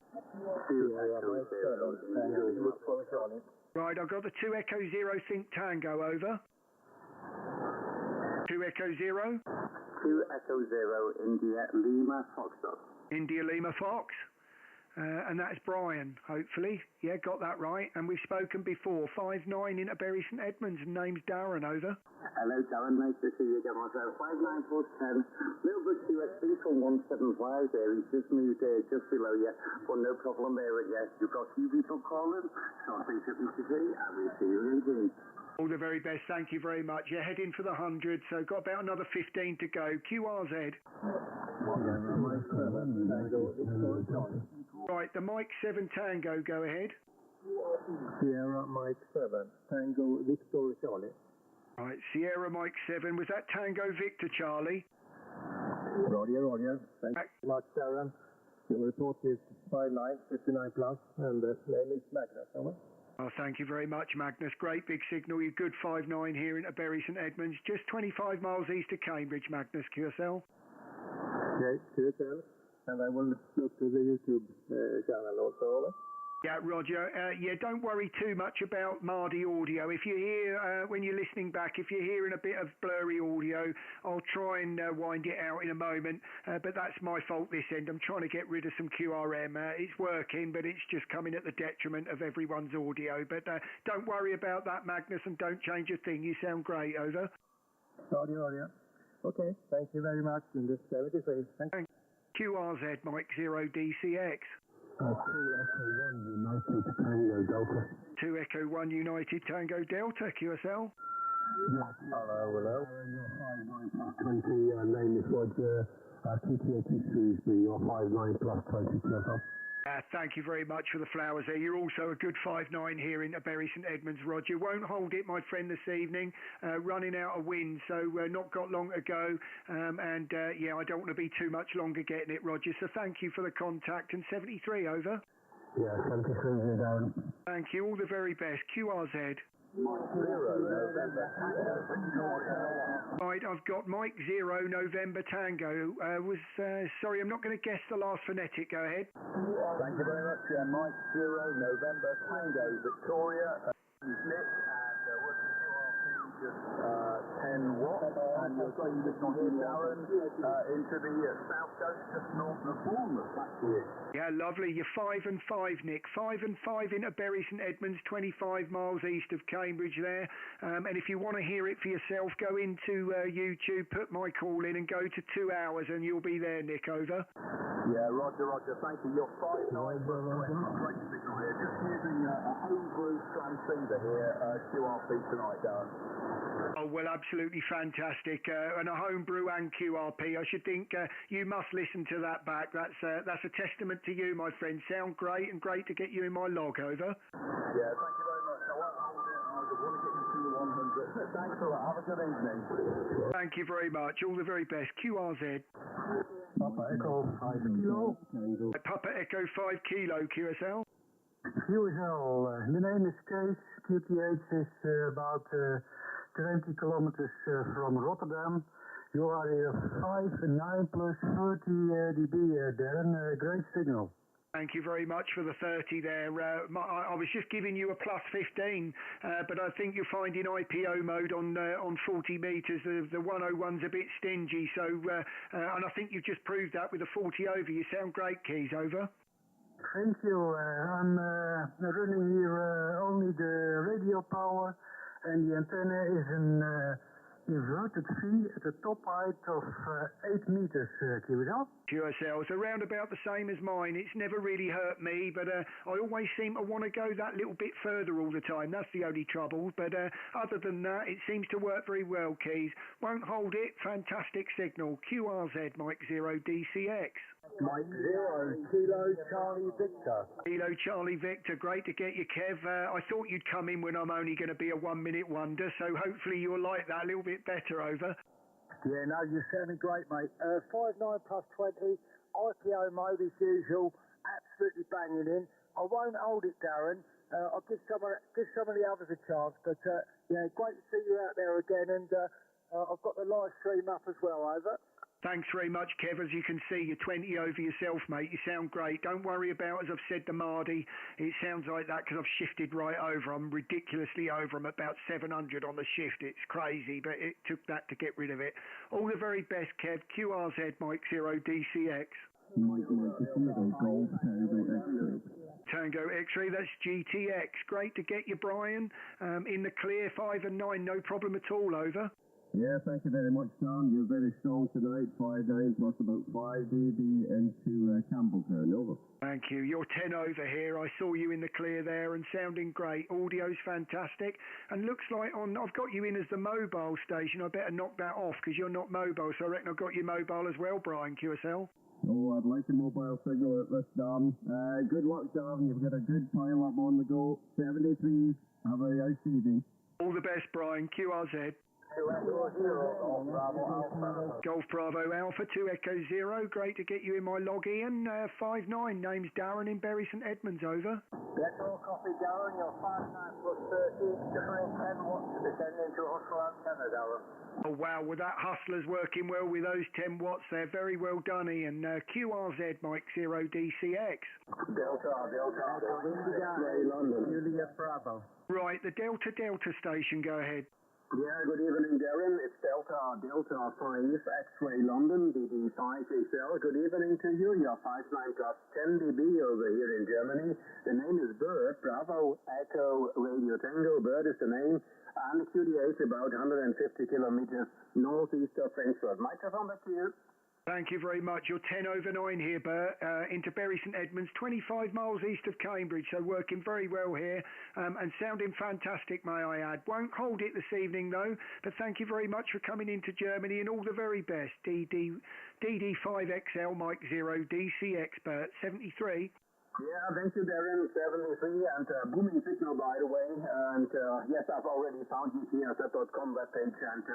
Right, I've got the 2 Echo Zero Think Tango, over. 2 Echo Zero. 2 Echo Zero, India Lima Foxtrot. India Lima Fox. And that's Brian, hopefully. Yeah, got that right. And we've spoken before. 59 into Bury St Edmunds, and name's Darren, over. Hello, Darren. Nice to see you again, myself. 59 plus 10. Little bit QSB from 175 there. He's just moved just below you. But no problem there, yes. You've got few people calling. So I think it's and we'll see you again. All the very best. Thank you very much. You're heading for the 100, so got about another 15 to go. QRZ. Right, the Mike 7 Tango, go ahead. Sierra Mike 7, Tango Victor Charlie. Right, Sierra Mike 7, was that Tango Victor Charlie? Roger. Thank you much, Darren. Your report is 59 plus, and the name is Magnus, over. Oh, thank you very much, Magnus. Great big signal. You're good 59 here into Bury St Edmunds, just 25 miles east of Cambridge, Magnus, QSL. Okay, QSL. And I will look to the YouTube channel also, over. Yeah, Roger. Yeah, don't worry too much about Mardy audio. If you hear, when you're listening back, if you're hearing a bit of blurry audio, I'll try and wind it out in a moment. But that's my fault this end. I'm trying to get rid of some QRM. It's working, but it's just coming at the detriment of everyone's audio. But don't worry about that, Magnus, and don't change a thing. You sound great, over. Roger. Okay, thank you very much. In this 73. Thank you. QRZ, Mike 0 DCX. 2 Echo 1 United Tango Delta. 2 Echo 1 United Tango Delta, QSL. Hello. Your 59 plus 20, name is Roger. TTH Shrewsbury, your 59 plus 20, QSL. Thank you very much for the flowers there. You're also a good 59 here in Bury St Edmunds, Roger. Won't hold it, my friend, this evening. Running out of wind, so not got long to go. Yeah, I don't want to be too much longer getting it, Roger. So thank you for the contact. And 73, over. Yeah, 73, Darren. Thank you. All the very best. QRZ. Right, I've got Mike 0 November Tango. Sorry, I'm not going to guess the last phonetic. Go ahead. Thank you very much. Mike 0 November Tango Victoria. Nick, and what's the QRP? Just 10 watts, and you're going to Darren into the south coast, just north of Bournemouth. Back to you. Yeah, lovely. You're 5 and 5, Nick. 5 and 5 into Bury St Edmunds, 25 miles east of Cambridge there. And if you want to hear it for yourself, go into YouTube, put my call in, and go to 2 hours, and you'll be there, Nick, over. Yeah, Roger. Thank you. You're 59 plus 20. Great signal here. Just using a homebrew transceiver here, QRP tonight, Darren. Oh, well, absolutely fantastic. And a homebrew and QRP. I should think you must listen to that back. That's a testament to you, my friend. Sound great, and great to get you in my log, over. Yeah, thank you very much. I won't hold it. I just want to get you to the 100. Thanks a lot. Have a good evening. Thank you very much. All the very best. QRZ. Papa Echo 5 Kilo. Papa Echo 5 Kilo, QSL. QSL, the name is Kees. QTH is about 20 kilometers from Rotterdam. You are 5 9 plus 30 dB, Darren. Great signal. Thank you very much for the 30 there. I was just giving you a plus 15, but I think you're finding IPO mode on 40 metres. The 101's a bit stingy, so and I think you've just proved that with the 40 over. You sound great, Keys, over. Thank you. I'm running here only the radio power, and the antenna is inverted V at a top height of 8 meters, QSL. QSL's around about the same as mine. It's never really hurt me, but I always seem to want to go that little bit further all the time. That's the only trouble. But other than that, it seems to work very well, Keys. Won't hold it. Fantastic signal. QRZ Mike 0 DCX. Mike 0, Kilo Charlie Victor. Kilo Charlie Victor, great to get you, Kev. I thought you'd come in when I'm only going to be a 1 minute wonder, so hopefully you'll like that a little bit better, over. Yeah, no, you're sounding great, mate. 5.9 plus 20, IPO mode as usual, absolutely banging in. I won't hold it, Darren. I'll give some of the others a chance, but yeah, great to see you out there again, and I've got the live stream up as well, over. Thanks very much, Kev. As you can see, you're 20 over yourself, mate. You sound great. Don't worry about, as I've said to Mardy, it sounds like that because I've shifted right over. I'm ridiculously over. I'm about 700 on the shift. It's crazy, but it took that to get rid of it. All the very best, Kev. QRZ Mike 0 DCX. Mike Golf Tango X-Ray. Tango X-Ray, that's GTX. Great to get you, Brian. In the clear, 5 and 9, no problem at all, over. Yeah, thank you very much, Tom. You're very strong tonight. 5.9 plus about 5 dB into Campbelltown. Over. Thank you. You're 10 over here. I saw you in the clear there and sounding great. Audio's fantastic. And looks like I've got you in as the mobile station. I better knock that off because you're not mobile. So I reckon I've got you mobile as well, Brian, QSL. Oh, I'd like a mobile signal at this, Darren. Good luck, Darren. You've got a good pile up on the go. 73. Have a nice evening. All the best, Brian. QRZ. Golf Bravo Alpha 2 Echo 0. Great to get you in my log, Ian. 5.9. Name's Darren in Bury St Edmunds, over. Echo copy, Darren. You're 5.9 plus 30. Different 10 watts descending to Hustler antenna, Darren. Oh, wow. Well, that Hustler's working well with those 10 watts there. Very well done, Ian. QRZ Mike 0 DCX. Delta, London. Juliet Bravo. Right, the Delta station. Go ahead. Yeah, good evening, Darren. It's Delta 5 X-Ray London, DD5 XL. Good evening to you. You're 5.9 plus 10 dB over here in Germany. The name is Bird, Bravo Echo Radio Tango. Bird is the name. And the QDH about 150 kilometers northeast of Frankfurt. Microphone back to you. Thank you very much. You're 10 over 9 here, Bert, into Bury St Edmunds, 25 miles east of Cambridge, so working very well here and sounding fantastic, may I add. Won't hold it this evening, though, but thank you very much for coming into Germany and all the very best. DD5XL Mike 0 DC Expert 73. Yeah, thank you, Darren. 73 and booming signal, by the way. And yes, I've already found you here at that.com webpage, and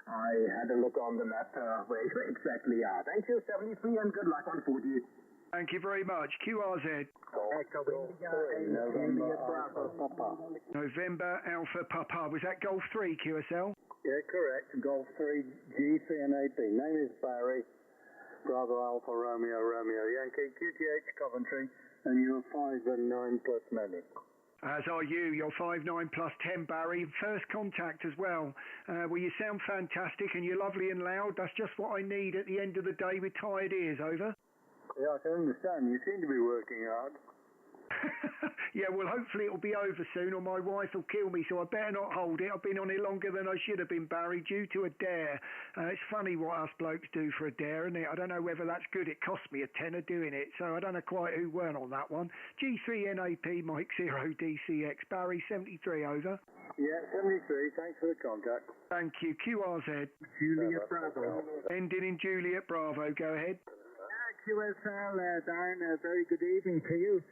I had a look on the map where you exactly are. Thank you, 73, and good luck on 40. Thank you very much. QRZ. November Alpha Papa. Was that Golf 3, QSL? Yeah, correct. Golf 3, G3 and AP. Name is Barry. Bravo Alpha Romeo Yankee. QTH Coventry. And you're 5 and 9 plus many. As are you. You're 5.9 plus 10, Barry. First contact as well. Well, you sound fantastic and you're lovely and loud. That's just what I need at the end of the day with tired ears, over. Yeah, I can understand. You seem to be working hard. Yeah, well, hopefully it'll be over soon or my wife will kill me, so I better not hold it. I've been on it longer than I should have been, Barry, due to a dare. It's funny what us blokes do for a dare, isn't it? I don't know whether that's good. It cost me a tenner doing it, so I don't know quite who won on that one. G3NAP Mike 0 DCX. Barry, 73, over. Yeah, 73. Thanks for the contact. Thank you. QRZ. Juliet Bravo. Ending in Juliet Bravo. Go ahead. QSL, Darren, very good evening to you.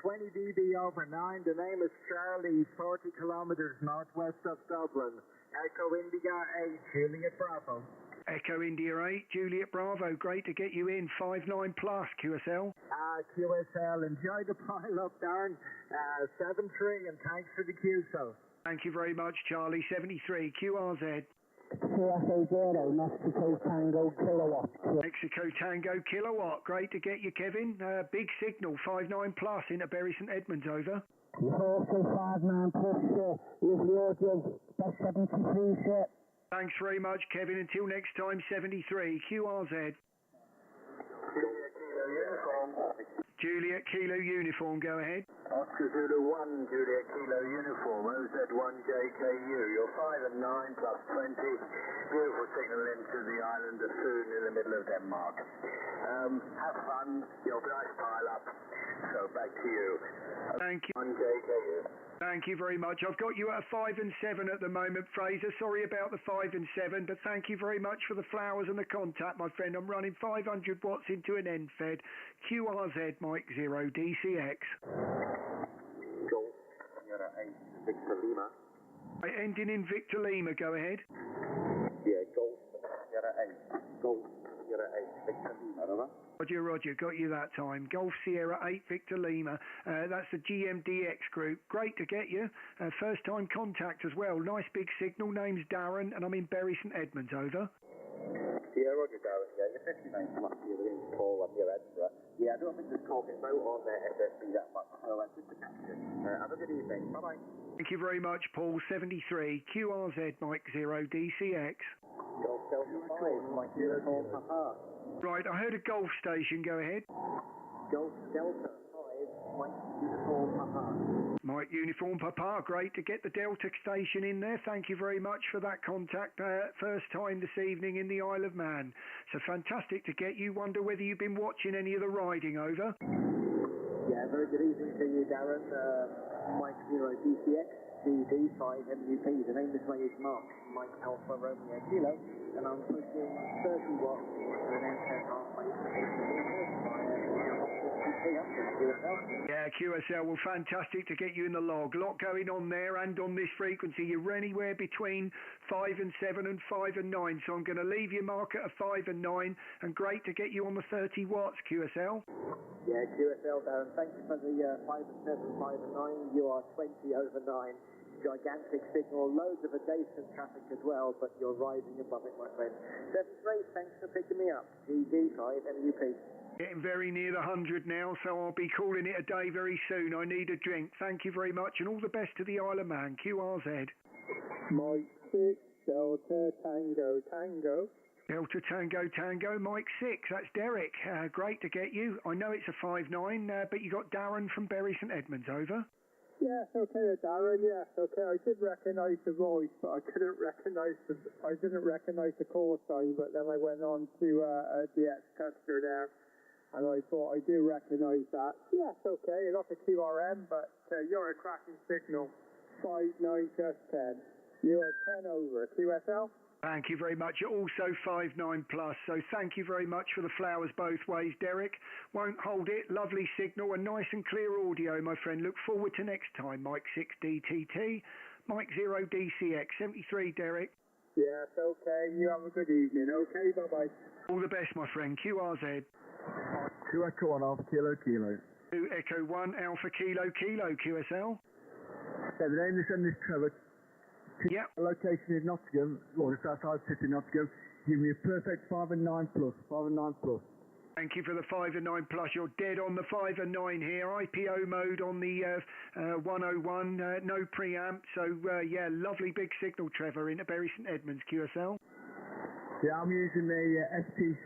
20 dB over 9. The name is Charlie, 40 kilometers northwest of Dublin. Echo India 8, Juliet Bravo. Echo India 8, Juliet Bravo. Great to get you in. 5.9 plus, QSL. QSL, enjoy the pile up, Darren. 7-3, and thanks for the QSL. Thank you very much, Charlie. 73, QRZ. Echo Mexico Tango Kilowatt. Mexico Tango Kilowatt. Great to get you, Kevin. Big signal, 5.9 plus into Bury St Edmunds, over. Also 5.9 plus, with the audio, that's 73, sir. Thanks very much, Kevin. Until next time, 73, QRZ. Juliet Kilo Uniform, go ahead. Oscar Zulu 1, Juliet Kilo Uniform, OZ1JKU. You're 5 and 9 plus 20. Beautiful signal into the island of Foon in the middle of Denmark. Have fun. You'll be nice pile up. So back to you. Thank you. 1JKU. Thank you very much. I've got you at a 5 and 7 at the moment, Fraser. Sorry about the 5 and 7, but thank you very much for the flowers and the contact, my friend. I'm running 500 watts into an end fed. QRZ Mike 0 DCX. Golf, Sierra 8, Victor Lima. Ending in Victor Lima, go ahead. Yeah, Golf, Sierra 8. Golf, Sierra 8, Victor Lima, over. Roger, got you that time. Golf Sierra 8 Victor Lima. That's the GMDX group. Great to get you. First time contact as well. Nice big signal. Name's Darren and I'm in Bury St Edmunds, over. Yeah, Roger, Darren. Yeah, you're 59 from up here in Paul up near Edinburgh. Yeah, I don't think there's talking about on their FSB that much, so that's just a capture. Have a good evening. Bye-bye. Thank you very much, Paul. 73 QRZ Mike 0 DCX. Golf Delta 5, Mike Uniform Papa. Right, I heard a golf station. Go ahead. Golf Delta 5, Mike Uniform Papa. Mike Uniform Papa, great to get the Delta station in there. Thank you very much for that contact. First time this evening in the Isle of Man. So fantastic to get you. Wonder whether you've been watching any of the riding, over. Yeah, very good evening to you, Darren. Mike 0 DCX, GD 5 MUP. The name this way is Mark, Mike Alpha Romeo Kilo, and I'm pushing 30 watts to an M10 halfway to 80 Yeah, QSL, well, fantastic to get you in the log. Lot going on there and on this frequency. You're anywhere between 5 and 7 and 5 and 9. So I'm going to leave your mark at a 5 and 9. And great to get you on the 30 watts, QSL. Yeah, QSL, Darren. Thank you for the 5 and 7, 5 and 9. You are 20 over 9. Gigantic signal, loads of adjacent traffic as well, but you're rising above it, my friend. 7-3, thanks for picking me up. GD5 MUP. Getting very near the 100 now, so I'll be calling it a day very soon. I need a drink. Thank you very much, and all the best to the Isle of Man. QRZ. Mike 6, Delta Tango Tango. Delta Tango Tango, Mike 6. That's Derek. Great to get you. I know it's a 5-9, but you got Darren from Bury St Edmunds, over. Yes, okay, Darren. Yes, okay. I did recognise the voice, but I didn't recognise the call sign. But then I went on to the ex-customer there, and I thought I do recognise that. Yes, okay. Not a QRM, but you're a cracking signal. 5-9 just 10. You are 10 over. QSL. Thank you very much. You're also 5-9 plus, so thank you very much for the flowers both ways, Derek. Won't hold it. Lovely signal and nice and clear audio, my friend. Look forward to next time. Mike 6 DTT, Mike 0 DCX, 73, Derek. Yes, okay. You have a good evening. Okay, bye-bye. All the best, my friend. QRZ. 2 Echo 1 Alpha Kilo Kilo. 2 Echo 1 Alpha Kilo Kilo, QSL. So the name is Trevor. Yep. The location is Nottingham, or just outside City Nottingham. Give me a perfect 5 and 9 plus. 5 and 9 plus. Thank you for the 5 and 9 plus. You're dead on the 5 and 9 here. IPO mode on the 101. No preamp. So yeah, lovely big signal, Trevor, in Bury St Edmunds, QSL. Yeah, I'm using the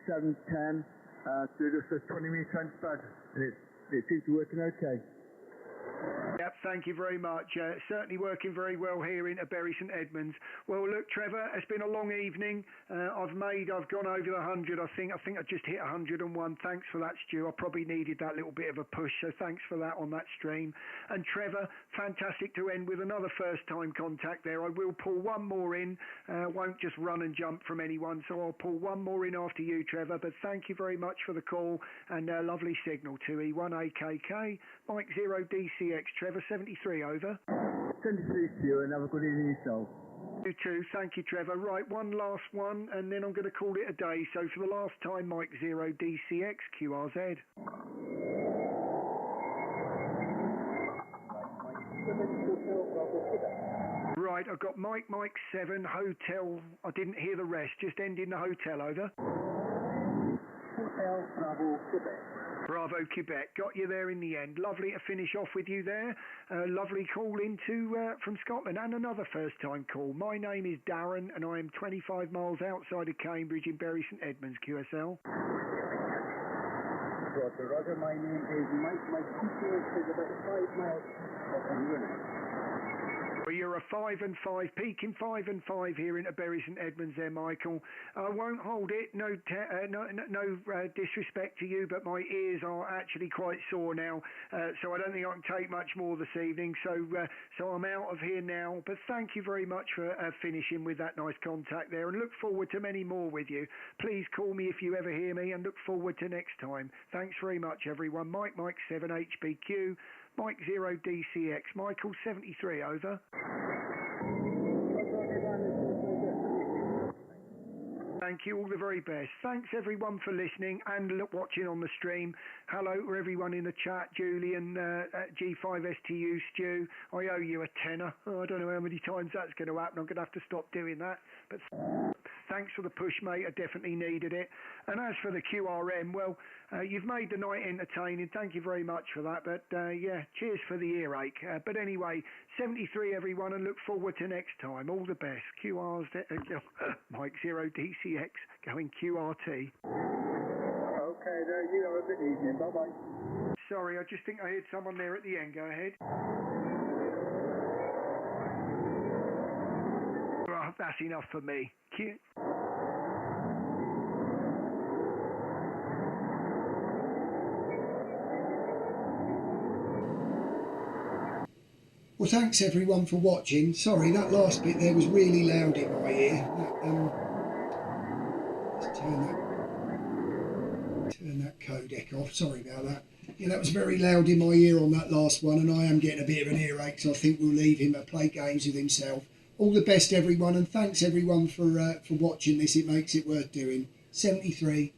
ST710 to just a 20-metre transport, and it seems to be working okay. Yep, thank you very much. Certainly working very well here in Bury St Edmunds. Well, look, Trevor, it's been a long evening. I've gone over the 100. I think I just hit 101. Thanks for that, Stu. I probably needed that little bit of a push, so thanks for that on that stream. And Trevor, fantastic to end with another first-time contact there. I will pull one more in. Won't just run and jump from anyone, so I'll pull one more in after you, Trevor. But thank you very much for the call and lovely signal. 2E1AKK, Mike 0 DCX, Trevor 73, over. 73 to you, and have a good evening yourself. You too, thank you, Trevor. Right, one last one, and then I'm going to call it a day. So for the last time, Mike 0 DCX, QRZ. Right, I've got Mike 7, Hotel. I didn't hear the rest, just ending the hotel, over. Hotel Bravo Quebec. Bravo, Quebec. Got you there in the end. Lovely to finish off with you there. Lovely call from Scotland and another first-time call. My name is Darren and I am 25 miles outside of Cambridge in Bury St Edmunds, QSL. Roger. Roger, my name is Mike. My details is about 5 miles up in Unit. Well, you're a 5 and 5, peaking 5 and 5 here into Bury St Edmunds there, Michael. I won't hold it, no disrespect to you, but my ears are actually quite sore now, so I don't think I can take much more this evening, so I'm out of here now, but thank you very much for finishing with that nice contact there, and look forward to many more with you. Please call me if you ever hear me, and look forward to next time. Thanks very much, everyone. Mike 7 HBQ, Mike 0 DCX, Michael 73, over. Thank you, all the very best. Thanks everyone for listening and watching on the stream. Hello to everyone in the chat, Julian, G5STU, Stu. I owe you a tenner. Oh, I don't know how many times that's going to happen. I'm going to have to stop doing that. But thanks for the push, mate. I definitely needed it. And as for the QRM, well, you've made the night entertaining. Thank you very much for that. But yeah, cheers for the earache. But anyway, 73 everyone, and look forward to next time. All the best. QR's Mike 0 DCX going QRT. Okay, there you are. Good evening. Bye-bye. Sorry, I just think I heard someone there at the end. Go ahead. Well, that's enough for me. Well, thanks everyone for watching. Sorry, that last bit there was really loud in my ear. Let's turn that codec off. Sorry about that. Yeah, that was very loud in my ear on that last one, and I am getting a bit of an earache, so I think we'll leave him to play games with himself. All the best, everyone, and thanks everyone for watching this. It makes it worth doing. 73.